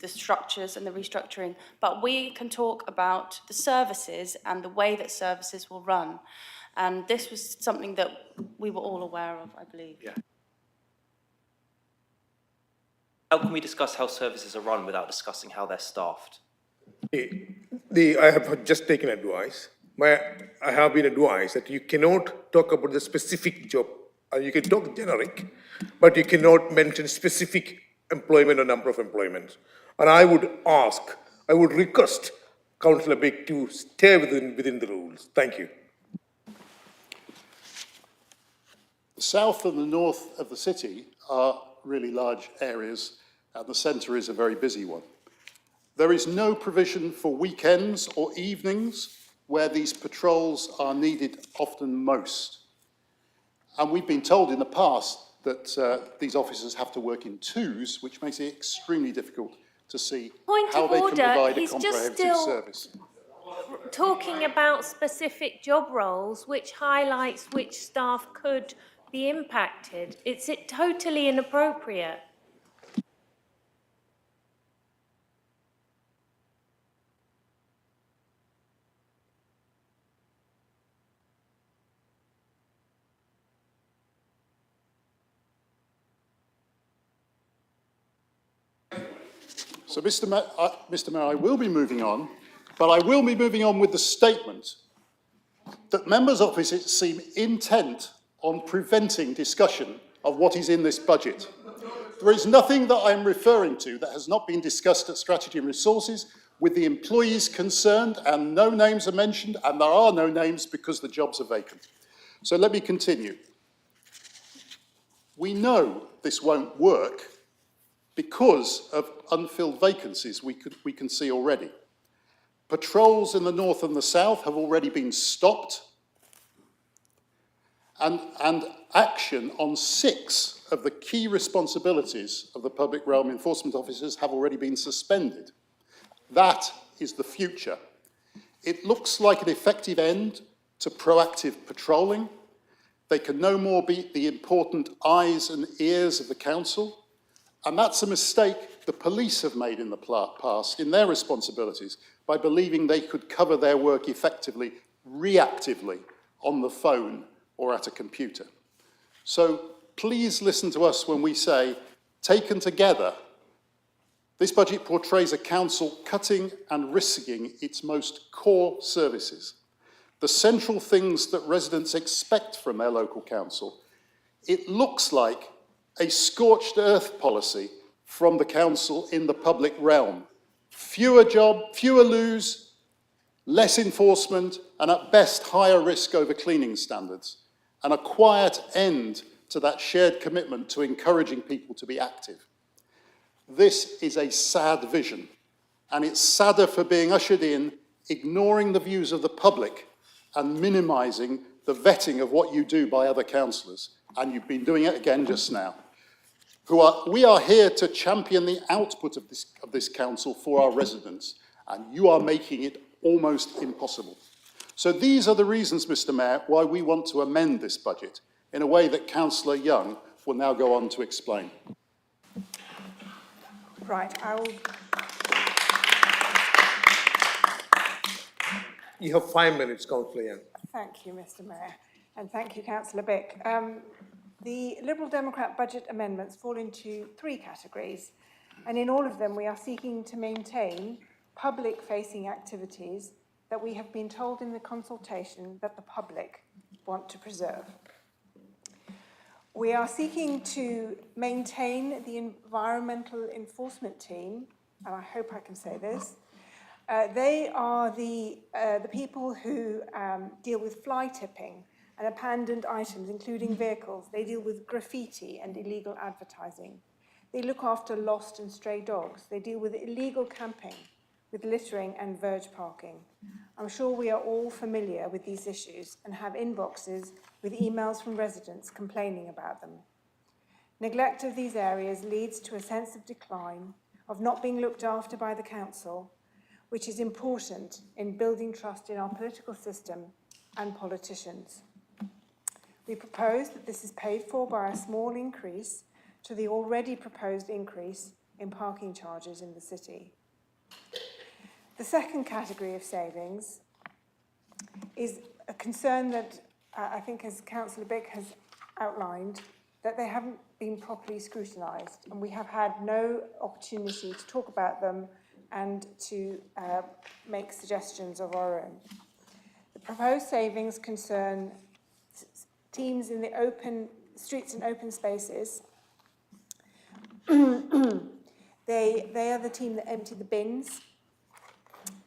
structures and the restructuring, but we can talk about the services and the way that services will run. And this was something that we were all aware of, I believe. Yeah. How can we discuss how services are run without discussing how they're staffed? I have just taken advice. I have been advised that you cannot talk about the specific job. You can talk generic, but you cannot mention specific employment or number of employments. And I would request Councillor Beck to stay within the rules. Thank you. The south and the north of the city are really large areas, and the centre is a very busy one. There is no provision for weekends or evenings where these patrols are needed often most. And we've been told in the past that these officers have to work in twos, which makes it extremely difficult to see how they can provide a comprehensive service. Talking about specific job roles, which highlights which staff could be impacted. It's totally inappropriate. So, Mr. Mayor, I will be moving on, but I will be moving on with the statement that members opposite seem intent on preventing discussion of what is in this budget. There is nothing that I'm referring to that has not been discussed at Strategy and Resources with the employees concerned, and no names are mentioned, and there are no names because the jobs are vacant. So let me continue. We know this won't work because of unfilled vacancies we can see already. Patrols in the north and the south have already been stopped, and action on 6 of the key responsibilities of the public realm enforcement officers have already been suspended. That is the future. It looks like an effective end to proactive patrolling. They can no more be the important eyes and ears of the council. And that's a mistake the police have made in the past in their responsibilities by believing they could cover their work effectively, reactively, on the phone or at a computer. So please listen to us when we say, taken together, this budget portrays a council cutting and risking its most core services. The central things that residents expect from their local council. It looks like a scorched earth policy from the council in the public realm. Fewer loos, less enforcement, and at best higher risk over cleaning standards, and a quiet end to that shared commitment to encouraging people to be active. This is a sad vision, and it's sadder for being ushered in, ignoring the views of the public and minimising the vetting of what you do by other councillors, and you've been doing it again just now. We are here to champion the output of this council for our residents, and you are making it almost impossible. So these are the reasons, Mr. Mayor, why we want to amend this budget in a way that Councillor Young will now go on to explain. Right, You have 5 minutes, Councillor Young. Thank you, Mr. Mayor, and thank you, Councillor Bick. The Liberal Democrat budget amendments fall into 3 categories, and in all of them we are seeking to maintain public-facing activities that we have been told in the consultation that the public want to preserve. We are seeking to maintain the environmental enforcement team, and I hope I can say this. They are the people who deal with fly tipping and abandoned items, including vehicles. They deal with graffiti and illegal advertising. They look after lost and stray dogs. They deal with illegal camping, with littering and verge parking. I'm sure we are all familiar with these issues and have inboxes with emails from residents complaining about them. Neglect of these areas leads to a sense of decline, of not being looked after by the council, which is important in building trust in our political system and politicians. We propose that this is paid for by a small increase to the already proposed increase in parking charges in the city. The second category of savings is a concern that I think, as Councillor Bick has outlined, that they haven't been properly scrutinised, and we have had no opportunity to talk about them and to make suggestions of our own. The proposed savings concern teams in the open streets and open spaces. They are the team that empty the bins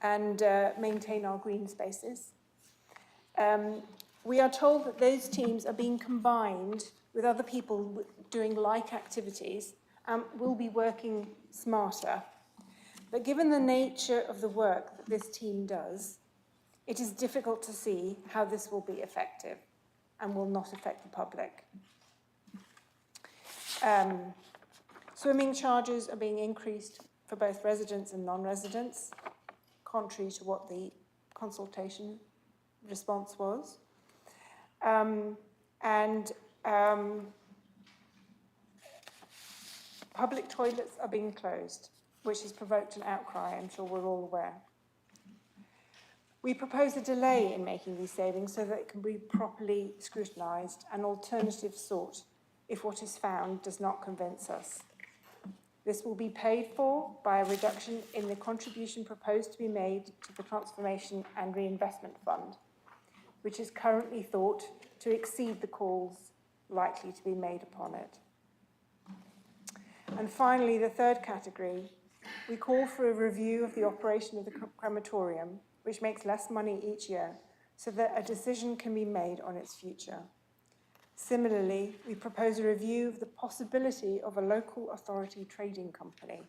and maintain our green spaces. We are told that those teams are being combined with other people doing like activities and will be working smarter. But given the nature of the work that this team does, it is difficult to see how this will be effective and will not affect the public. Swimming charges are being increased for both residents and non-residents, contrary to what the consultation response was. Public toilets are being closed, which has provoked an outcry, I'm sure we're all aware. We propose a delay in making these savings so that it can be properly scrutinised and alternatives sought if what is found does not convince us. This will be paid for by a reduction in the contribution proposed to be made to the Transformation and Reinvestment Fund, which is currently thought to exceed the calls likely to be made upon it. And finally, the third category, we call for a review of the operation of the crematorium, which makes less money each year, so that a decision can be made on its future. Similarly, we propose a review of the possibility of a local authority trading company,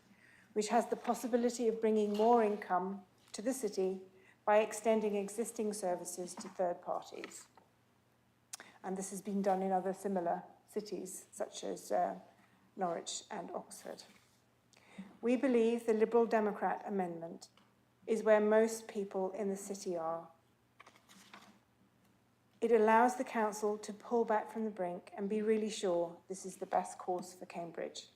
which has the possibility of bringing more income to the city by extending existing services to third parties. And this has been done in other similar cities, such as Norwich and Oxford. We believe the Liberal Democrat amendment is where most people in the city are. It allows the council to pull back from the brink and be really sure this is the best course for Cambridge.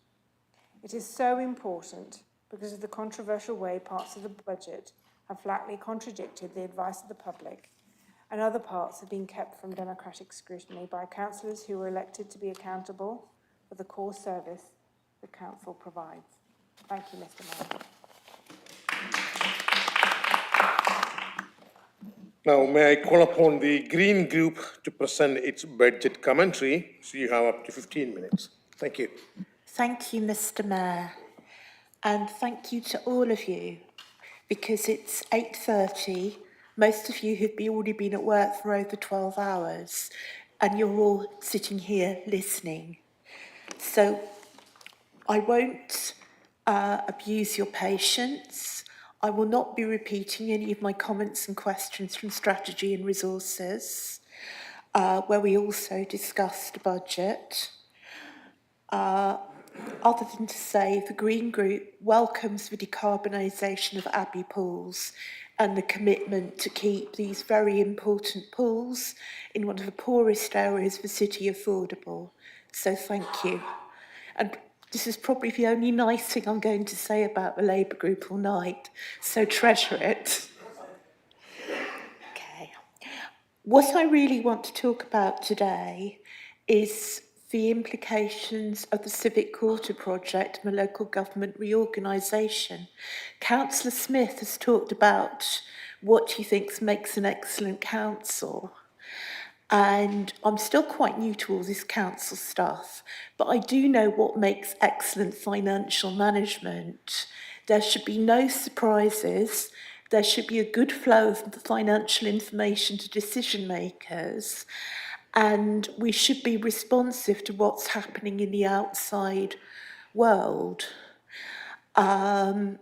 It is so important because of the controversial way parts of the budget have flatly contradicted the advice of the public, and other parts have been kept from democratic scrutiny by councillors who were elected to be accountable for the core service the council provides. Thank you, Mr. Mayor. Now, may I call upon the Green Group to present its budget commentary? So you have up to 15 minutes. Thank you. Thank you, Mr. Mayor. And thank you to all of you, because it's 8:30. Most of you have already been at work for over 12 hours, and you're all sitting here listening. So I won't abuse your patience. I will not be repeating any of my comments and questions from Strategy and Resources, where we also discussed the budget. Other than to say the Green Group welcomes the decarbonisation of Abbey Pools and the commitment to keep these very important pools in one of the poorest areas of the city affordable. So thank you. And this is probably the only nice thing I'm going to say about the Labour Group all night, so treasure it. Okay. What I really want to talk about today is the implications of the Civic Quarter project and the local government reorganisation. Councillor Smith has talked about what he thinks makes an excellent council. and I'm still quite new to all this council stuff, but I do know what makes excellent financial management. There should be no surprises. There should be a good flow of financial information to decision makers, and we should be responsive to what's happening in the outside world, and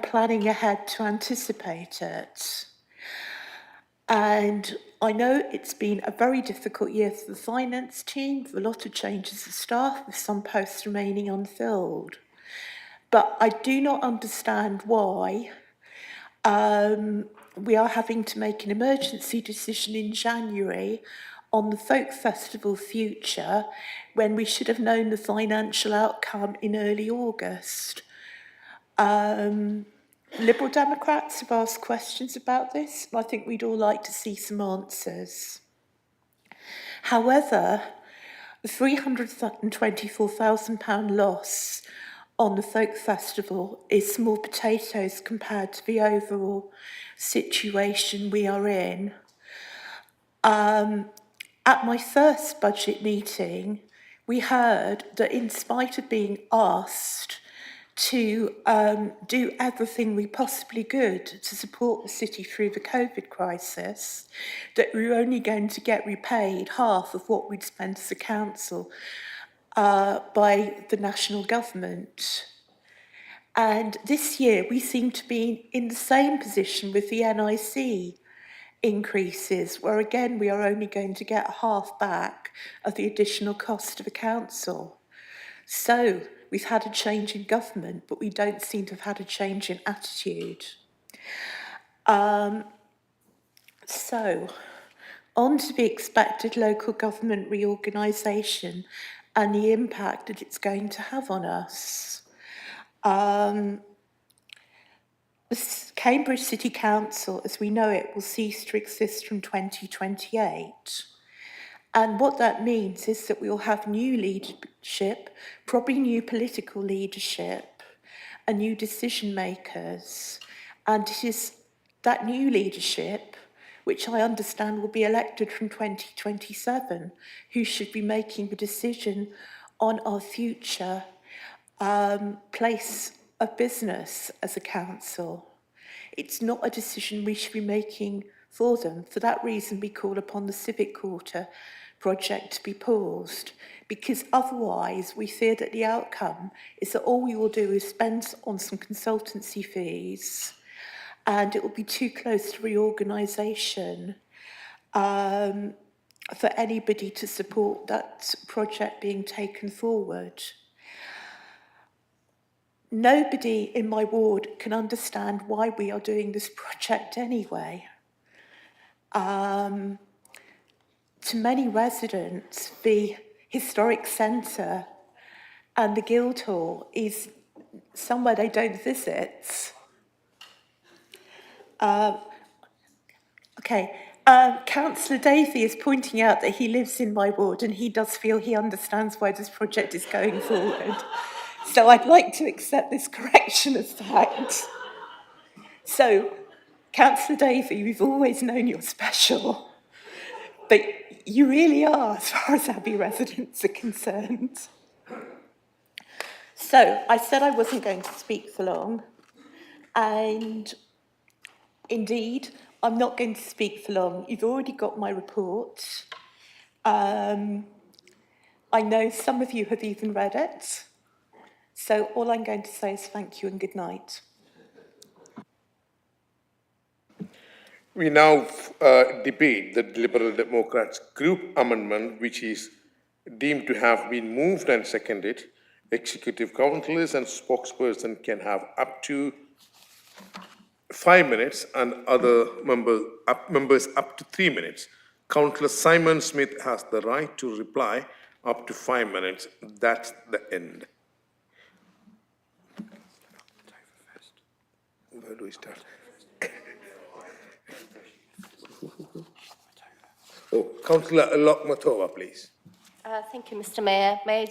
planning ahead to anticipate it. And I know it's been a very difficult year for the finance team, with a lot of changes of staff, with some posts remaining unfilled. But I do not understand why we are having to make an emergency decision in January on the Folk Festival future when we should have known the financial outcome in early August. Liberal Democrats have asked questions about this, and I think we'd all like to see some answers. However, the £324,000 loss on the Folk Festival is small potatoes compared to the overall situation we are in. At my first budget meeting, we heard that in spite of being asked to do everything we possibly could to support the city through the COVID crisis, that we were only going to get repaid half of what we'd spent as a council by the national government. And this year we seem to be in the same position with the NIC increases, where again we are only going to get half back of the additional cost of the council. So we've had a change in government, but we don't seem to have had a change in attitude. So on to the expected local government reorganisation and the impact that it's going to have on us. The Cambridge City Council, as we know it, will cease to exist from 2028. And what that means is that we will have new leadership, probably new political leadership, and new decision makers. And it is that new leadership, which I understand will be elected from 2027, who should be making the decision on our future place of business as a council. It's not a decision we should be making for them. For that reason, we call upon the Civic Quarter project to be paused, because otherwise we fear that the outcome is that all we will do is spend on some consultancy fees, and it will be too close to reorganisation for anybody to support that project being taken forward. Nobody in my ward can understand why we are doing this project anyway. To many residents, the historic centre and the Guildhall is somewhere they don't visit. Councillor Davey is pointing out that he lives in my ward and he does feel he understands why this project is going forward. So I'd like to accept this correction as fact. So, Councillor Davey, we've always known you're special, but you really are, as far as Abbey residents are concerned. So, I said I wasn't going to speak for long, and indeed, I'm not going to speak for long. You've already got my report. I know some of you have even read it. So all I'm going to say is thank you and good night. We now debate the Liberal Democrats group amendment, which is deemed to have been moved and seconded. Executive councillors and spokesperson can have up to 5 minutes and other members up to 3 minutes. Councillor Simon Smith has the right to reply up to 5 minutes. That's the end. Where do we start? Councillor Lokmatova, please. Thank you, Mr. Mayor. May I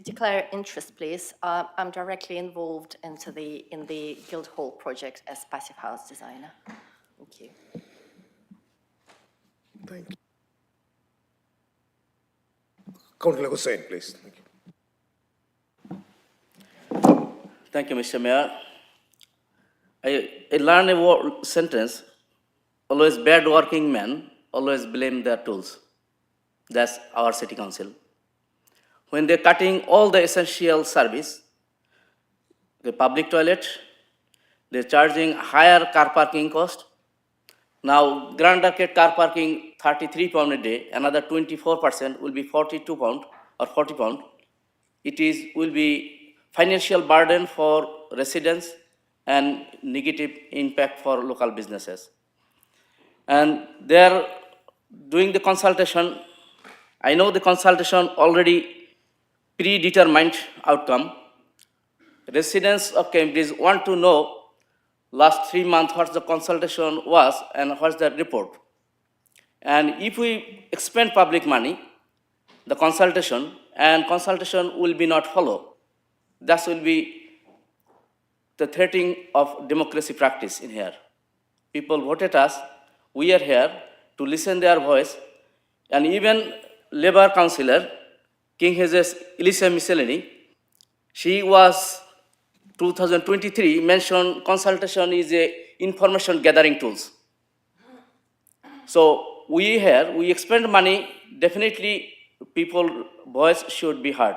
declare interest, please? I'm directly involved in the Guildhall project as passive house designer. Thank you. Thank you. Councillor Hussain, please. Thank you. Thank you, Mr. Mayor. I learned a sentence, always bad working men always blame their tools. That's our city council. When they're cutting all the essential service, the public toilet, they're charging higher car parking cost. Now, Grand Arcade car parking, £33 a day, another 24% will be £42 or £40. Will be financial burden for residents and negative impact for local businesses. And they're doing the consultation. I know the consultation already predetermined outcome. Residents of Cambridge want to know last 3 months what the consultation was and what's the report. And if we expend public money, the consultation will be not follow. That will be the threatening of democracy practice in here. People voted us. We are here to listen their voice. And even Labour councillor, King Hedges Elisa Miscellany, she was 2023 mentioned consultation is a information gathering tools. So we expend money, definitely people voice should be heard.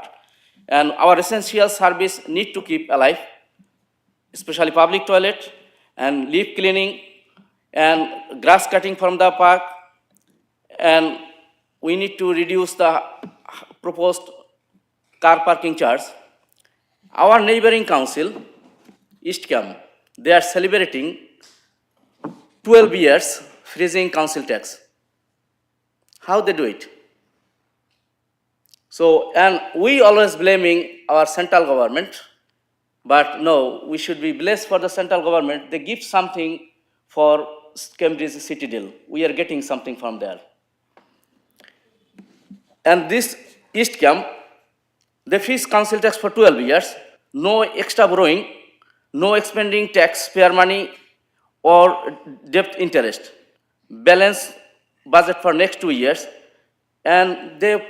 And our essential service need to keep alive, especially public toilet and leaf cleaning and grass cutting from the park. And we need to reduce the proposed car parking charge. Our neighboring council, East Cam, they are celebrating 12 years freezing council tax. How they do it? So, and we always blaming our central government, but no, we should be blessed for the central government. They give something for Cambridge City Deal. We are getting something from there. And this East Cam, they freeze council tax for 12 years, no extra borrowing, no expending taxpayer money or debt interest. Balance budget for next 2 years. And they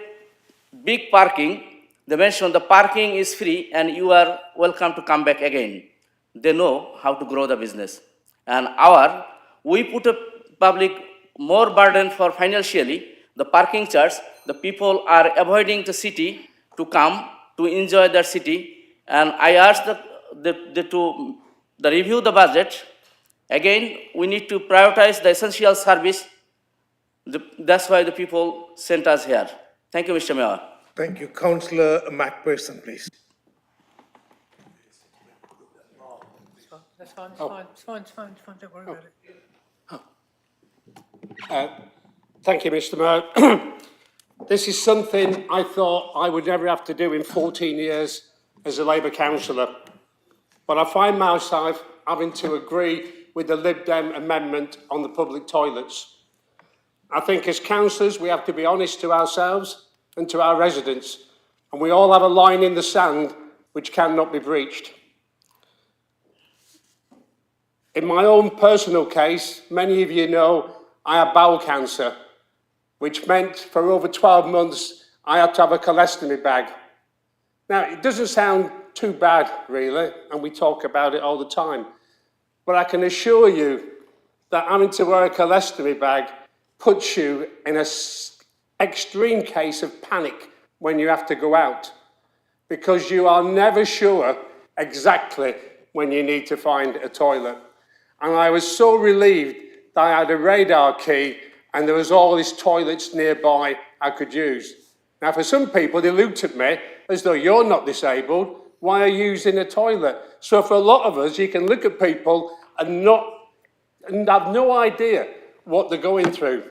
big parking, they mentioned the parking is free and you are welcome to come back again. They know how to grow the business. And we put a public more burden for financially, the parking charge, the people are avoiding the city to come to enjoy their city. And I asked to review the budget. Again, we need to prioritize the essential service. That's why the people sent us here. Thank you, Mr. Mayor. Thank you. Councillor MacPherson, please. That's fine, it's fine, don't worry about it. Thank you, Mr. Mayor. This is something I thought I would never have to do in 14 years as a Labour councillor. But I find myself having to agree with the Lib Dem amendment on the public toilets. I think as councillors, we have to be honest to ourselves and to our residents, and we all have a line in the sand which cannot be breached. In my own personal case, many of you know I had bowel cancer, which meant for over 12 months I had to have a colostomy bag. Now, it doesn't sound too bad, really, and we talk about it all the time, but I can assure you that having to wear a colostomy bag puts you in an extreme case of panic when you have to go out, because you are never sure exactly when you need to find a toilet. And I was so relieved that I had a radar key and there was all these toilets nearby I could use. Now, for some people, they looked at me as though you're not disabled, why are you using a toilet? So for a lot of us, you can look at people and have no idea what they're going through.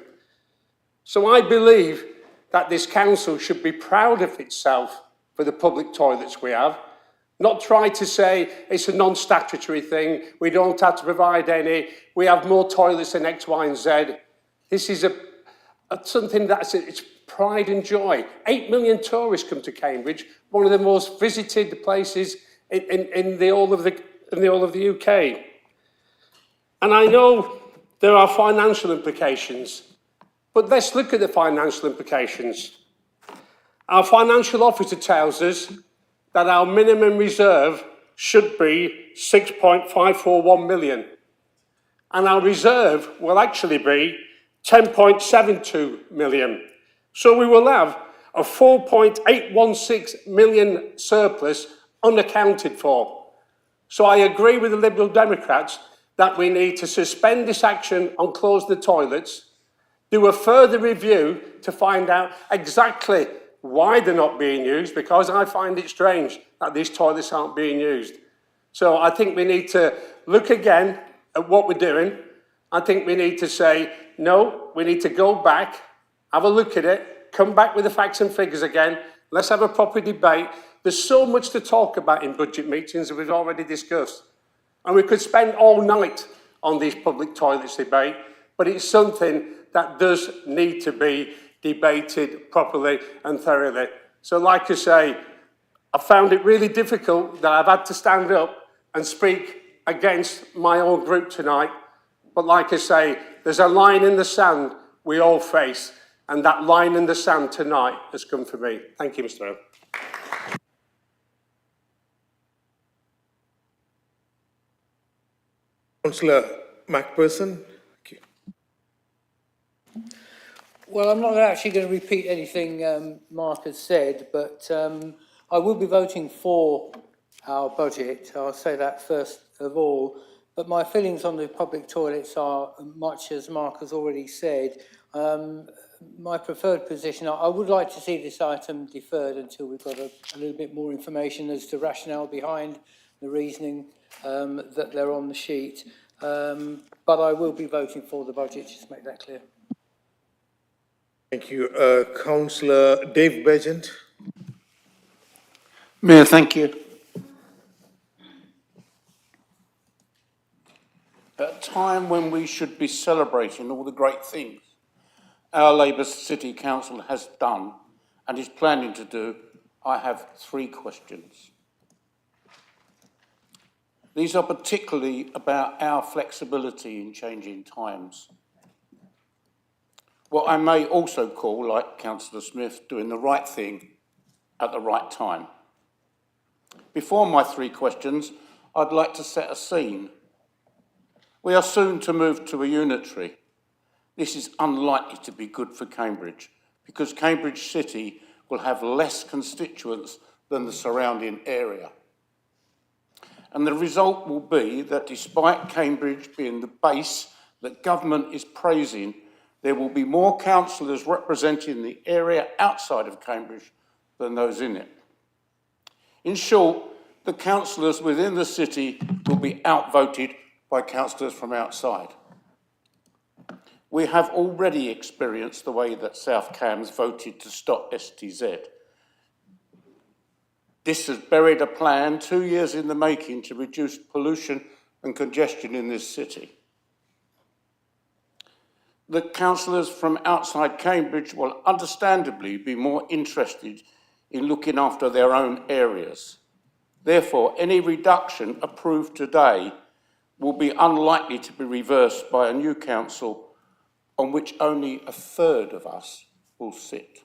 So I believe that this council should be proud of itself for the public toilets we have, not try to say it's a non-statutory thing, we don't have to provide any, we have more toilets than X, Y, and Z. This is something that's it's pride and joy. 8 million tourists come to Cambridge, one of the most visited places in the whole of the UK. And I know there are financial implications, but let's look at the financial implications. Our financial officer tells us that our minimum reserve should be 6.541 million. And our reserve will actually be 10.72 million. So we will have a 4.816 million surplus unaccounted for. So I agree with the Liberal Democrats that we need to suspend this action on close the toilets, do a further review to find out exactly why they're not being used, because I find it strange that these toilets aren't being used. So I think we need to look again at what we're doing. I think we need to say, no, we need to go back, have a look at it, come back with the facts and figures again. Let's have a proper debate. There's so much to talk about in budget meetings that we've already discussed. And we could spend all night on these public toilets debate, but it's something that does need to be debated properly and thoroughly. So like I say, I found it really difficult that I've had to stand up and speak against my own group tonight. But like I say, there's a line in the sand we all face, and that line in the sand tonight has come for me. Thank you, Mr. Mayor. Councillor Macpherson. Well, I'm not actually going to repeat anything Mark has said, but I will be voting for our budget. I'll say that first of all. But my feelings on the public toilets are much as Mark has already said. My preferred position, I would like to see this item deferred until we've got a little bit more information as to rationale behind the reasoning that they're on the sheet. But I will be voting for the budget, just to make that clear. Thank you. Councillor Dave Begent. Mayor, thank you. At a time when we should be celebrating all the great things our Labour City Council has done and is planning to do, I have 3 questions. These are particularly about our flexibility in changing times. What I may also call, like Councillor Smith, doing the right thing at the right time. Before my 3 questions, I'd like to set a scene. We are soon to move to a unitary. This is unlikely to be good for Cambridge because Cambridge City will have less constituents than the surrounding area. And the result will be that despite Cambridge being the base that government is praising, there will be more councillors representing the area outside of Cambridge than those in it. In short, the councillors within the city will be outvoted by councillors from outside. We have already experienced the way that South Cambs voted to stop STZ. This has buried a plan 2 years in the making to reduce pollution and congestion in this city. The councillors from outside Cambridge will understandably be more interested in looking after their own areas. Therefore, any reduction approved today will be unlikely to be reversed by a new council on which only a third of us will sit.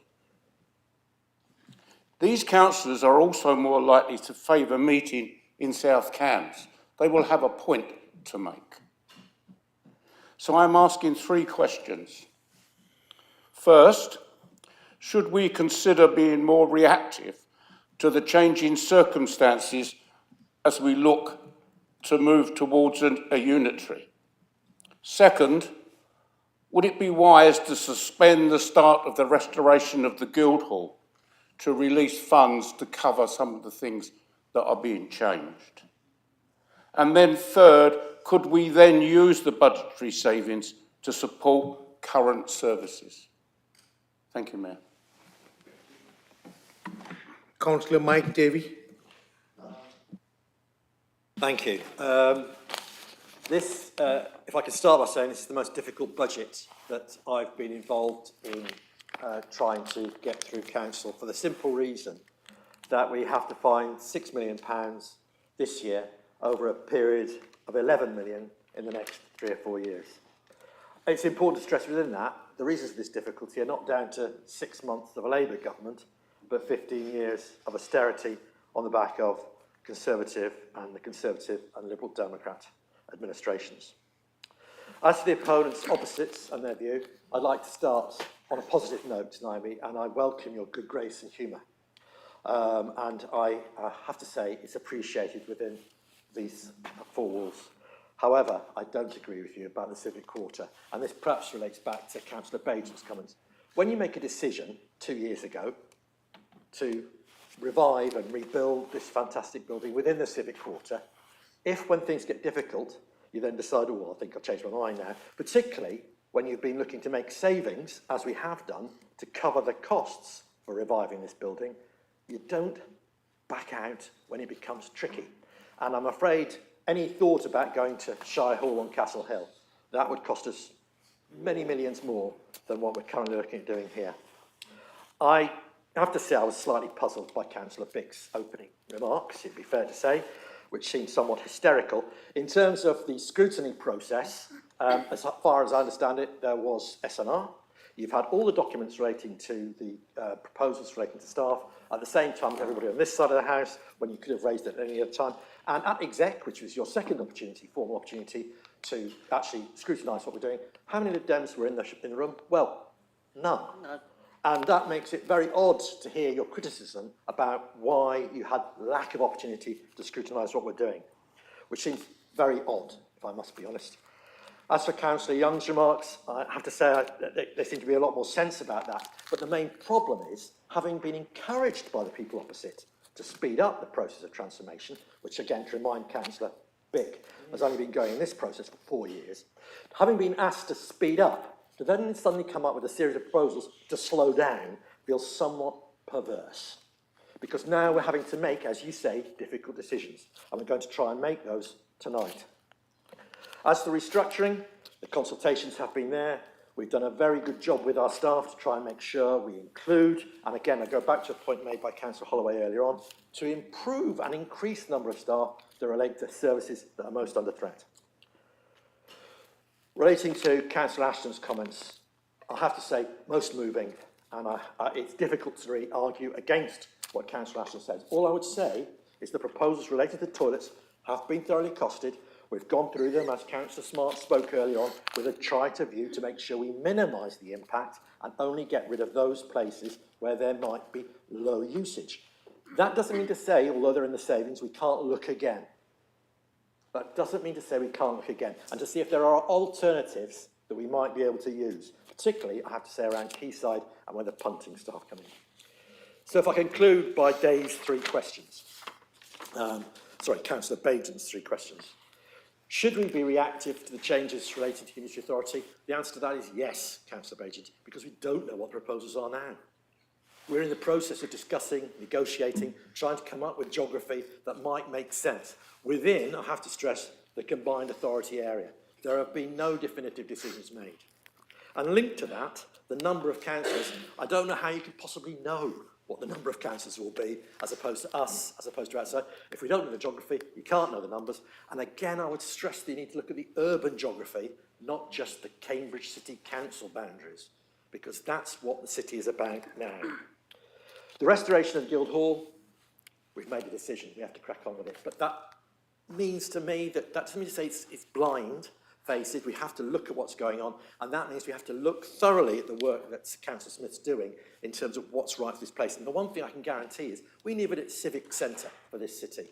These councillors are also more likely to favour meeting in South Cambs. They will have a point to make. So I'm asking 3 questions. First, should we consider being more reactive to the changing circumstances as we look to move towards a unitary? Second, would it be wise to suspend the start of the restoration of the Guildhall to release funds to cover some of the things that are being changed? And then third, could we then use the budgetary savings to support current services? Thank you, Mayor. Councillor Mike Davey. Thank you. If I could start by saying this is the most difficult budget that I've been involved in trying to get through council, for the simple reason that we have to find £6 million this year over a period of 11 million in the next 3 or 4 years. It's important to stress within that the reasons for this difficulty are not down to 6 months of a Labour government, but 15 years of austerity on the back of Conservative and Liberal Democrat administrations. As for the opponents' opposites and their view, I'd like to start on a positive note, Naomi, and I welcome your good grace and humour. And I have to say it's appreciated within these four walls. However, I don't agree with you about the civic quarter, and this perhaps relates back to Councillor Bajan's comments. When you make a decision 2 years ago to revive and rebuild this fantastic building within the civic quarter, if when things get difficult, you then decide, oh, well, I think I've changed my mind now, particularly when you've been looking to make savings, as we have done, to cover the costs for reviving this building, you don't back out when it becomes tricky. And I'm afraid any thought about going to Shire Hall on Castle Hill, that would cost us many millions more than what we're currently looking at doing here. I have to say I was slightly puzzled by Councillor Bick's opening remarks, it'd be fair to say, which seemed somewhat hysterical. In terms of the scrutiny process, as far as I understand it, there was SNR. You've had all the documents relating to the proposals relating to staff at the same time as everybody on this side of the House, when you could have raised it at any other time. And at exec, which was your second opportunity, formal opportunity, to actually scrutinise what we're doing, how many of the Dems were in the room? Well, none. And that makes it very odd to hear your criticism about why you had lack of opportunity to scrutinise what we're doing, which seems very odd, if I must be honest. As for Councillor Young's remarks, I have to say there seems to be a lot more sense about that. But the main problem is, having been encouraged by the people opposite to speed up the process of transformation, which again, to remind Councillor Bick, has only been going in this process for 4 years, having been asked to speed up, to then suddenly come up with a series of proposals to slow down feels somewhat perverse. Because now we're having to make, as you say, difficult decisions. And we're going to try and make those tonight. As for restructuring, the consultations have been there. We've done a very good job with our staff to try and make sure we include, and again, I go back to a point made by Councillor Holloway earlier on, to improve and increase the number of staff that relate to services that are most under threat. Relating to Councillor Ashton's comments, I have to say, most moving, and it's difficult to really argue against what Councillor Ashton says. All I would say is the proposals related to toilets have been thoroughly costed. We've gone through them, as Councillor Smart spoke earlier on, with a try-to view to make sure we minimise the impact and only get rid of those places where there might be low usage. That doesn't mean to say, although they're in the savings, we can't look again. That doesn't mean to say we can't look again, and to see if there are alternatives that we might be able to use, particularly, I have to say, around Quayside and where the punting staff come in. So if I conclude by Dave's three questions, Councillor Bajan's three questions. Should we be reactive to the changes relating to unitary authority? The answer to that is yes, Councillor Bajan, because we don't know what the proposals are now. We're in the process of discussing, negotiating, trying to come up with geography that might make sense within, I have to stress, the combined authority area. There have been no definitive decisions made. And linked to that, the number of councillors, I don't know how you could possibly know what the number of councillors will be, as opposed to us, as opposed to outside. If we don't know the geography, you can't know the numbers. And again, I would stress that you need to look at the urban geography, not just the Cambridge City Council boundaries, because that's what the city is about now. The restoration of Guildhall, we've made a decision, we have to crack on with it. But that means to me that doesn't mean to say it's blind-faced. We have to look at what's going on, and that means we have to look thoroughly at the work that Councillor Smith's doing in terms of what's right for this place. And the one thing I can guarantee is we need it civic centre for this city.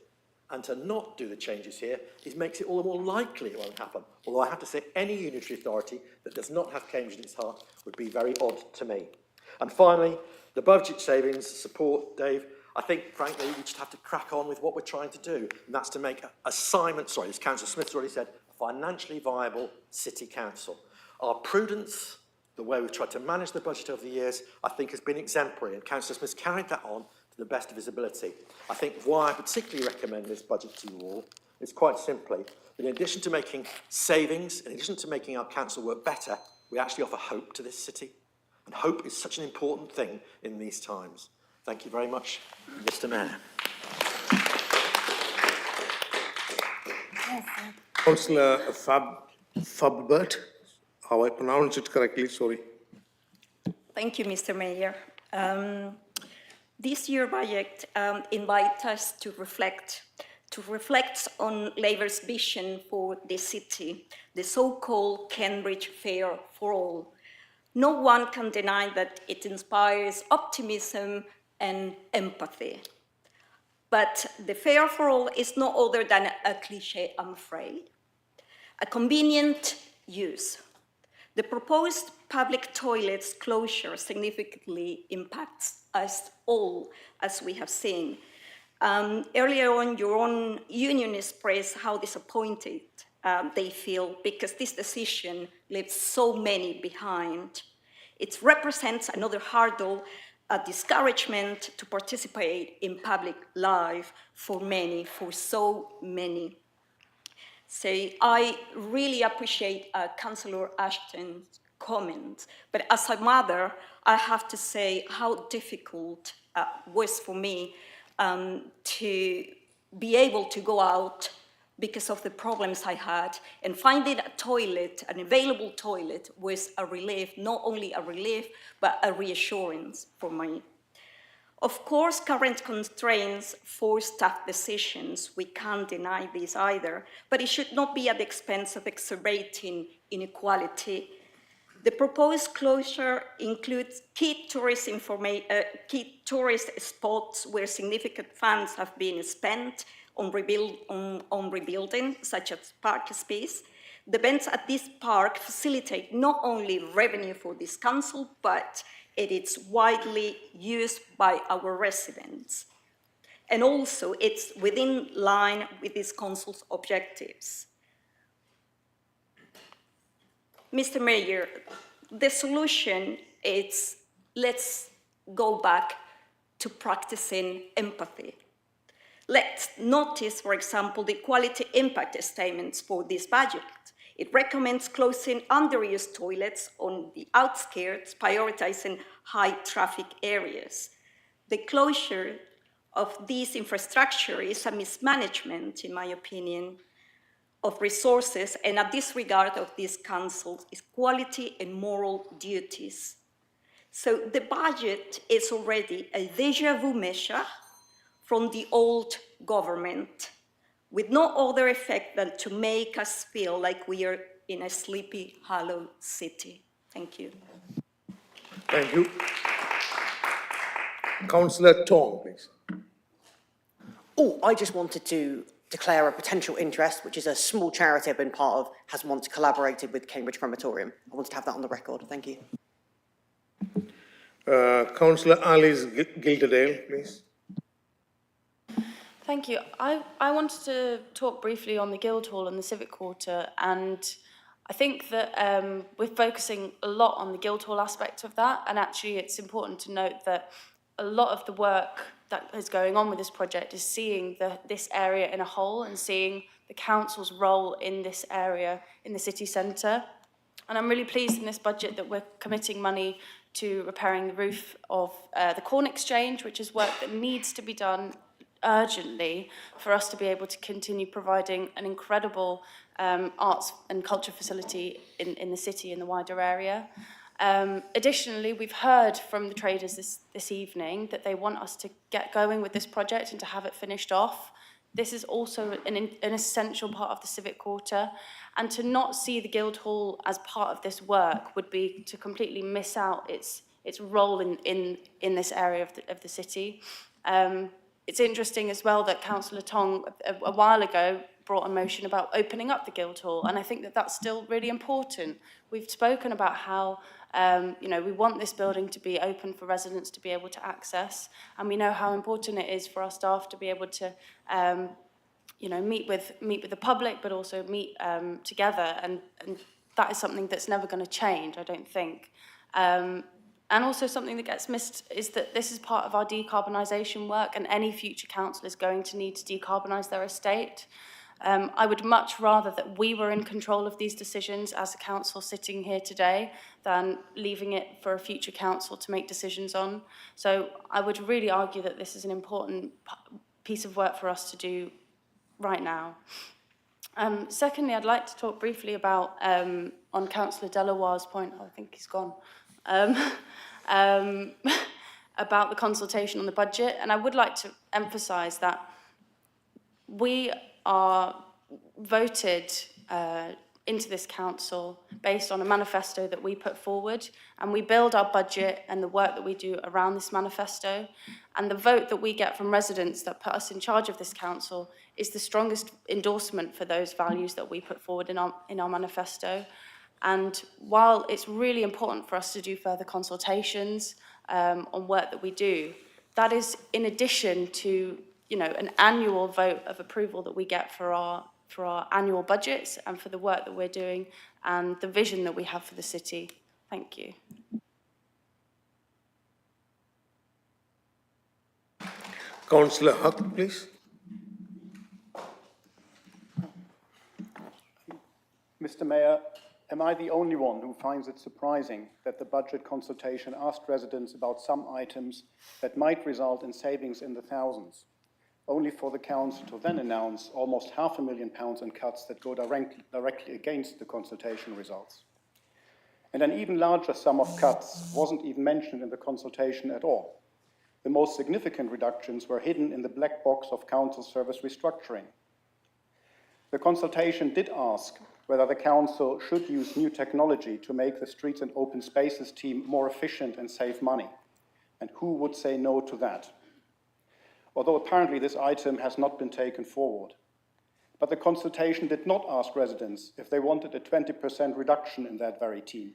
And to not do the changes here makes it all the more likely it won't happen. Although I have to say any unitary authority that does not have Cambridge in its heart would be very odd to me. And finally, the budget savings support, Dave, I think, frankly, we just have to crack on with what we're trying to do, and that's to make as Councillor Smith's already said, a financially viable city council. Our prudence, the way we've tried to manage the budget over the years, I think has been exemplary, and Councillor Smith's carried that on to the best of his ability. I think why I particularly recommend this budget to you all is quite simply that in addition to making savings, in addition to making our council work better, we actually offer hope to this city. And hope is such an important thing in these times. Thank you very much, Mr. Mayor. Councillor Fabbert, how I pronounce it correctly, sorry. Thank you, Mr. Mayor. Mr. Mayor, I would like to say that I am very pleased to see that the Council is This year's budget invites us to reflect on Labour's vision for the city, the so-called Cambridge Fair for All. No one can deny that it inspires optimism and empathy. But the Fair for All is no other than a cliche, I'm afraid, a convenient use. The proposed public toilets closure significantly impacts us all, as we have seen. Earlier on, your own union expressed how disappointed they feel because this decision leaves so many behind. It represents another hurdle, a discouragement to participate in public life for many, for so many. So I really appreciate Councillor Ashton's comments, but as a mother, I have to say how difficult it was for me to be able to go out because of the problems I had, and finding a toilet, an available toilet, was a relief, not only a relief, but a reassurance for me. Of course, current constraints force tough decisions. We can't deny this either, but it should not be at the expense of exacerbating inequality. The proposed closure includes key tourist spots where significant funds have been spent on rebuilding, such as park space. The events at this park facilitate not only revenue for this council, but it is widely used by our residents. And also, it's within line with this council's objectives. Mr. Mayor, the solution is let's go back to practicing empathy. Let's notice, for example, the quality impact statements for this budget. It recommends closing underused toilets on the outskirts, prioritizing high traffic areas. The closure of this infrastructure is a mismanagement, in my opinion, of resources and a disregard of this council's equality and moral duties. So the budget is already a déjà vu measure from the old government, with no other effect than to make us feel like we are in a sleepy, hollow city. Thank you. Thank you. Councillor Tong, please. Oh, I just wanted to declare a potential interest, which is a small charity I've been part of, has once collaborated with Cambridge Crematorium. I wanted to have that on the record. Thank you. Councillor Alice Gilderdale, please. Thank you. I wanted to talk briefly on the Guildhall and the Civic Quarter, and I think that we're focusing a lot on the Guildhall aspect of that, and actually it's important to note that a lot of the work that is going on with this project is seeing this area in a whole and seeing the council's role in this area in the city centre. And I'm really pleased in this budget that we're committing money to repairing the roof of the Corn Exchange, which is work that needs to be done urgently for us to be able to continue providing an incredible arts and culture facility in the city, in the wider area. Additionally, we've heard from the traders this evening that they want us to get going with this project and to have it finished off. This is also an essential part of the Civic Quarter, and to not see the Guildhall as part of this work would be to completely miss out its role in this area of the city. It's interesting as well that Councillor Tong a while ago brought a motion about opening up the Guildhall, and I think that that's still really important. We've spoken about how we want this building to be open for residents to be able to access, and we know how important it is for our staff to be able to meet with the public, but also meet together, and that is something that's never going to change, I don't think. And also something that gets missed is that this is part of our decarbonisation work, and any future council is going to need to decarbonise their estate. I would much rather that we were in control of these decisions as a council sitting here today than leaving it for a future council to make decisions on. So I would really argue that this is an important piece of work for us to do right now. Secondly, I'd like to talk briefly about, on Councillor Deloire's point, I think he's gone, about the consultation on the budget, and I would like to emphasise that we are voted into this council based on a manifesto that we put forward, and we build our budget and the work that we do around this manifesto. And the vote that we get from residents that put us in charge of this council is the strongest endorsement for those values that we put forward in our manifesto. And while it's really important for us to do further consultations on work that we do, that is in addition to, you know, an annual vote of approval that we get for our annual budgets and for the work that we're doing and the vision that we have for the city. Thank you. Councillor Huq, please. Mr. Mayor, am I the only one who finds it surprising that the budget consultation asked residents about some items that might result in savings in the thousands, only for the council to then announce almost £500,000 in cuts that go directly against the consultation results? And an even larger sum of cuts wasn't even mentioned in the consultation at all. The most significant reductions were hidden in the black box of council service restructuring. The consultation did ask whether the council should use new technology to make the streets and open spaces team more efficient and save money. And who would say no to that? Although apparently this item has not been taken forward. But the consultation did not ask residents if they wanted a 20% reduction in that very team.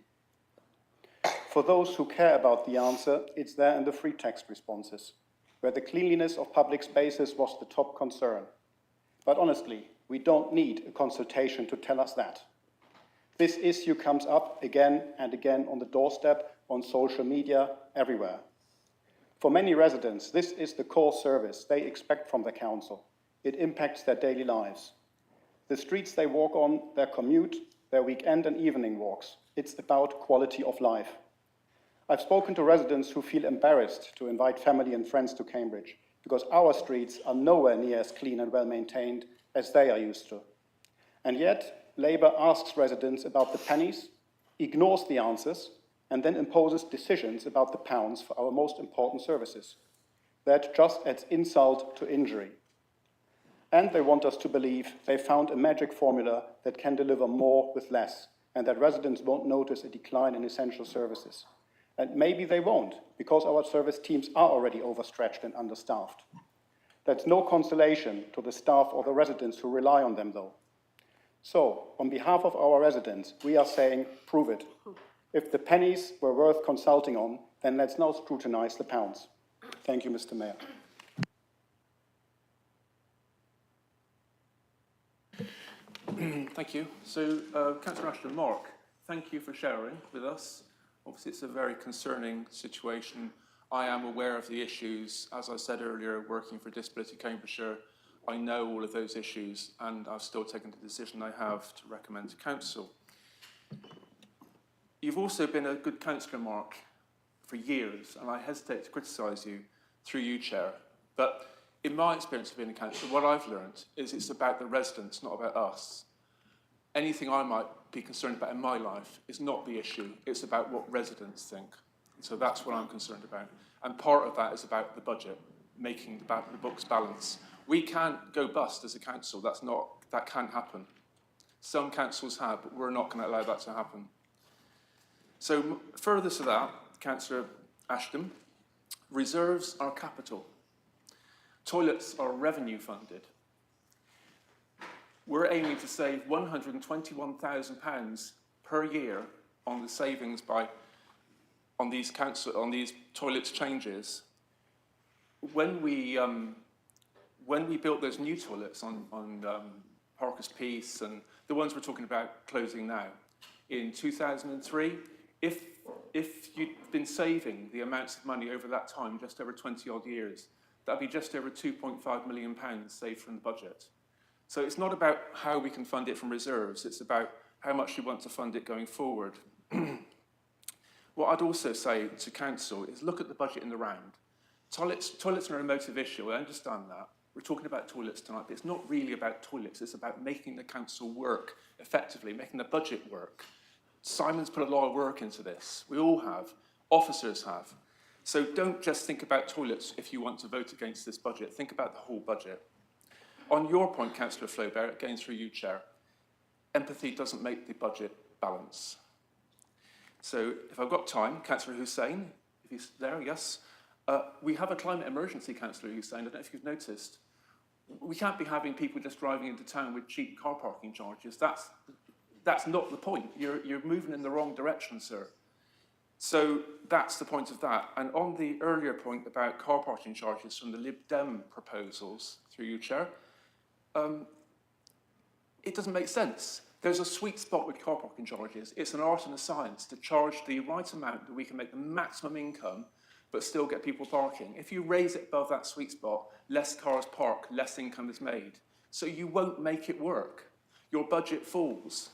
For those who care about the answer, it's there in the free text responses, where the cleanliness of public spaces was the top concern. But honestly, we don't need a consultation to tell us that. This issue comes up again and again on the doorstep, on social media, everywhere. For many residents, this is the core service they expect from the council. It impacts their daily lives. The streets they walk on, their commute, their weekend and evening walks. It's about quality of life. I've spoken to residents who feel embarrassed to invite family and friends to Cambridge because our streets are nowhere near as clean and well maintained as they are used to. And yet, Labour asks residents about the pennies, ignores the answers, and then imposes decisions about the pounds for our most important services. That just adds insult to injury. And they want us to believe they found a magic formula that can deliver more with less, and that residents won't notice a decline in essential services. And maybe they won't, because our service teams are already overstretched and understaffed. That's no consolation to the staff or the residents who rely on them, though. So, on behalf of our residents, we are saying, prove it. If the pennies were worth consulting on, then let's now scrutinise the pounds. Thank you, Mr. Mayor. Thank you. So, Councillor Ashton, Mark, thank you for sharing with us. Obviously, it's a very concerning situation. I am aware of the issues. As I said earlier, working for Disability Cambridgeshire, I know all of those issues, and I've still taken the decision I have to recommend to Council. You've also been a good councillor, Mark, for years, and I hesitate to criticise you through you, Chair. But in my experience of being a councillor, what I've learned is it's about the residents, not about us. Anything I might be concerned about in my life is not the issue, it's about what residents think. So that's what I'm concerned about. And part of that is about the budget, making the books balance. We can't go bust as a council, that can't happen. Some councils have, but we're not going to allow that to happen. So further to that, Councillor Ashton, reserves are capital. Toilets are revenue funded. We're aiming to save £121,000 per year on the savings on these toilets changes. When we built those new toilets on Parker's Piece and the ones we're talking about closing now, in 2003, if you'd been saving the amounts of money over that time, just over 20 odd years, that'd be just over £2.5 million saved from the budget. So it's not about how we can fund it from reserves, it's about how much we want to fund it going forward. What I'd also say to Council is look at the budget in the round. Toilets are an emotive issue, I understand that. We're talking about toilets tonight, but it's not really about toilets, it's about making the council work effectively, making the budget work. Simon's put a lot of work into this. We all have. Officers have. So don't just think about toilets if you want to vote against this budget. Think about the whole budget. On your point, Councillor Flaubert, going through you, Chair, empathy doesn't make the budget balance. So if I've got time, Councillor Hussain, if he's there, yes. We have a climate emergency, Councillor Hussain. I don't know if you've noticed. We can't be having people just driving into town with cheap car parking charges. That's not the point. You're moving in the wrong direction, sir. So that's the point of that. And on the earlier point about car parking charges from the Lib Dem proposals, through you, Chair, it doesn't make sense. There's a sweet spot with car parking charges. It's an art and a science to charge the right amount that we can make the maximum income but still get people parking. If you raise it above that sweet spot, less cars park, less income is made. So you won't make it work. Your budget falls.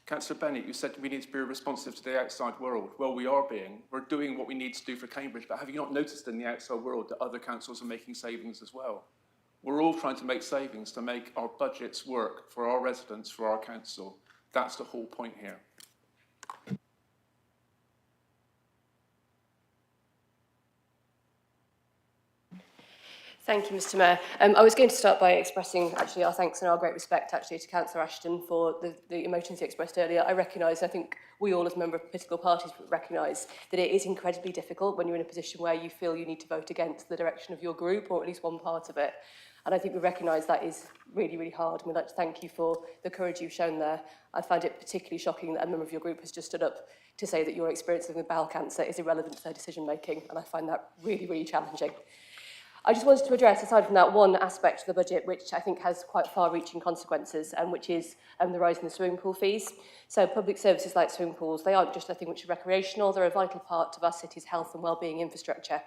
Councillor Bennett, you said we need to be responsive to the outside world. Well, we are being. We're doing what we need to do for Cambridge, but have you not noticed in the outside world that other councils are making savings as well? We're all trying to make savings to make our budgets work for our residents, for our council. That's the whole point here. Thank you, Mr. Mayor. I was going to start by expressing actually our thanks and our great respect actually to Councillor Ashton for the emotions he expressed earlier. I recognise, I think we all as members of political parties recognise that it is incredibly difficult when you're in a position where you feel you need to vote against the direction of your group or at least one part of it. And I think we recognise that is really, really hard. And we'd like to thank you for the courage you've shown there. I find it particularly shocking that a member of your group has just stood up to say that your experience with bowel cancer is irrelevant to their decision making. And I find that really, really challenging. I just wanted to address, aside from that, one aspect of the budget which I think has quite far-reaching consequences, and which is the rise in the swimming pool fees. So public services like swimming pools, they aren't just a thing which is recreational, they're a vital part of our city's health and wellbeing infrastructure.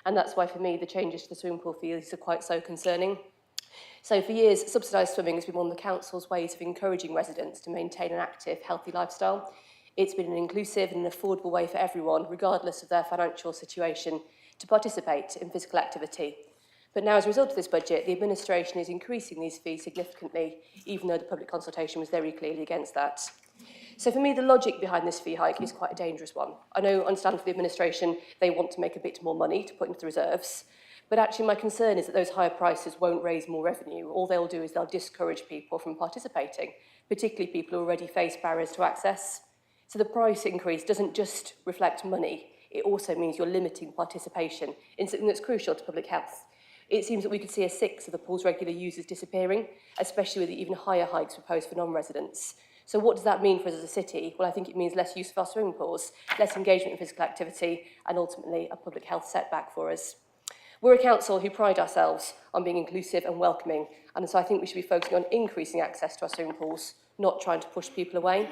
And that's why, for me, the changes to the swimming pool fees are quite so concerning. So for years, subsidised swimming has been one of the council's ways of encouraging residents to maintain an active, healthy lifestyle. It's been an inclusive and an affordable way for everyone, regardless of their financial situation, to participate in physical activity. But now, as a result of this budget, the administration is increasing these fees significantly, even though the public consultation was very clearly against that. So for me, the logic behind this fee hike is quite a dangerous one. I understand for the administration, they want to make a bit more money to put into the reserves, but actually my concern is that those higher prices won't raise more revenue. All they'll do is they'll discourage people from participating, particularly people who already face barriers to access. So the price increase doesn't just reflect money, it also means you're limiting participation in something that's crucial to public health. It seems that we could see a sixth of the pool's regular users disappearing, especially with the even higher hikes proposed for non-residents. So what does that mean for us as a city? Well, I think it means less use of our swimming pools, less engagement in physical activity, and ultimately a public health setback for us. We're a council who pride ourselves on being inclusive and welcoming, and so I think we should be focusing on increasing access to our swimming pools, not trying to push people away.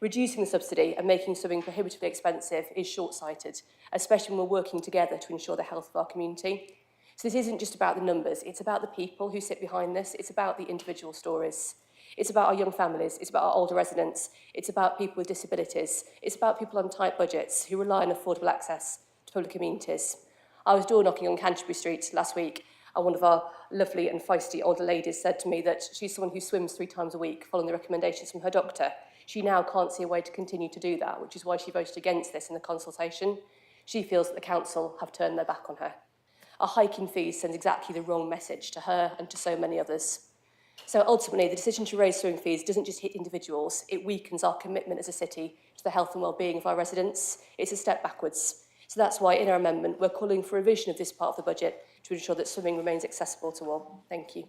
Reducing the subsidy and making swimming prohibitively expensive is short-sighted, especially when we're working together to ensure the health of our community. So this isn't just about the numbers, it's about the people who sit behind this, it's about the individual stories. It's about our young families, it's about our older residents, it's about people with disabilities, it's about people on tight budgets who rely on affordable access to public amenities. I was door knocking on Canterbury Street last week, and one of our lovely and feisty older ladies said to me that she's someone who swims 3 times a week, following the recommendations from her doctor. She now can't see a way to continue to do that, which is why she voted against this in the consultation. She feels that the council have turned their back on her. A hike in fees sends exactly the wrong message to her and to so many others. So ultimately, the decision to raise swimming fees doesn't just hit individuals, it weakens our commitment as a city to the health and well-being of our residents. It's a step backwards. So that's why in our amendment, we're calling for a revision of this part of the budget to ensure that swimming remains accessible to all. Thank you.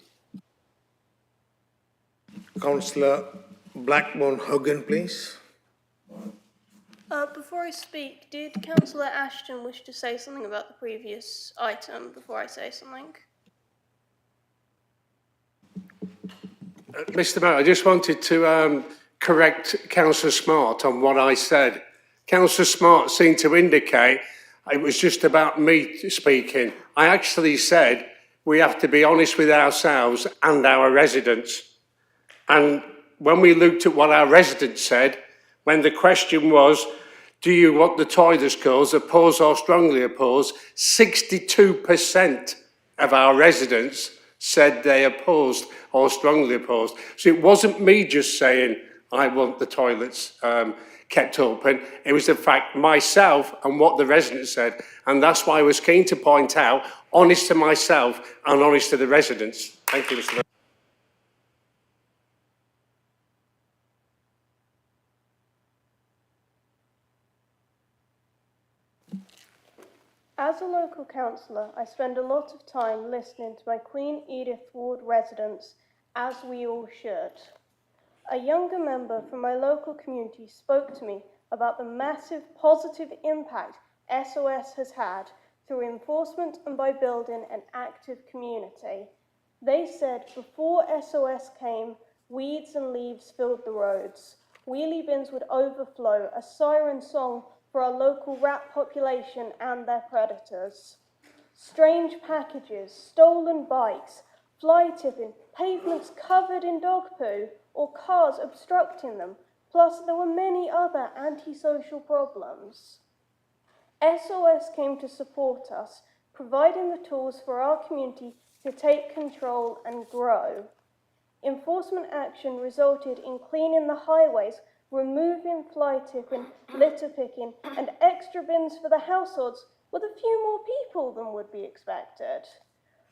Councillor Blackburn Hogan, please. Before I speak, did Councillor Ashton wish to say something about the previous item before I say something? Mr. Mayor, I just wanted to correct Councillor Smart on what I said. Councillor Smart seemed to indicate it was just about me speaking. I actually said we have to be honest with ourselves and our residents. And when we looked at what our residents said, when the question was, do you want the toilet closed, oppose or strongly oppose, 62% of our residents said they opposed or strongly opposed. So it wasn't me just saying, I want the toilets kept open. It was the fact myself and what the residents said, and that's why I was keen to point out, honest to myself and honest to the residents. Thank you, Mr. Mayor. As a local councillor, I spend a lot of time listening to my Queen Edith Ward residents, as we all should. A younger member from my local community spoke to me about the massive positive impact SOS has had through enforcement and by building an active community. They said before SOS came, weeds and leaves filled the roads. Wheelie bins would overflow, a siren song for our local rat population and their predators. Strange packages, stolen bikes, fly tipping, pavements covered in dog poo, or cars obstructing them, plus there were many other antisocial problems. SOS came to support us, providing the tools for our community to take control and grow. Enforcement action resulted in cleaning the highways, removing fly tipping, litter picking, and extra bins for the households with a few more people than would be expected.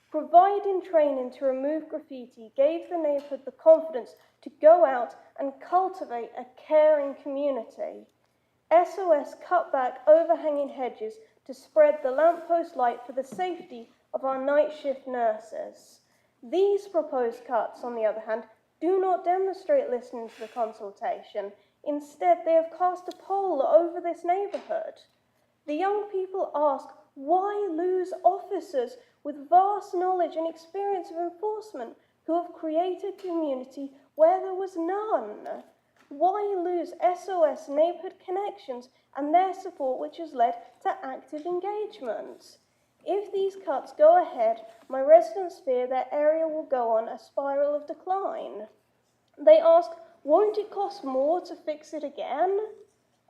Providing training to remove graffiti gave the neighbourhood the confidence to go out and cultivate a caring community. SOS cut back overhanging hedges to spread the lamppost light for the safety of our night shift nurses. These proposed cuts, on the other hand, do not demonstrate listening to the consultation. Instead, they have cast a pall over this neighbourhood. The young people ask, why lose officers with vast knowledge and experience of enforcement who have created a community where there was none? Why lose SOS neighbourhood connections and their support, which has led to active engagement? If these cuts go ahead, my residents fear their area will go on a spiral of decline. They ask, won't it cost more to fix it again?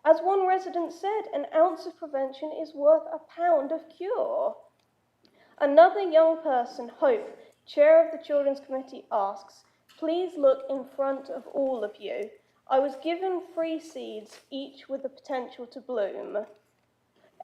As one resident said, an ounce of prevention is worth a pound of cure. Another young person, Hope, chair of the Children's Committee, asks, please look in front of all of you. I was given 3 seeds, each with the potential to bloom.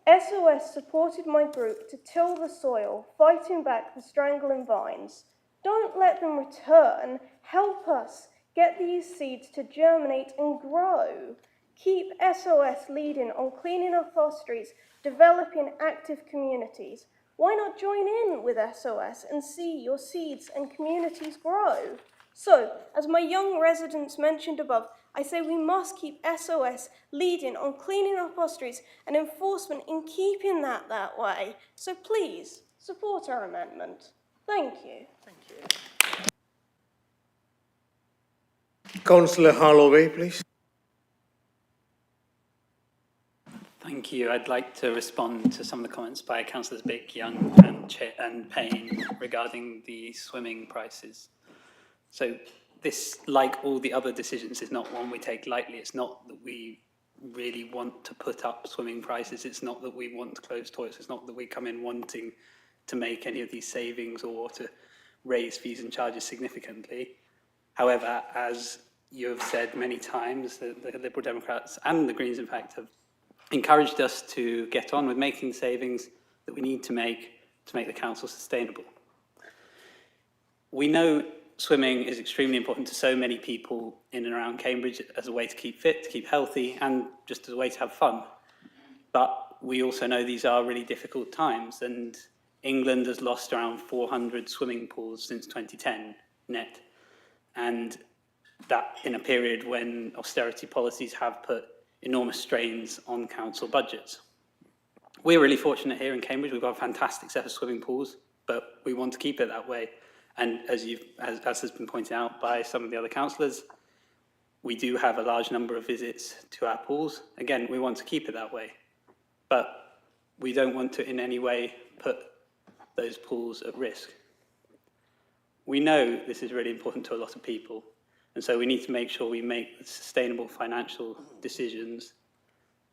SOS supported my group to till the soil, fighting back the strangling vines. Don't let them return. Help us get these seeds to germinate and grow. Keep SOS leading on cleaning up our streets, developing active communities. Why not join in with SOS and see your seeds and communities grow? So, as my young residents mentioned above, I say we must keep SOS leading on cleaning up our streets and enforcement in keeping that way. So please, support our amendment. Thank you. Thank you. Councillor Holloway, please. Thank you. I'd like to respond to some of the comments by Councillors Bick, Young and Payne regarding the swimming prices. So this, like all the other decisions, is not one we take lightly. It's not that we really want to put up swimming prices. It's not that we want to close toilets. It's not that we come in wanting to make any of these savings or to raise fees and charges significantly. However, as you have said many times, the Liberal Democrats and the Greens, in fact, have encouraged us to get on with making the savings that we need to make the council sustainable. We know swimming is extremely important to so many people in and around Cambridge as a way to keep fit, to keep healthy, and just as a way to have fun. But we also know these are really difficult times, and England has lost around 400 swimming pools since 2010 net, and that in a period when austerity policies have put enormous strains on council budgets. We're really fortunate here in Cambridge. We've got a fantastic set of swimming pools, but we want to keep it that way. And as has been pointed out by some of the other councillors, we do have a large number of visits to our pools. Again, we want to keep it that way, but we don't want to in any way put those pools at risk. We know this is really important to a lot of people, and so we need to make sure we make sustainable financial decisions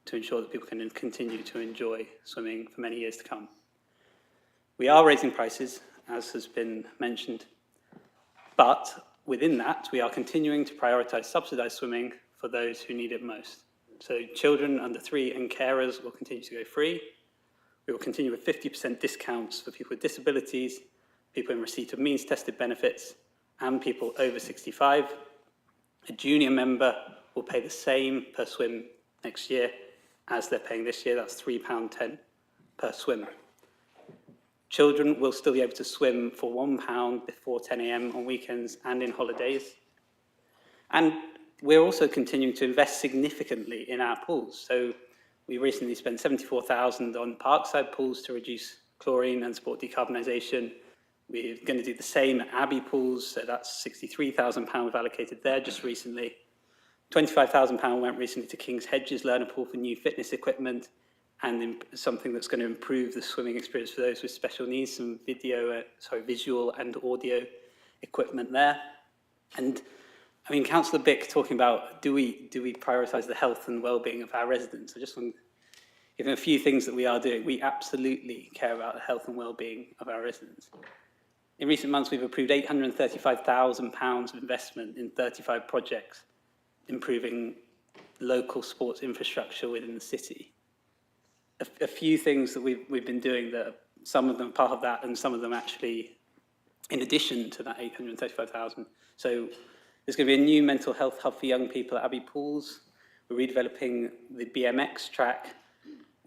to ensure that people can continue to enjoy swimming for many years to come. We are raising prices, as has been mentioned, but within that, we are continuing to prioritise subsidised swimming for those who need it most. So children under 3 and carers will continue to go free. We will continue with 50% discounts for people with disabilities, people in receipt of means-tested benefits, and people over 65. A junior member will pay the same per swim next year as they're paying this year. That's £3.10 per swim. Children will still be able to swim for £1 before 10 a.m. on weekends and in holidays. And we're also continuing to invest significantly in our pools. So we recently spent £74,000 on Parkside pools to reduce chlorine and support decarbonisation. We're going to do the same at Abbey pools, so that's £63,000 we've allocated there just recently. £25,000 went recently to King's Hedges Learner Pool for new fitness equipment and something that's going to improve the swimming experience for those with special needs, some visual and audio equipment there. And I mean, Councillor Bick talking about do we prioritise the health and well-being of our residents? I just want to give him a few things that we are doing. We absolutely care about the health and well-being of our residents. In recent months, we've approved £835,000 of investment in 35 projects, improving local sports infrastructure within the city. A few things that we've been doing that some of them are part of that and some of them actually in addition to that 835,000. So there's going to be a new mental health hub for young people at Abbey Pools. We're redeveloping the BMX track.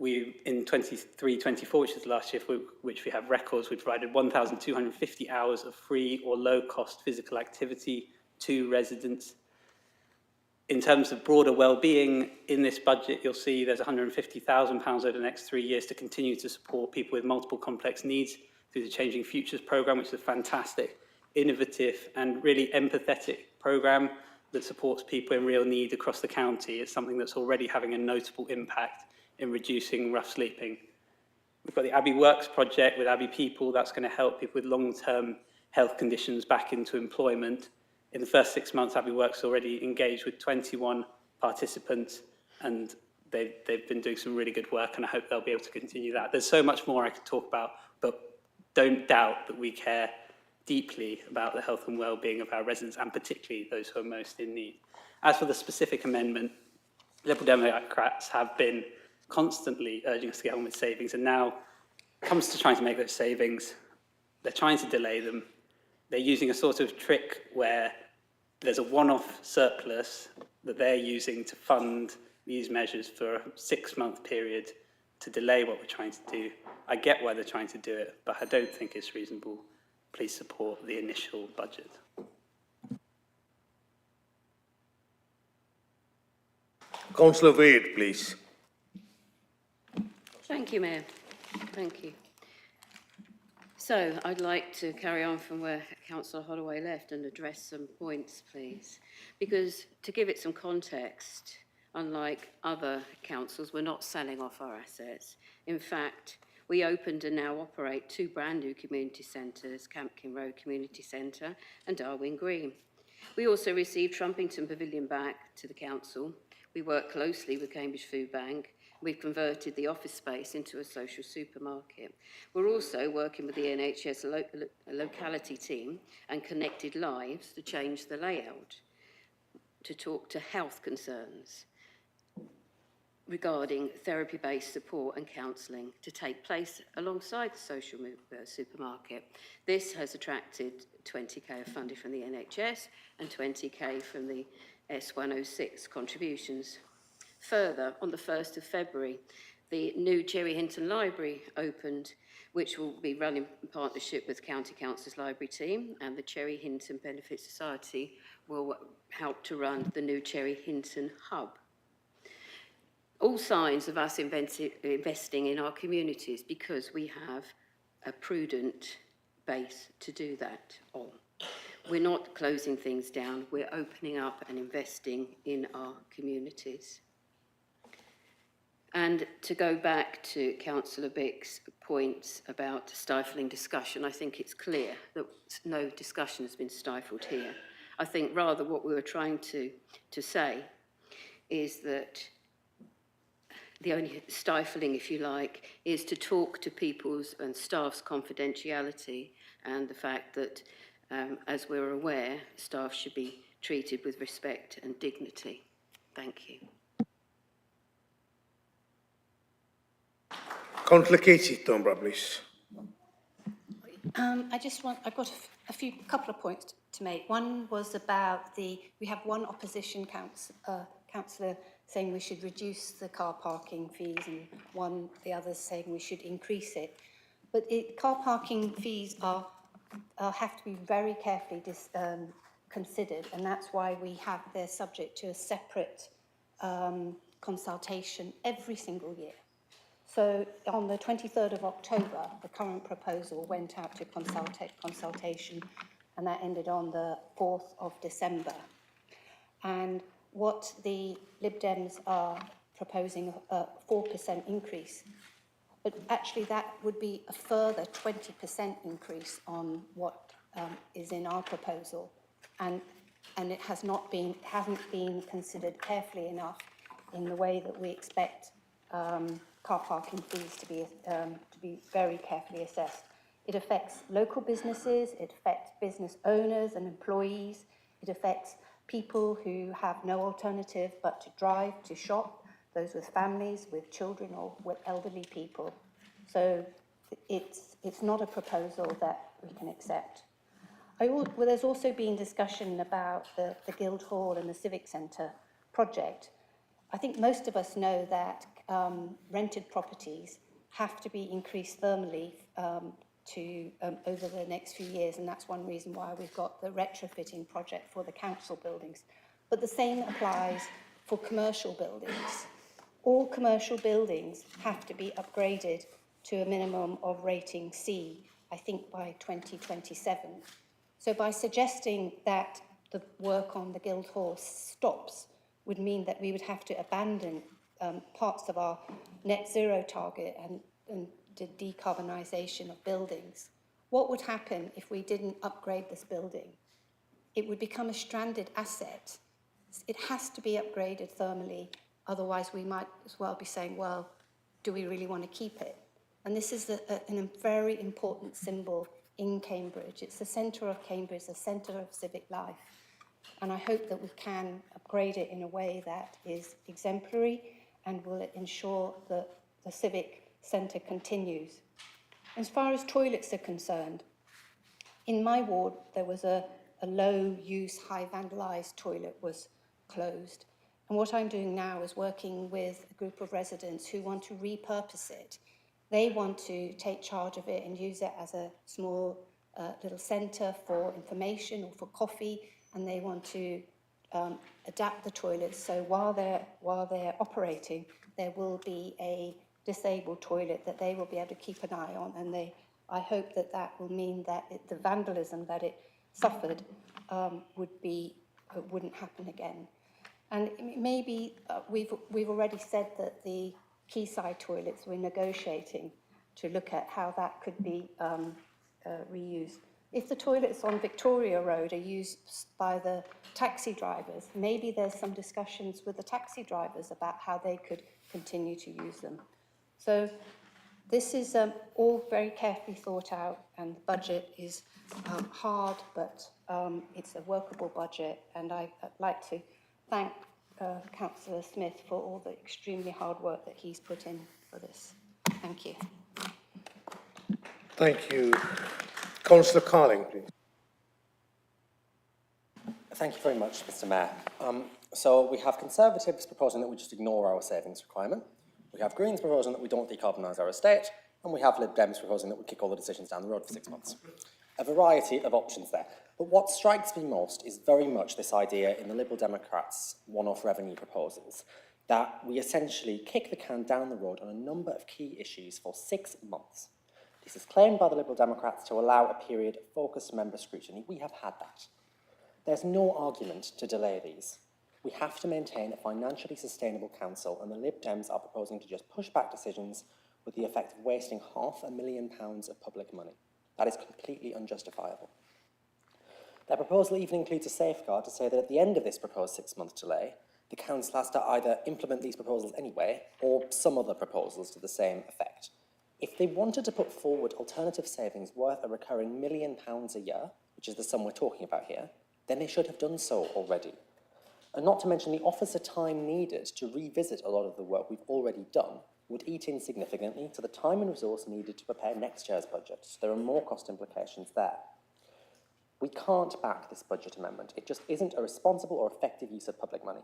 In 23-24, which is the last year for which we have records, we provided 1,250 hours of free or low-cost physical activity to residents. In terms of broader well-being, in this budget, you'll see there's £150,000 over the next 3 years to continue to support people with multiple complex needs through the Changing Futures programme, which is a fantastic, innovative and really empathetic programme that supports people in real need across the county. It's something that's already having a notable impact in reducing rough sleeping. We've got the Abbey Works project with Abbey People. That's going to help people with long-term health conditions back into employment. In the first 6 months, Abbey Works already engaged with 21 participants, and they've been doing some really good work, and I hope they'll be able to continue that. There's so much more I could talk about, but don't doubt that we care deeply about the health and well-being of our residents, and particularly those who are most in need. As for the specific amendment, Liberal Democrats have been constantly urging us to get on with savings, and now comes to trying to make those savings, they're trying to delay them. They're using a sort of trick where there's a one-off surplus that they're using to fund these measures for a 6-month period to delay what we're trying to do. I get why they're trying to do it, but I don't think it's reasonable. Please support the initial budget. Councillor Wade, please. Thank you, Mayor. Thank you. So I'd like to carry on from where Councillor Holloway left and address some points, please. Because to give it some context, unlike other councils, we're not selling off our assets. In fact, we opened and now operate 2 brand new community centres, Campkin Road Community Centre and Darwin Green. We also received Trumpington Pavilion back to the council. We work closely with Cambridge Food Bank. We've converted the office space into a social supermarket. We're also working with the NHS locality team and Connected Lives to change the layout to talk to health concerns regarding therapy-based support and counselling to take place alongside the social supermarket. This has attracted 20k of funding from the NHS and 20k from the S106 contributions. Further, on the 1st of February, the new Cherry Hinton Library opened, which will be run in partnership with County Council's library team, and the Cherry Hinton Benefit Society will help to run the new Cherry Hinton Hub. All signs of us investing in our communities because we have a prudent base to do that on. We're not closing things down, we're opening up and investing in our communities. And to go back to Councillor Bick's points about stifling discussion, I think it's clear that no discussion has been stifled here. I think rather what we were trying to say is that the only stifling, if you like, is to talk to people's and staff's confidentiality and the fact that, as we're aware, staff should be treated with respect and dignity. Thank you. Councillor Casey Tombra, please. I've got couple of points to make. One was about we have one opposition councillor saying we should reduce the car parking fees and the others saying we should increase it. But car parking fees have to be very carefully considered, and that's why they're subject to a separate consultation every single year. So on the 23rd of October, the current proposal went out to consultation, and that ended on the 4th of December. And what the Lib Dems are proposing a 4% increase, but actually that would be a further 20% increase on what is in our proposal, and it hasn't been considered carefully enough in the way that we expect car parking fees to be very carefully assessed. It affects local businesses, it affects business owners and employees, it affects people who have no alternative but to drive to shop, those with families, with children or with elderly people. So it's not a proposal that we can accept. There's also been discussion about the Guildhall and the Civic Centre project. I think most of us know that rented properties have to be increased thermally over the next few years, and that's one reason why we've got the retrofitting project for the council buildings. But the same applies for commercial buildings. All commercial buildings have to be upgraded to a minimum of rating C, I think by 2027. So by suggesting that the work on the Guildhall stops would mean that we would have to abandon parts of our net zero target and the decarbonisation of buildings. What would happen if we didn't upgrade this building? It would become a stranded asset. It has to be upgraded thermally, otherwise we might as well be saying, well, do we really want to keep it? And this is a very important symbol in Cambridge. It's the centre of Cambridge, the centre of civic life. And I hope that we can upgrade it in a way that is exemplary and will ensure that the civic centre continues. As far as toilets are concerned, in my ward there was a low-use, high-vandalised toilet was closed. And what I'm doing now is working with a group of residents who want to repurpose it. They want to take charge of it and use it as a small little centre for information or for coffee, and they want to adapt the toilets so while they're operating, there will be a disabled toilet that they will be able to keep an eye on, and I hope that will mean that the vandalism that it suffered wouldn't happen again. And maybe we've already said that the quayside toilets we're negotiating to look at how that could be reused. If the toilets on Victoria Road are used by the taxi drivers, maybe there's some discussions with the taxi drivers about how they could continue to use them. So this is all very carefully thought out, and the budget is hard, but it's a workable budget, and I'd like to thank Councillor Smith for all the extremely hard work that he's put in for this. Thank you. Thank you. Councillor Carling, please. Thank you very much, Mr. Mayor. So we have Conservatives proposing that we just ignore our savings requirement. We have Greens proposing that we don't decarbonise our estate, and we have Lib Dems proposing that we kick all the decisions down the road for 6 months. A variety of options there. But what strikes me most is very much this idea in the Liberal Democrats' one-off revenue proposals, that we essentially kick the can down the road on a number of key issues for 6 months. This is claimed by the Liberal Democrats to allow a period of focused member scrutiny. We have had that. There's no argument to delay these. We have to maintain a financially sustainable council, and the Lib Dems are proposing to just push back decisions with the effect of wasting £500,000 of public money. That is completely unjustifiable. Their proposal even includes a safeguard to say that at the end of this proposed 6-month delay, the council has to either implement these proposals anyway or some other proposals to the same effect. If they wanted to put forward alternative savings worth a recurring £1 million a year, which is the sum we're talking about here, then they should have done so already. And not to mention the officer time needed to revisit a lot of the work we've already done would eat in significantly to the time and resource needed to prepare next year's budget. So there are more cost implications there. We can't back this budget amendment. It just isn't a responsible or effective use of public money.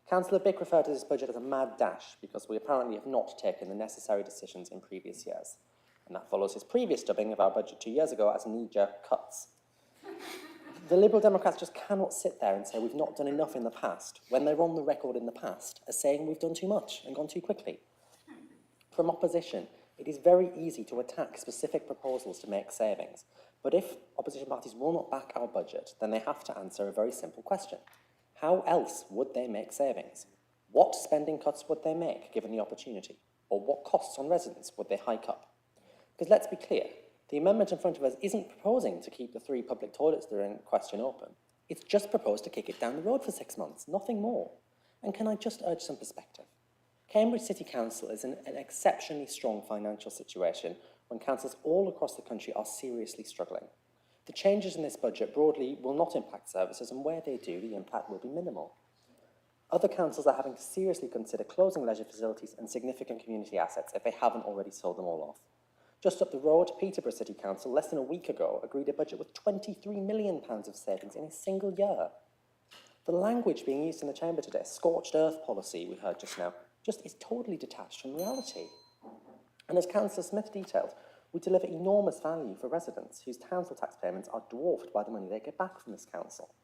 Councillor Bick referred to this budget as a mad dash because we apparently have not taken the necessary decisions in previous years. And that follows his previous dubbing of our budget 2 years ago as knee-jerk cuts. The Liberal Democrats just cannot sit there and say we've not done enough in the past when they're on the record in the past as saying we've done too much and gone too quickly. From opposition, it is very easy to attack specific proposals to make savings. But if opposition parties will not back our budget, then they have to answer a very simple question. How else would they make savings? What spending cuts would they make, given the opportunity? Or what costs on residents would they hike up? Because let's be clear, the amendment in front of us isn't proposing to keep the 3 public toilets that are in question open. It's just proposed to kick it down the road for 6 months, nothing more. And can I just urge some perspective? Cambridge City Council is in an exceptionally strong financial situation when councils all across the country are seriously struggling. The changes in this budget broadly will not impact services, and where they do, the impact will be minimal. Other councils are having to seriously consider closing leisure facilities and significant community assets if they haven't already sold them all off. Just up the road, Peterborough City Council, less than a week ago, agreed a budget with £23 million of savings in a single year. The language being used in the chamber today, scorched earth policy we heard just now, just is totally detached from reality. And as Councillor Smith detailed, we deliver enormous value for residents whose council tax payments are dwarfed by the money they get back from this council.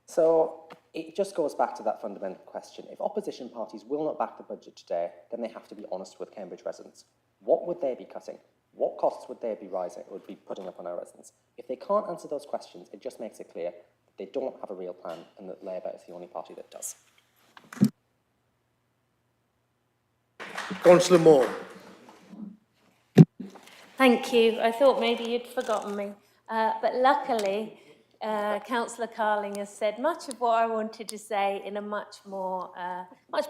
So it just goes back to that fundamental question. If opposition parties will not back the budget today, then they have to be honest with Cambridge residents. What would they be cutting? What costs would they be putting up on our residents? If they can't answer those questions, it just makes it clear that they don't have a real plan and that Labour is the only party that does. Councillor Moore. Thank you. I thought maybe you'd forgotten me. But luckily, Councillor Carling has said much of what I wanted to say in a much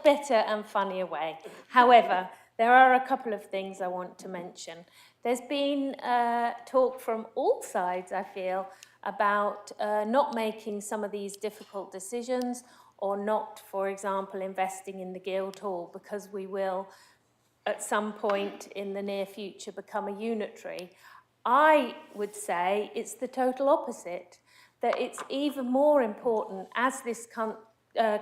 better and funnier way. However, there are a couple of things I want to mention. There's been talk from all sides, I feel, about not making some of these difficult decisions or not, for example, investing in the Guildhall because we will at some point in the near future become a unitary. I would say it's the total opposite, that it's even more important as this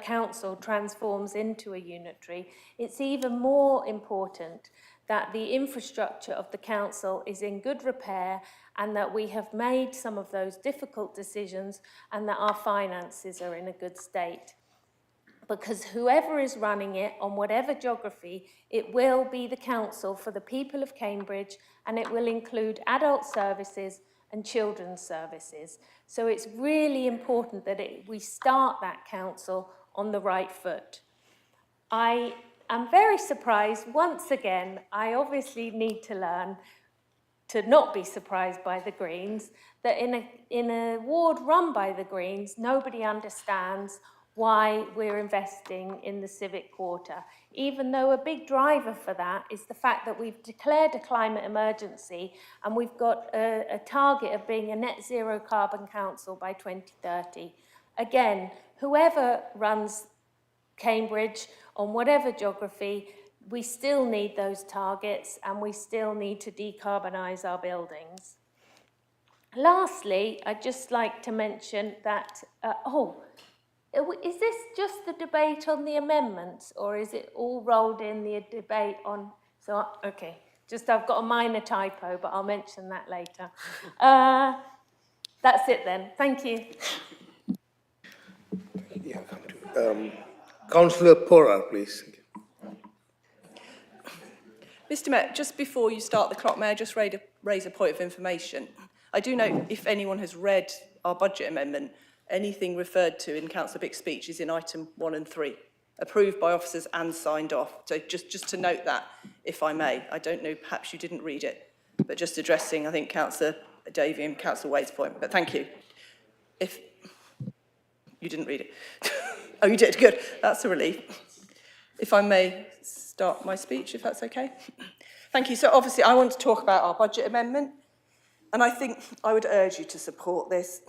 council transforms into a unitary, it's even more important that the infrastructure of the council is in good repair and that we have made some of those difficult decisions and that our finances are in a good state. Because whoever is running it, on whatever geography, it will be the council for the people of Cambridge, and it will include adult services and children's services. So it's really important that we start that council on the right foot. I am very surprised, once again, I obviously need to learn to not be surprised by the Greens, that in a ward run by the Greens, nobody understands why we're investing in the civic quarter, even though a big driver for that is the fact that we've declared a climate emergency and we've got a target of being a net zero carbon council by 2030. Again, whoever runs Cambridge on whatever geography, we still need those targets and we still need to decarbonise our buildings. Lastly, I'd just like to mention that, is this just the debate on the amendments or is it all rolled in the debate on, okay, just I've got a minor typo, but I'll mention that later. That's it then, thank you. Yeah, come to Councillor Pora, please. Mr. Mayor, just before you start the clock, may I just raise a point of information? I do know if anyone has read our budget amendment, anything referred to in Councillor Bick's speech is in item 1 and 3, approved by officers and signed off. So just to note that, if I may. I don't know, perhaps you didn't read it, but just addressing, I think, Councillor Davey and Councillor Wade's point. But thank you. If you didn't read it. Oh, you did, good. That's a relief. If I may start my speech, if that's okay. Thank you. So obviously I want to talk about our budget amendment, and I think I would urge you to support this.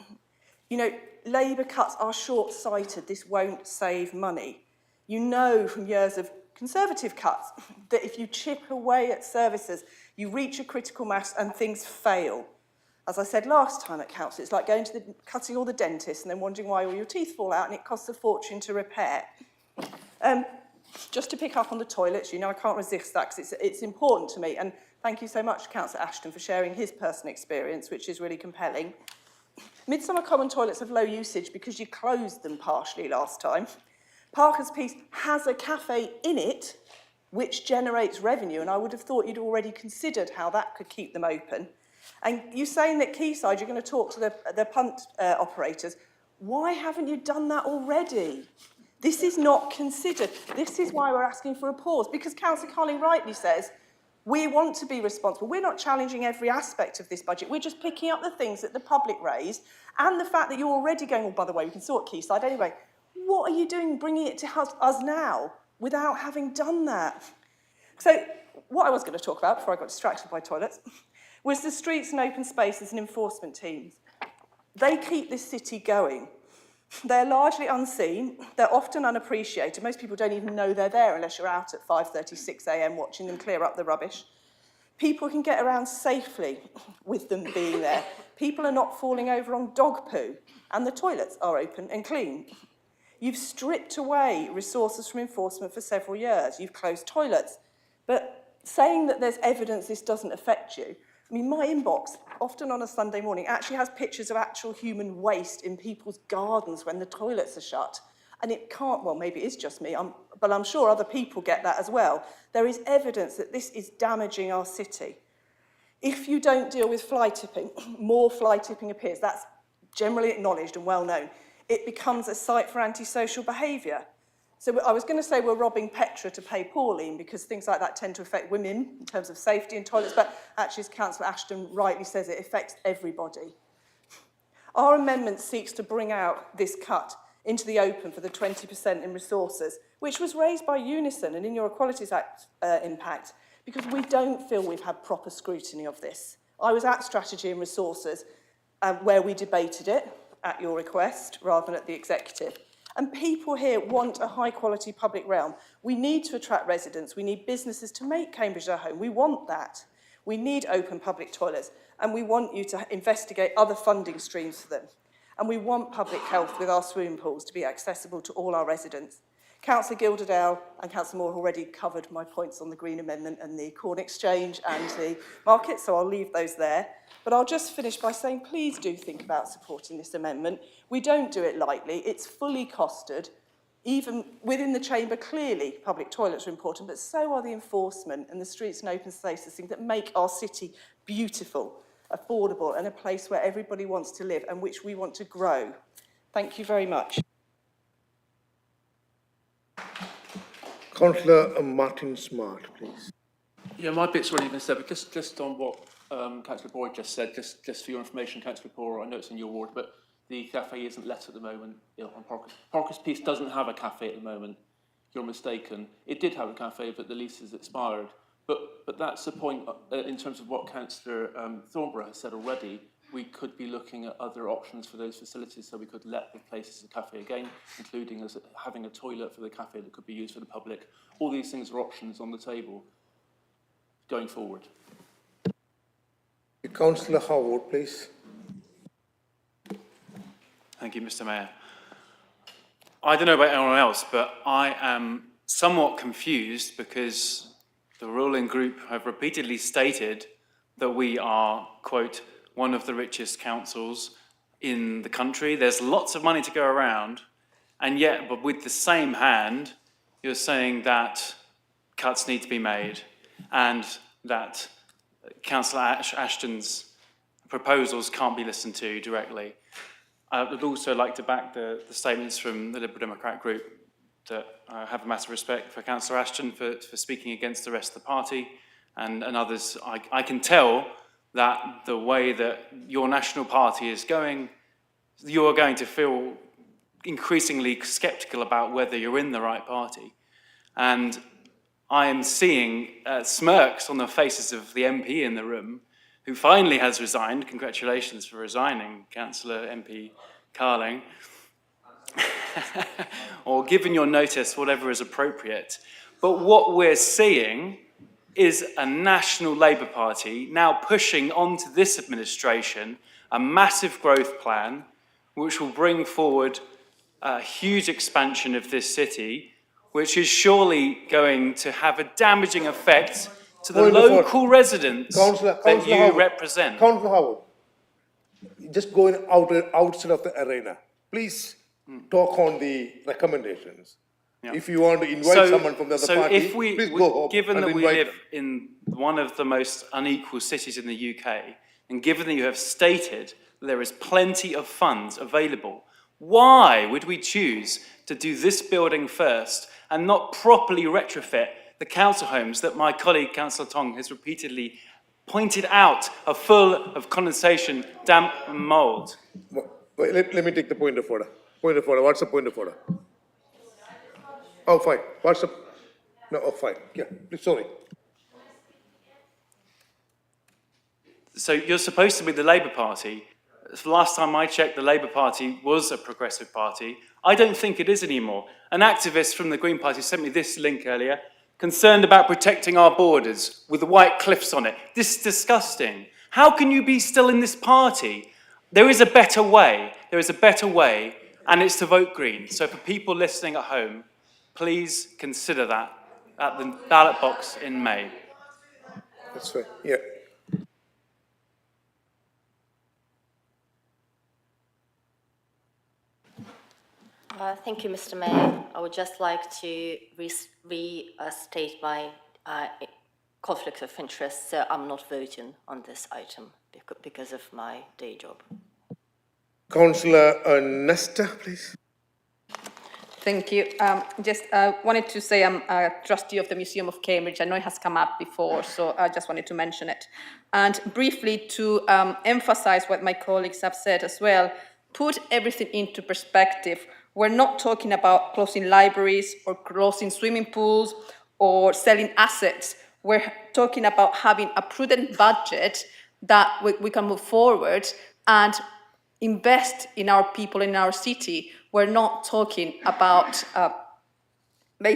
You know, Labour cuts are short-sighted. This won't save money. You know from years of Conservative cuts, that if you chip away at services, you reach a critical mass and things fail. As I said last time at council, it's like going to cutting all the dentists and then wondering why all your teeth fall out and it costs a fortune to repair. Just to pick up on the toilets, you know I can't resist that because it's important to me. And thank you so much, Councillor Ashton, for sharing his personal experience, which is really compelling. Midsummer Common toilets have low usage because you closed them partially last time. Parker's piece has a cafe in it, which generates revenue, and I would have thought you'd already considered how that could keep them open. And you saying that Quayside, you're going to talk to the punt operators. Why haven't you done that already? This is not considered. This is why we're asking for a pause, because Councillor Carling rightly says, we want to be responsible. We're not challenging every aspect of this budget. We're just picking up the things that the public raised and the fact that you're already going, oh, by the way, we can sort Quayside anyway. What are you doing bringing it to us now without having done that? So what I was going to talk about before I got distracted by toilets was the streets and open spaces and enforcement teams. They keep this city going. They're largely unseen. They're often unappreciated. Most people don't even know they're there unless you're out at 5:36 a.m. watching them clear up the rubbish. People can get around safely with them being there. People are not falling over on dog poo, and the toilets are open and clean. You've stripped away resources from enforcement for several years. You've closed toilets. But saying that there's evidence this doesn't affect you, I mean, my inbox, often on a Sunday morning, actually has pictures of actual human waste in people's gardens when the toilets are shut. And it can't, well, maybe it is just me, but I'm sure other people get that as well. There is evidence that this is damaging our city. If you don't deal with fly tipping, more fly tipping appears. That's generally acknowledged and well known. It becomes a site for antisocial behaviour. So I was going to say we're robbing Petra to pay Pauline because things like that tend to affect women in terms of safety in toilets, but actually, as Councillor Ashton rightly says, it affects everybody. Our amendment seeks to bring out this cut into the open for the 20% in resources, which was raised by Unison and in your Equalities Act impact, because we don't feel we've had proper scrutiny of this. I was at Strategy and Resources where we debated it at your request rather than at the executive. And people here want a high-quality public realm. We need to attract residents. We need businesses to make Cambridge their home. We want that. We need open public toilets. And we want you to investigate other funding streams for them. And we want public health with our swimming pools to be accessible to all our residents. Councillor Gilderdale and Councillor Moore have already covered my points on the Green Amendment and the Corn Exchange and the market, so I'll leave those there. But I'll just finish by saying, please do think about supporting this amendment. We don't do it lightly. It's fully costed. Even within the chamber, clearly public toilets are important, but so are the enforcement and the streets and open spaces, things that make our city beautiful, affordable, and a place where everybody wants to live and which we want to grow. Thank you very much. Councillor Martin Smart, please. Yeah, my bit's already been said, but just on what Councillor Boyd just said, just for your information, Councillor Poor, I know it's in your ward, but the cafe isn't let at the moment on Parker's. Parker's Piece doesn't have a cafe at the moment. You're mistaken. It did have a cafe, but the lease has expired. But that's the point in terms of what Councillor Thornborough has said already. We could be looking at other options for those facilities, so we could let the place as a cafe again, including as having a toilet for the cafe that could be used for the public. All these things are options on the table going forward. Councillor Howard, please. Thank you, Mr. Mayor. I don't know about anyone else, but I am somewhat confused because the ruling group have repeatedly stated that we are, quote, one of the richest councils in the country. There's lots of money to go around, and yet, but with the same hand, you're saying that cuts need to be made and that Councillor Ashton's proposals can't be listened to directly. I would also like to back the statements from the Liberal Democrat group that I have a massive respect for Councillor Ashton for speaking against the rest of the party and others. I can tell that the way that your national party is going, you are going to feel increasingly sceptical about whether you're in the right party. And I am seeing smirks on the faces of the MP in the room, who finally has resigned. Congratulations for resigning, Councillor MP Carling. or given your notice, whatever is appropriate. But what we're seeing is a National Labour Party now pushing onto this administration a massive growth plan which will bring forward a huge expansion of this city, which is surely going to have a damaging effect to the local residents that you represent. Councillor Howard, just going outside of the arena, please talk on the recommendations. Yeah. If you want to invite someone from the other party, if we, please go home given and that we invite live them. in one of the most unequal cities in the UK, and given that you have stated that there is plenty of funds available, why would we choose to do this building first and not properly retrofit the council homes that my colleague, Councillor Tong, has repeatedly pointed out are full of condensation, damp and mould? Let me take the point of order. Point of order. What's the point of order? Oh, fine. What's the... No, oh, fine. Yeah, please, sorry. So you're supposed to be the Labour Party. The last time I checked, the Labour Party was a progressive party. I don't think it is anymore. An activist from the Green Party sent me this link earlier, concerned about protecting our borders with the white cliffs on it. This is disgusting. How can you be still in this party? There is a better way. There is a better way, and it's to vote Green. So for people listening at home, please consider that at the ballot box in May. That's right. Yeah. Thank you, Mr. Mayor. I would just like to restate my conflict of interest. So I'm not voting on this item because of my day job. Councillor Nesta, please. Thank you. Just wanted to say I'm a trustee of the Museum of Cambridge. I know it has come up before, so I just wanted to mention it. And briefly to emphasize what my colleagues have said as well, put everything into perspective. We're not talking about closing libraries or closing swimming pools or selling assets. We're talking about having a prudent budget that we can move forward and invest in our people in our city. We're not talking about sorry, I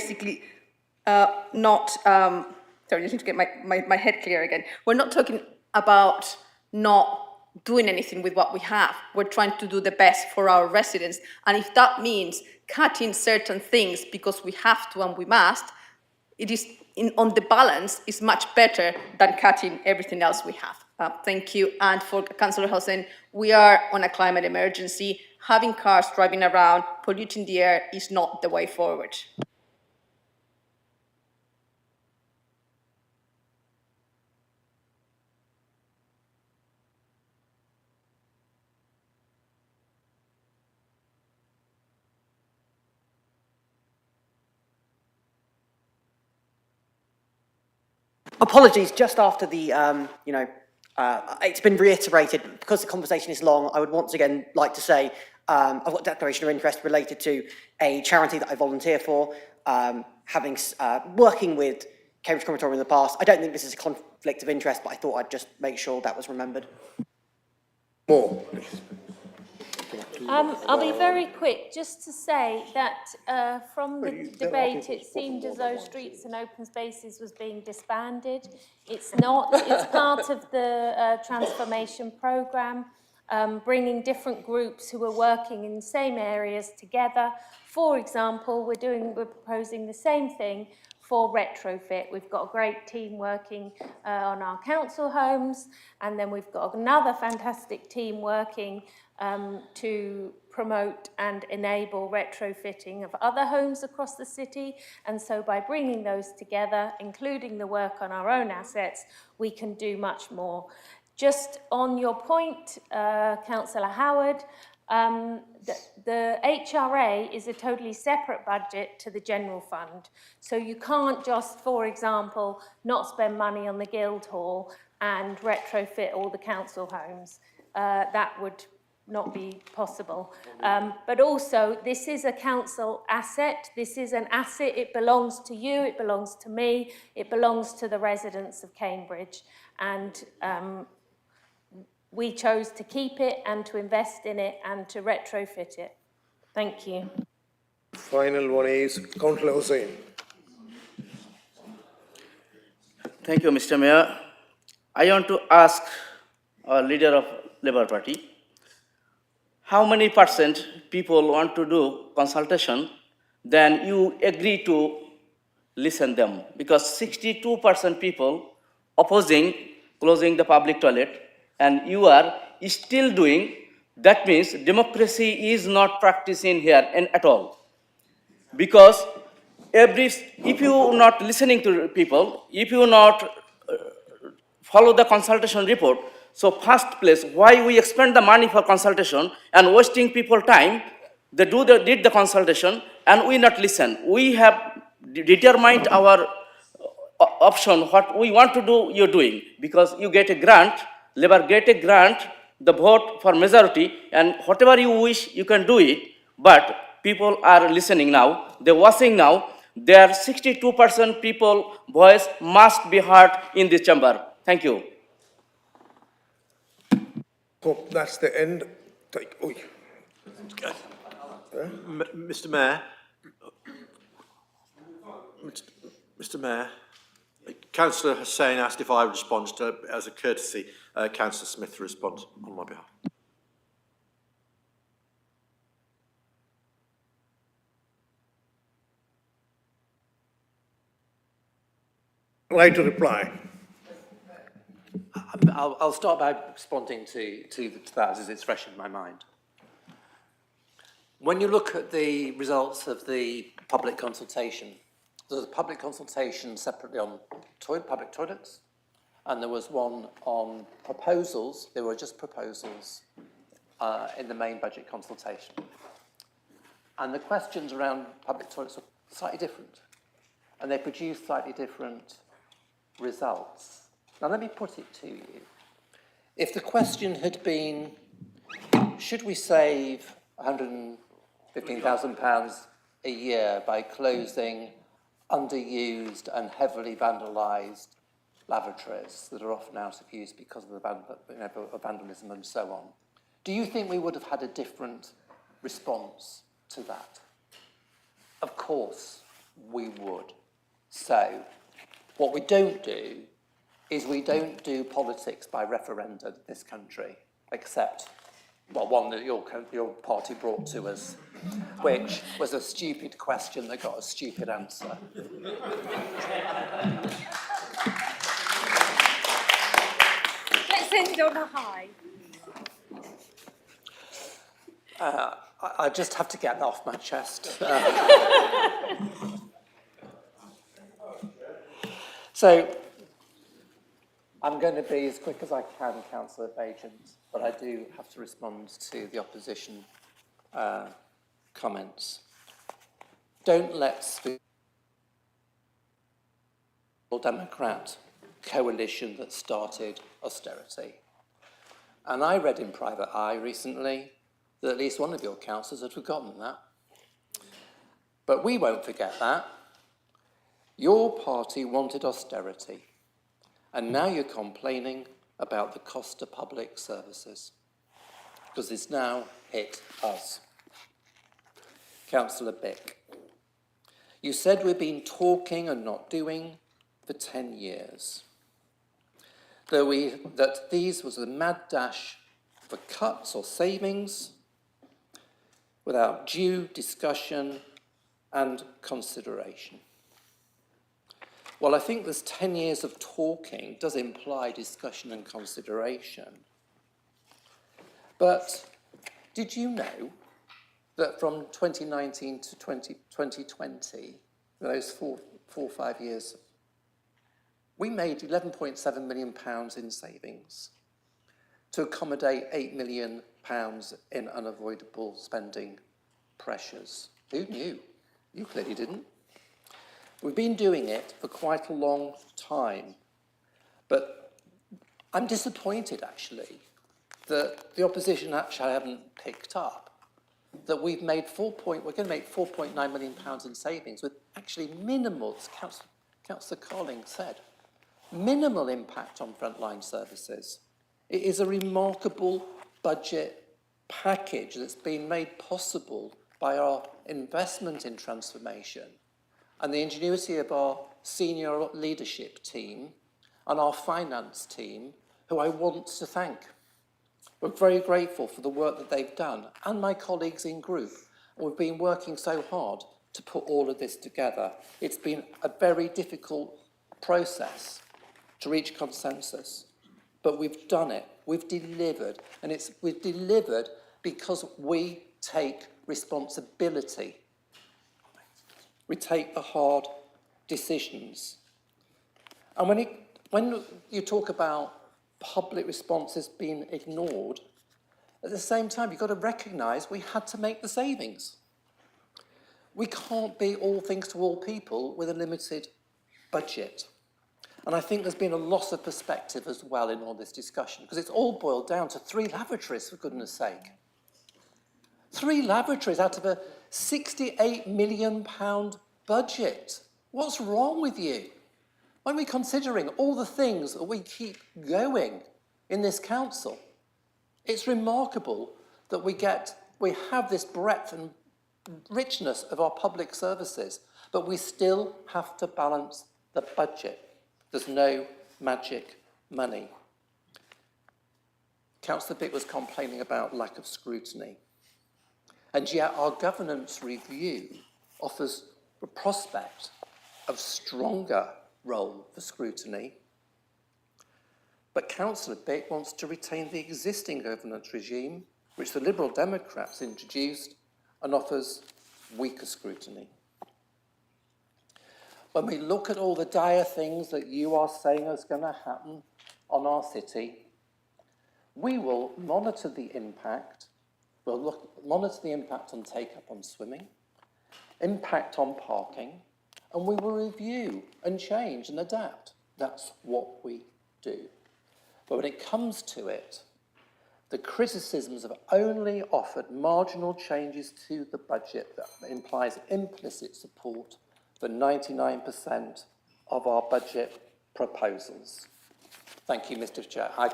just need to get my head clear again. We're not talking about not doing anything with what we have. We're trying to do the best for our residents. And if that means cutting certain things because we have to and we must, it is on the balance is much better than cutting everything else we have. Thank you. And for Councillor Hossain, we are on a climate emergency. Having cars driving around, polluting the air is not the way forward. Apologies, just after the, it's been reiterated, because the conversation is long, I would once again like to say I've got a declaration of interest related to a charity that I volunteer for, working with Cambridge Crematorium in the past. I don't think this is a conflict of interest, but I thought I'd just make sure that was remembered. More. I'll be very quick, just to say that from the debate, it seemed as though Streets and Open Spaces was being disbanded. It's not. It's part of the transformation programme, bringing different groups who are working in the same areas together. For example, we're proposing the same thing for retrofit. We've got a great team working on our council homes, and then we've got another fantastic team working to promote and enable retrofitting of other homes across the city. And so by bringing those together, including the work on our own assets, we can do much more. Just on your point, Councillor Howard, the HRA is a totally separate budget to the general fund. So you can't just, for example, not spend money on the Guildhall and retrofit all the council homes. That would not be possible. But also, this is a council asset. This is an asset. It belongs to you. It belongs to me. It belongs to the residents of Cambridge. And we chose to keep it and to invest in it and to retrofit it. Thank you. Final one is Councillor Hussain. Thank you, Mr. Mayor. I want to ask our leader of Labour Party, how many percent people want to do consultation, then you agree to listen them? Because 62% people opposing closing the public toilet, and you are still doing, that means democracy is not practicing here at all. Because if you not listening to people, if you not follow the consultation report, so first place, why we expend the money for consultation and wasting people time, they did the consultation and we not listen. We have determined our option, what we want to do, you're doing. Because you get a grant, Labour get a grant, the vote for majority, and whatever you wish, you can do it. But people are listening now, they're watching now. There are 62% people voice must be heard in this chamber. Thank you. Hope that's the end. Mr. Mayor, Mr. Mayor, Councillor Hussain asked if I would respond to, as a courtesy, Councillor Smith to respond on my behalf. Right to reply. I'll start by responding to that as it's fresh in my mind. When you look at the results of the public consultation, there was a public consultation separately on public toilets, and there was one on proposals. There were just proposals in the main budget consultation. And the questions around public toilets are slightly different, and they produce slightly different results. Now, let me put it to you. If the question had been, should we save £115,000 a year by closing underused and heavily vandalised lavatories that are often out of use because of the vandalism and so on, do you think we would have had a different response to that? Of course we would. So, what we don't do is we don't do politics by referenda in this country, except, well, one that your party brought to us, which was a stupid question that got a stupid answer. Let's end on a high. I just have to get that off my chest. So, I'm going to be as quick as I can, Councillor Bagent, but I do have to respond to the opposition comments. Don't let's the Democrat coalition that started austerity. And I read in Private Eye recently that at least one of your councillors had forgotten that. But we won't forget that. Your party wanted austerity. And now you're complaining about the cost of public services, because it's now hit us. Councillor Bick, you said we've been talking and not doing for 10 years. That these was a mad dash for cuts or savings without due discussion and consideration. Well, I think this 10 years of talking does imply discussion and consideration. But did you know that from 2019 to 2020, those four or 5 years, we made £11.7 million in savings to accommodate £8 million in unavoidable spending pressures? Who knew? You clearly didn't. We've been doing it for quite a long time, but I'm disappointed, actually, that the opposition actually haven't picked up that we're going to make £4.9 million in savings with actually minimal, as Councillor Carling said, minimal impact on frontline services. It is a remarkable budget package that's been made possible by our investment in transformation and the ingenuity of our senior leadership team and our finance team, who I want to thank. We're very grateful for the work that they've done, and my colleagues in group. We've been working so hard to put all of this together. It's been a very difficult process to reach consensus, but we've done it. We've delivered, and we've delivered because we take responsibility. We take the hard decisions. And when you talk about public responses being ignored, at the same time, you've got to recognise we had to make the savings. We can't be all things to all people with a limited budget. And I think there's been a loss of perspective as well in all this discussion, because it's all boiled down to 3 lavatories, for goodness sake. 3 lavatories out of a £68 million budget. What's wrong with you? When we're considering all the things that we keep going in this council, it's remarkable that we have this breadth and richness of our public services, but we still have to balance the budget. There's no magic money. Councillor Bick was complaining about lack of scrutiny. And yet our governance review offers a prospect of stronger role for scrutiny. But Councillor Bick wants to retain the existing governance regime, which the Liberal Democrats introduced, and offers weaker scrutiny. When we look at all the dire things that you are saying is going to happen on our city, we will monitor the impact. We'll monitor the impact on take-up on swimming, impact on parking, and we will review and change and adapt. That's what we do. But when it comes to it, the criticisms have only offered marginal changes to the budget that implies implicit support for 99% of our budget proposals. Thank you, Mr. Chair. I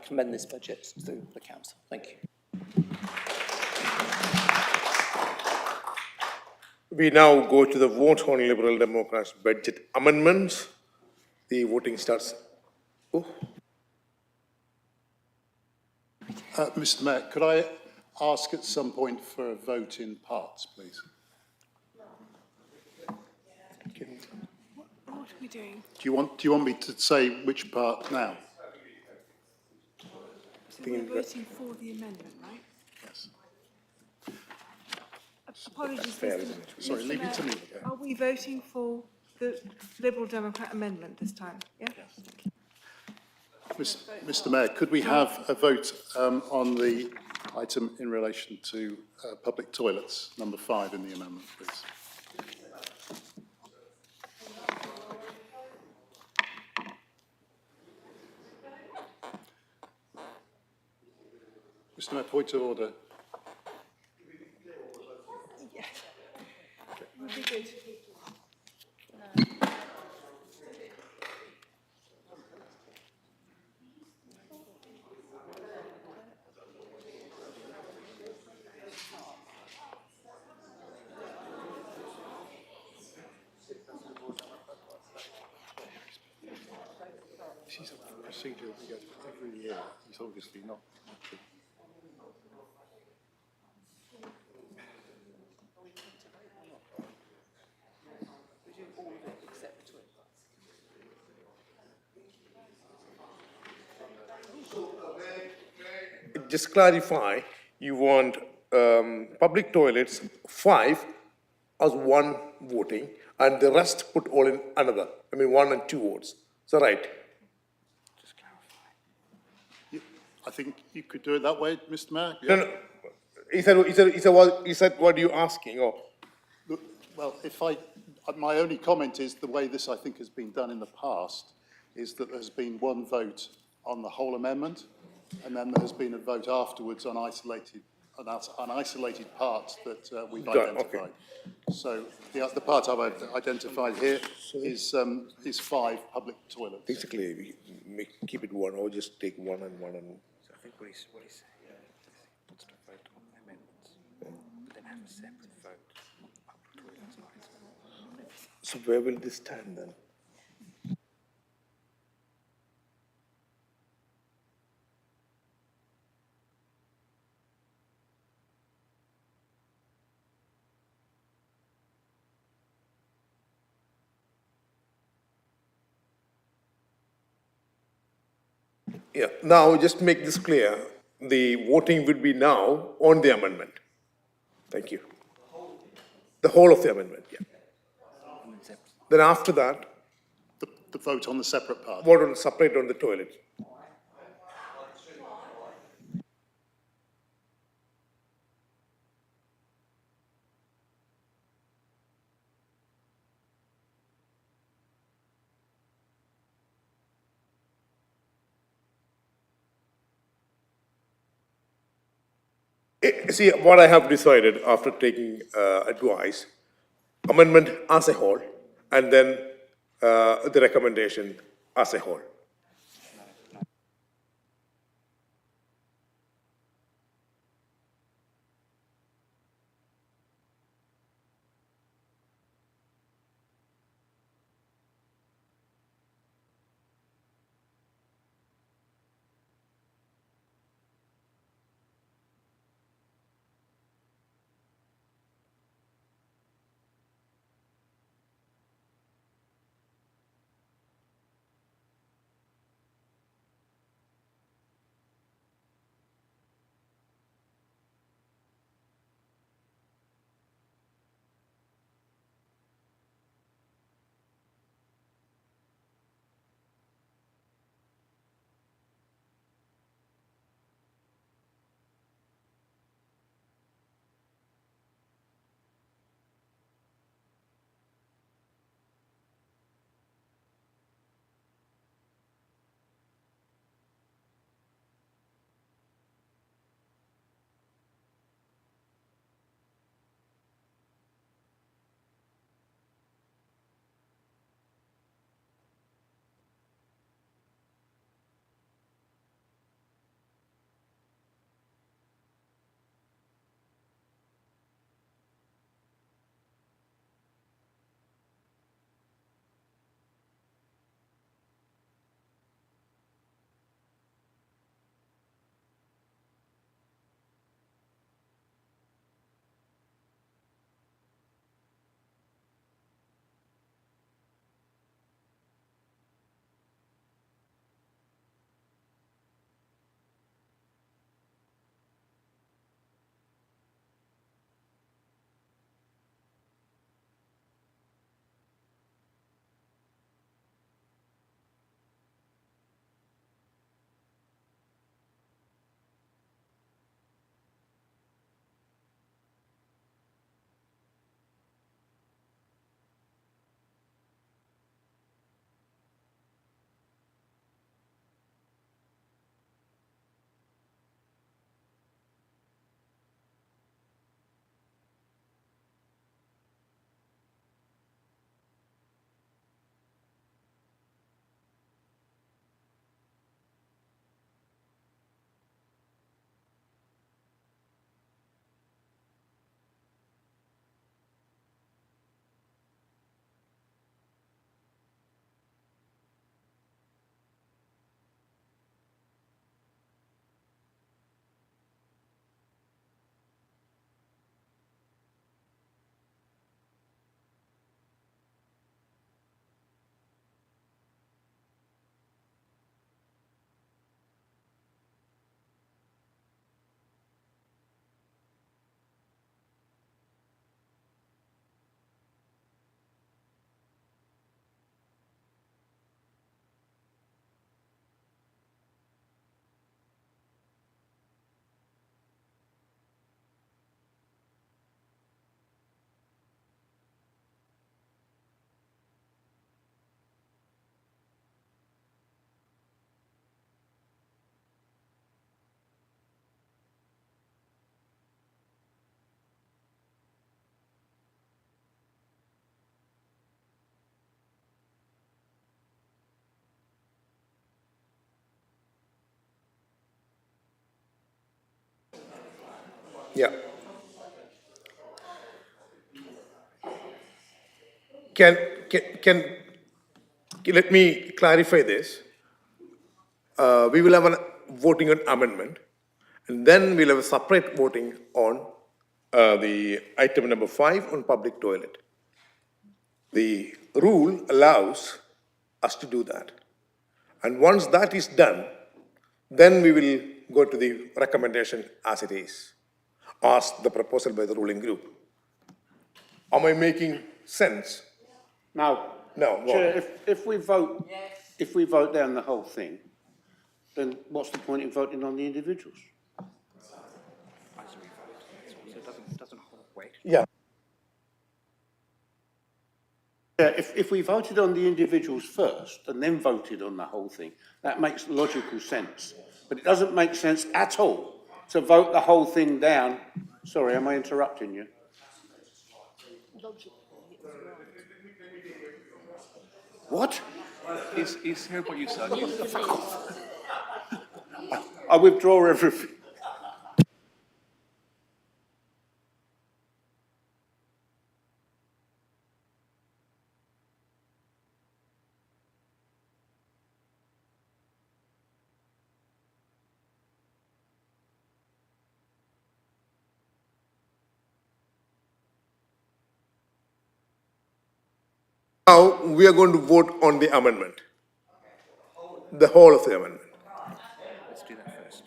commend this budget to the Council. Thank you. We now go to the vote on Liberal Democrats budget amendments. The voting starts. Mr. Mayor, could I ask at some point for a vote in parts, please? What are we doing? Do you want me to say which part now? So we're voting for the amendment, right? Yes. Apologies, fair, Mr. isn't it? Sorry, leave it to me. Are we voting for the Liberal Democrat amendment this time? Yeah? Yes. Mr. Mayor, could we have a vote on the item in relation to public toilets, number 5 in the amendment, please? Mr. Mayor, point of order. Yeah. Would be good. This is a procedure we go through every year. It's obviously not. Just clarify, you want public toilets 5 as one voting and the rest put all in another. I mean 1 and 2 votes. Is that right? Just clarify. I think you could do it that way, Mr. Mayor. No, no. He said, what are you asking? Oh. Well, my only comment is the way this, I think, has been done in the past is that there's been one vote on the whole amendment, and then there's been a vote afterwards on isolated parts that we've identified. Okay. So the part I've identified here is 5 public toilets. Basically, we keep it 1 or just take 1 and 1 and. So I think what he's saying wants to vote on amendments, but then So where will this stand then? Yeah, now just make this clear. The voting would be now on the amendment. Thank you. The whole of the amendment, yeah. Then after that, The vote on the separate part. vote on separate on the toilet. See, what I have decided after taking advice, amendment as a whole, and then the recommendation as a whole. Yeah. can, let me clarify this. We will have a voting on amendment, and then we'll have a separate voting on the item number 5 on public toilet. The rule allows us to do that. And once that is done, then we will go to the recommendation as it is, as the proposal by the ruling group. Am I making sense? No. No, what? Chair, if we vote down the whole thing, then what's the point in voting on the individuals? Yeah. Yeah, if we voted on the individuals first and then voted on the whole thing, that makes logical sense. But it doesn't make sense at all to vote the whole thing down. Sorry, am I interrupting you? What? He's heard what you said. I withdraw everything. Now, we are going to vote on the amendment, the whole of the amendment. Let's do that first.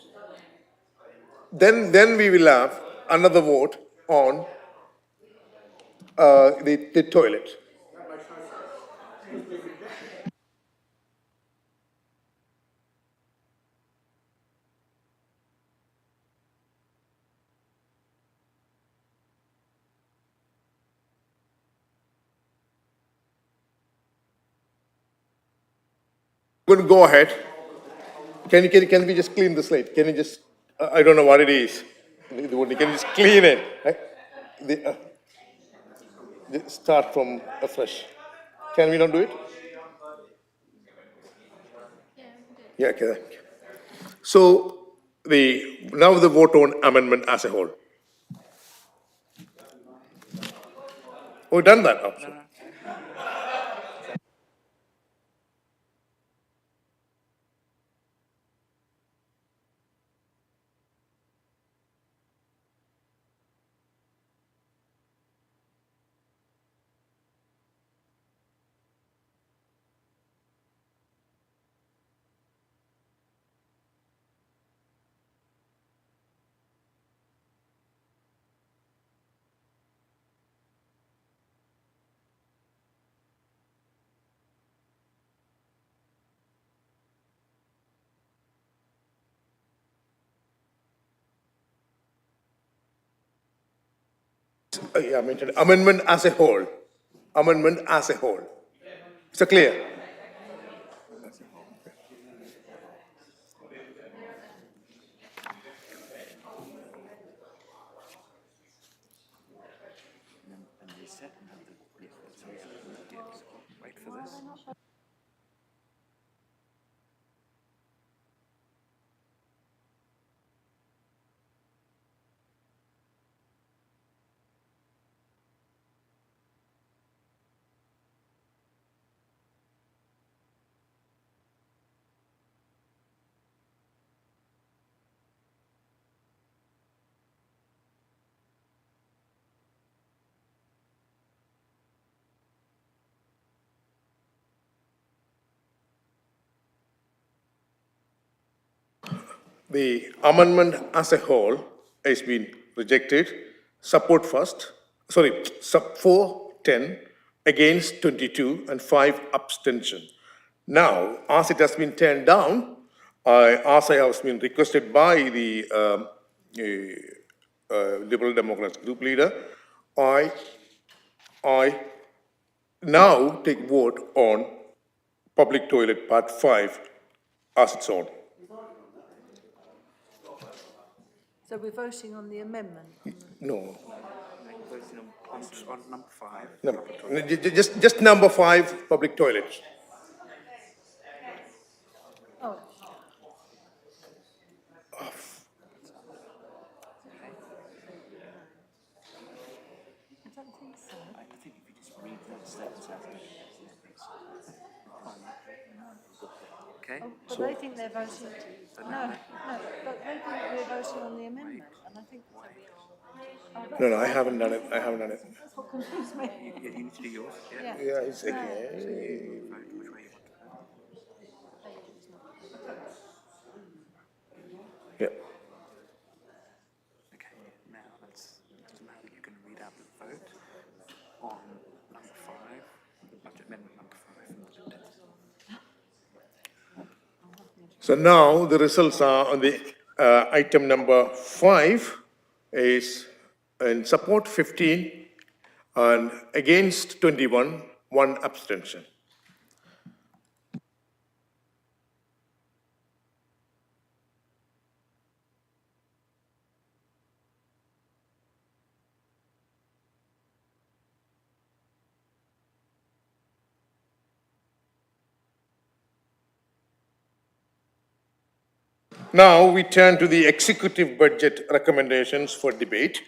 Then we will have another vote on the toilet. Going to go ahead. Can we just clean the slate? Can you just, I don't know what it is. Can you just clean it? Right? Just start from afresh. Can we not do it? Yeah, okay. Thank you. So now the vote on amendment as a whole. We've done that also. Yeah, I mentioned amendment as a whole. Amendment as a whole. Is it clear? Wait for this. The amendment as a whole has been rejected. Support first. Sorry, 4, 10, against 22, and 5 abstention. Now, as it has been turned down, as I have been requested by the Liberal Democrats group leader, I now take vote on public toilet part 5 as its own. So we're voting on the amendment? No. Voting on number 5. No, just number 5, public toilets. Oh. I don't think so. I think if you just Okay. But they think they're voting, no, but they think we're voting on the amendment, and I think. No, I haven't done it, That's what confused me. You need to do yours, Yeah. Yeah, it's okay. Which way you want to vote. Yeah. Okay, now you're going to read out the vote on number 5, the budget amendment number 5 from the Lib Dems. So now the results are on the item number 5 is in support 15 and against 21, 1 abstention. Now we turn to the executive budget recommendations for debate.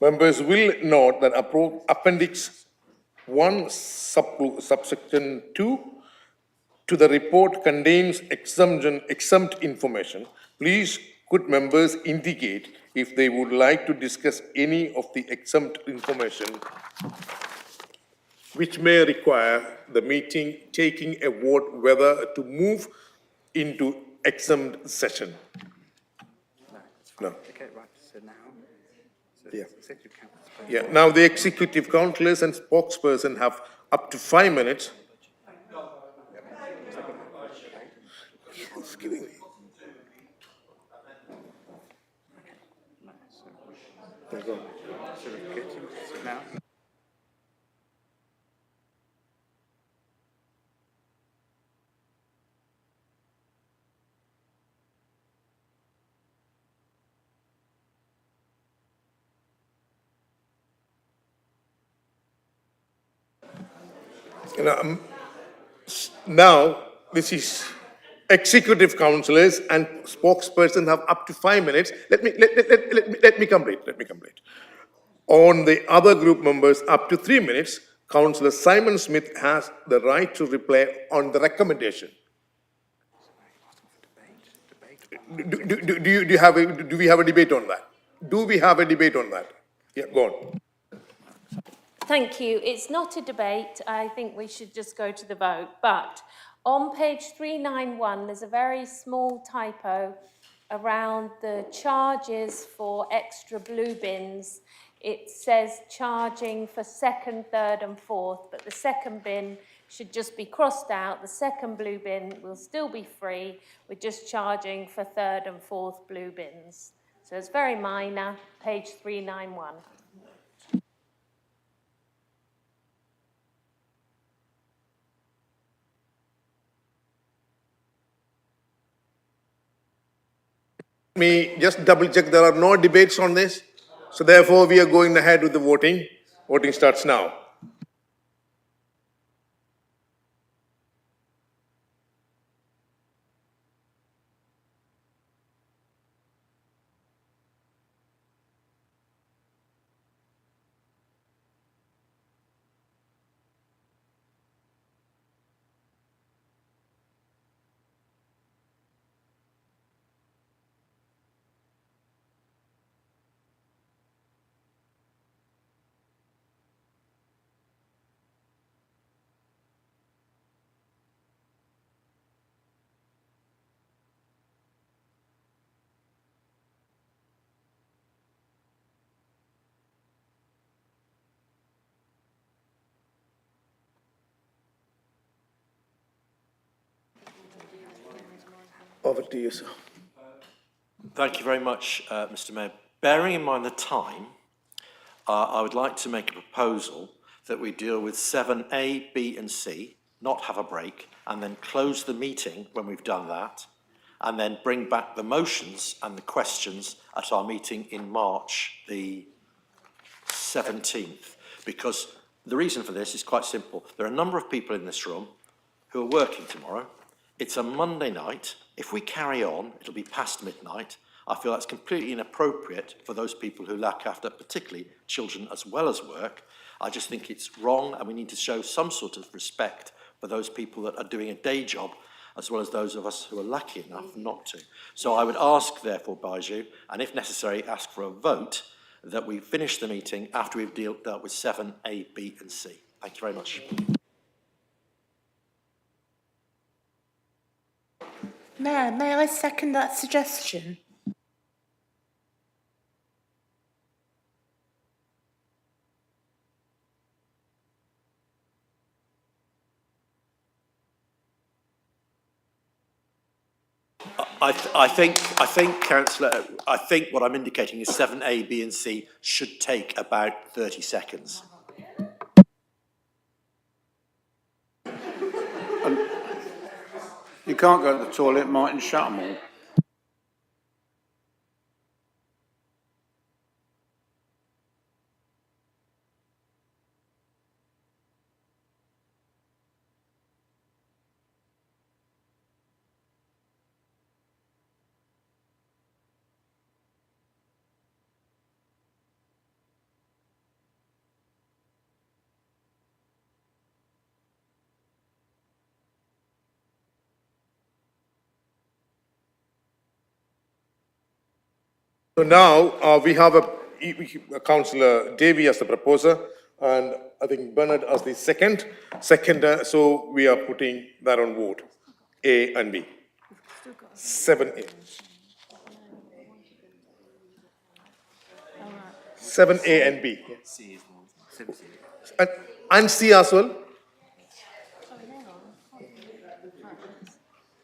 Members will note that Appendix 1, subsection 2 to the report contains exempt information. Please could members indicate if they would like to discuss any of the exempt information which may require the meeting taking a vote whether to move into exempt session. No. Okay, right, so now, Yeah. Executive Council. Yeah, now the executive councillors and spokesperson have up to 5 minutes. It's killing me. So we're getting now. Now, this is executive councillors and spokesperson have up to 5 minutes. Let me complete. On the other group members, up to 3 minutes. Councillor Simon Smith has the right to reply on the recommendation. Do we have a debate on that? Do we have a debate on that? Yeah, go on. Thank you. It's not a debate. I think we should just go to the vote. But on page 391, there's a very small typo around the charges for extra blue bins. It says charging for second, third and fourth, but the second bin should just be crossed out. The second blue bin will still be free. We're just charging for third and fourth blue bins. So it's very minor, page 391. Me just double check there are no debates on this. So therefore we are going ahead with the voting. Voting starts now. Over to you, sir. Thank you very much, Mr. Mayor. Bearing in mind the time, I would like to make a proposal that we deal with 7A, B and C, not have a break, and then close the meeting when we've done that, and then bring back the motions and the questions at our meeting in March the 17th. Because the reason for this is quite simple. There are a number of people in this room who are working tomorrow. It's a Monday night. If we carry on, it'll be past midnight. I feel that's completely inappropriate for those people who look after particularly children as well as work. I just think it's wrong, and we need to show some sort of respect for those people that are doing a day job, as well as those of us who are lucky enough not to. So I would ask, therefore, Baiju, and if necessary, ask for a vote, that we finish the meeting after we've dealt with 7A, B and C. Thank you very much. Mayor, may I second that suggestion? I think, Councillor, I think what I'm indicating is 7A, B and C should take about 30 seconds. You can't go to the toilet, Martin, shut them all. So now we have a Councillor Davy as the proposer, and I think Bernard as the seconder. So we are putting that on vote, A and B. 7A. 7A and B. And C as well.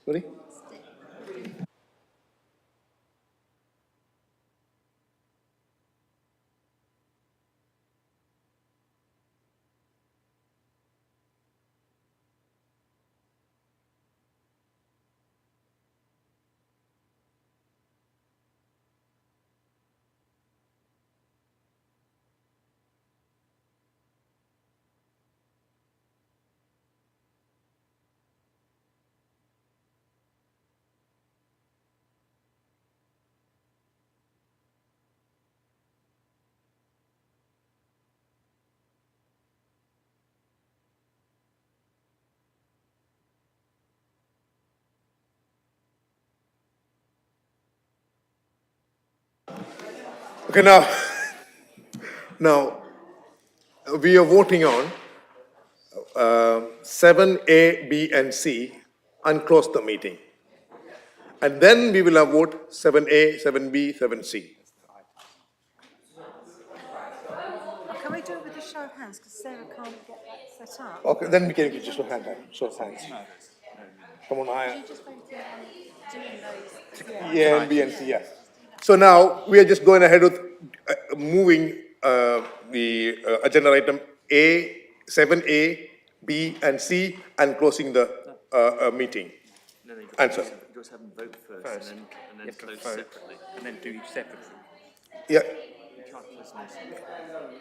Sorry? Okay, now we are voting on 7A, B, and C, and close the meeting. And then we will have vote 7A, 7B, 7C. Can we do it with a show of hands, because Sarah can't get that set up? Okay, then we can just show hands. Come on, Did you just vote on doing those? A and B and C, yes. So now we are just going ahead with moving the agenda item A, 7A, B, and C, and closing the meeting. No, you Answer. just have them vote first. And then close separately. And then do each separately. Yeah. You can't close them separately.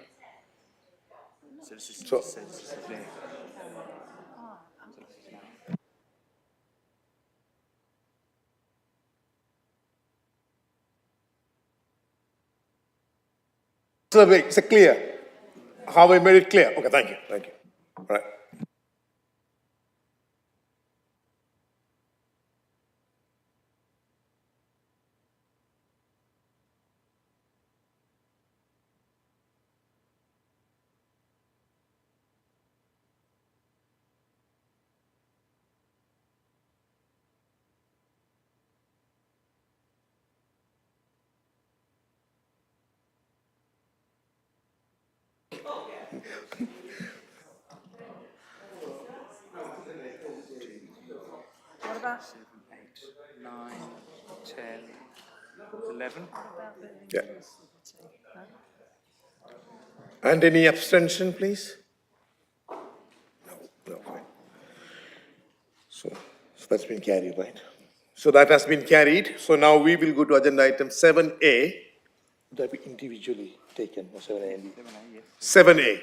So this is, So- this is there. Survey, is it clear? How I made it clear? Okay, thank you. All right. What about? 7, 8, 9, 10, 11. Yeah. And any abstention, please? No, fine. So that's been carried, right? So that has been carried. So now we will go to agenda item 7A. Would that be individually taken, or 7A and B? 7A, yes. 7A.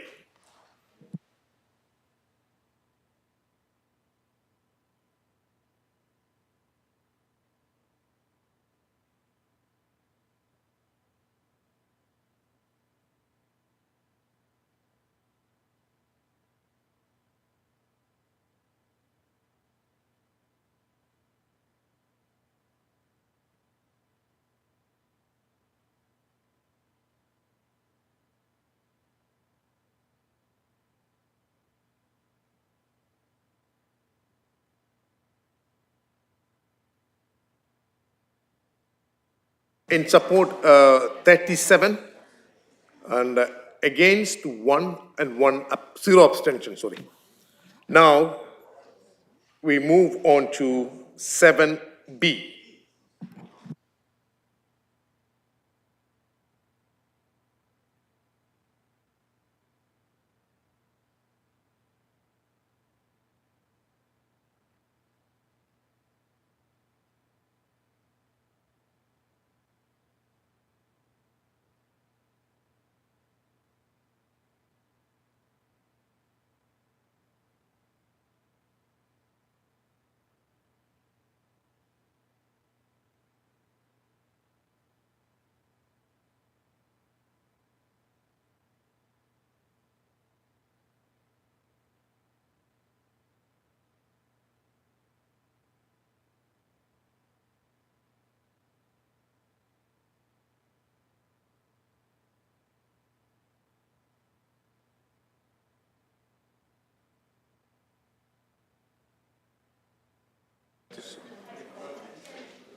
in support 37, and against 1, and 0 abstention, sorry. Now, we move on to 7B.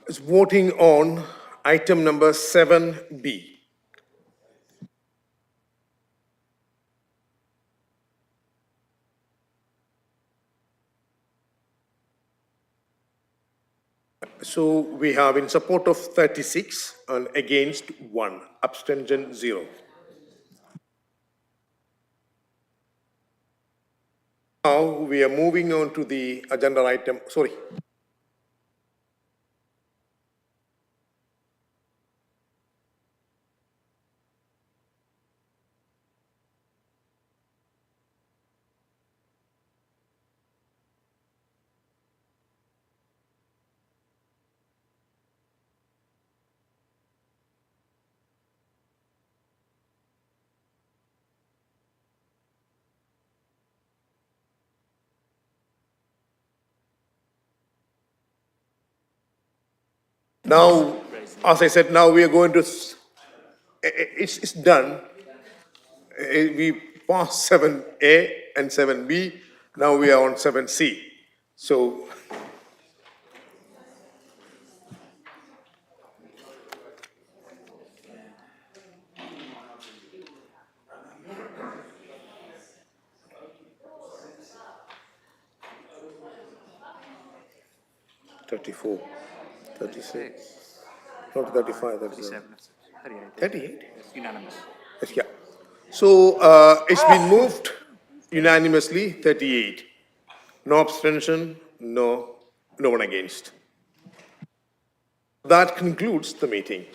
Is voting on item number 7B. So we have in support of 36 and against 1, abstention 0. Now we are moving on to the agenda item, sorry. Now, as I said, now we are going to, it's done. We passed 7A and 7B, now we are on 7C. So, $34, $36, not $35, $37. 38? It's unanimous. Yes, yeah. So, it's been moved unanimously, 38. No abstention, no one against. That concludes the meeting.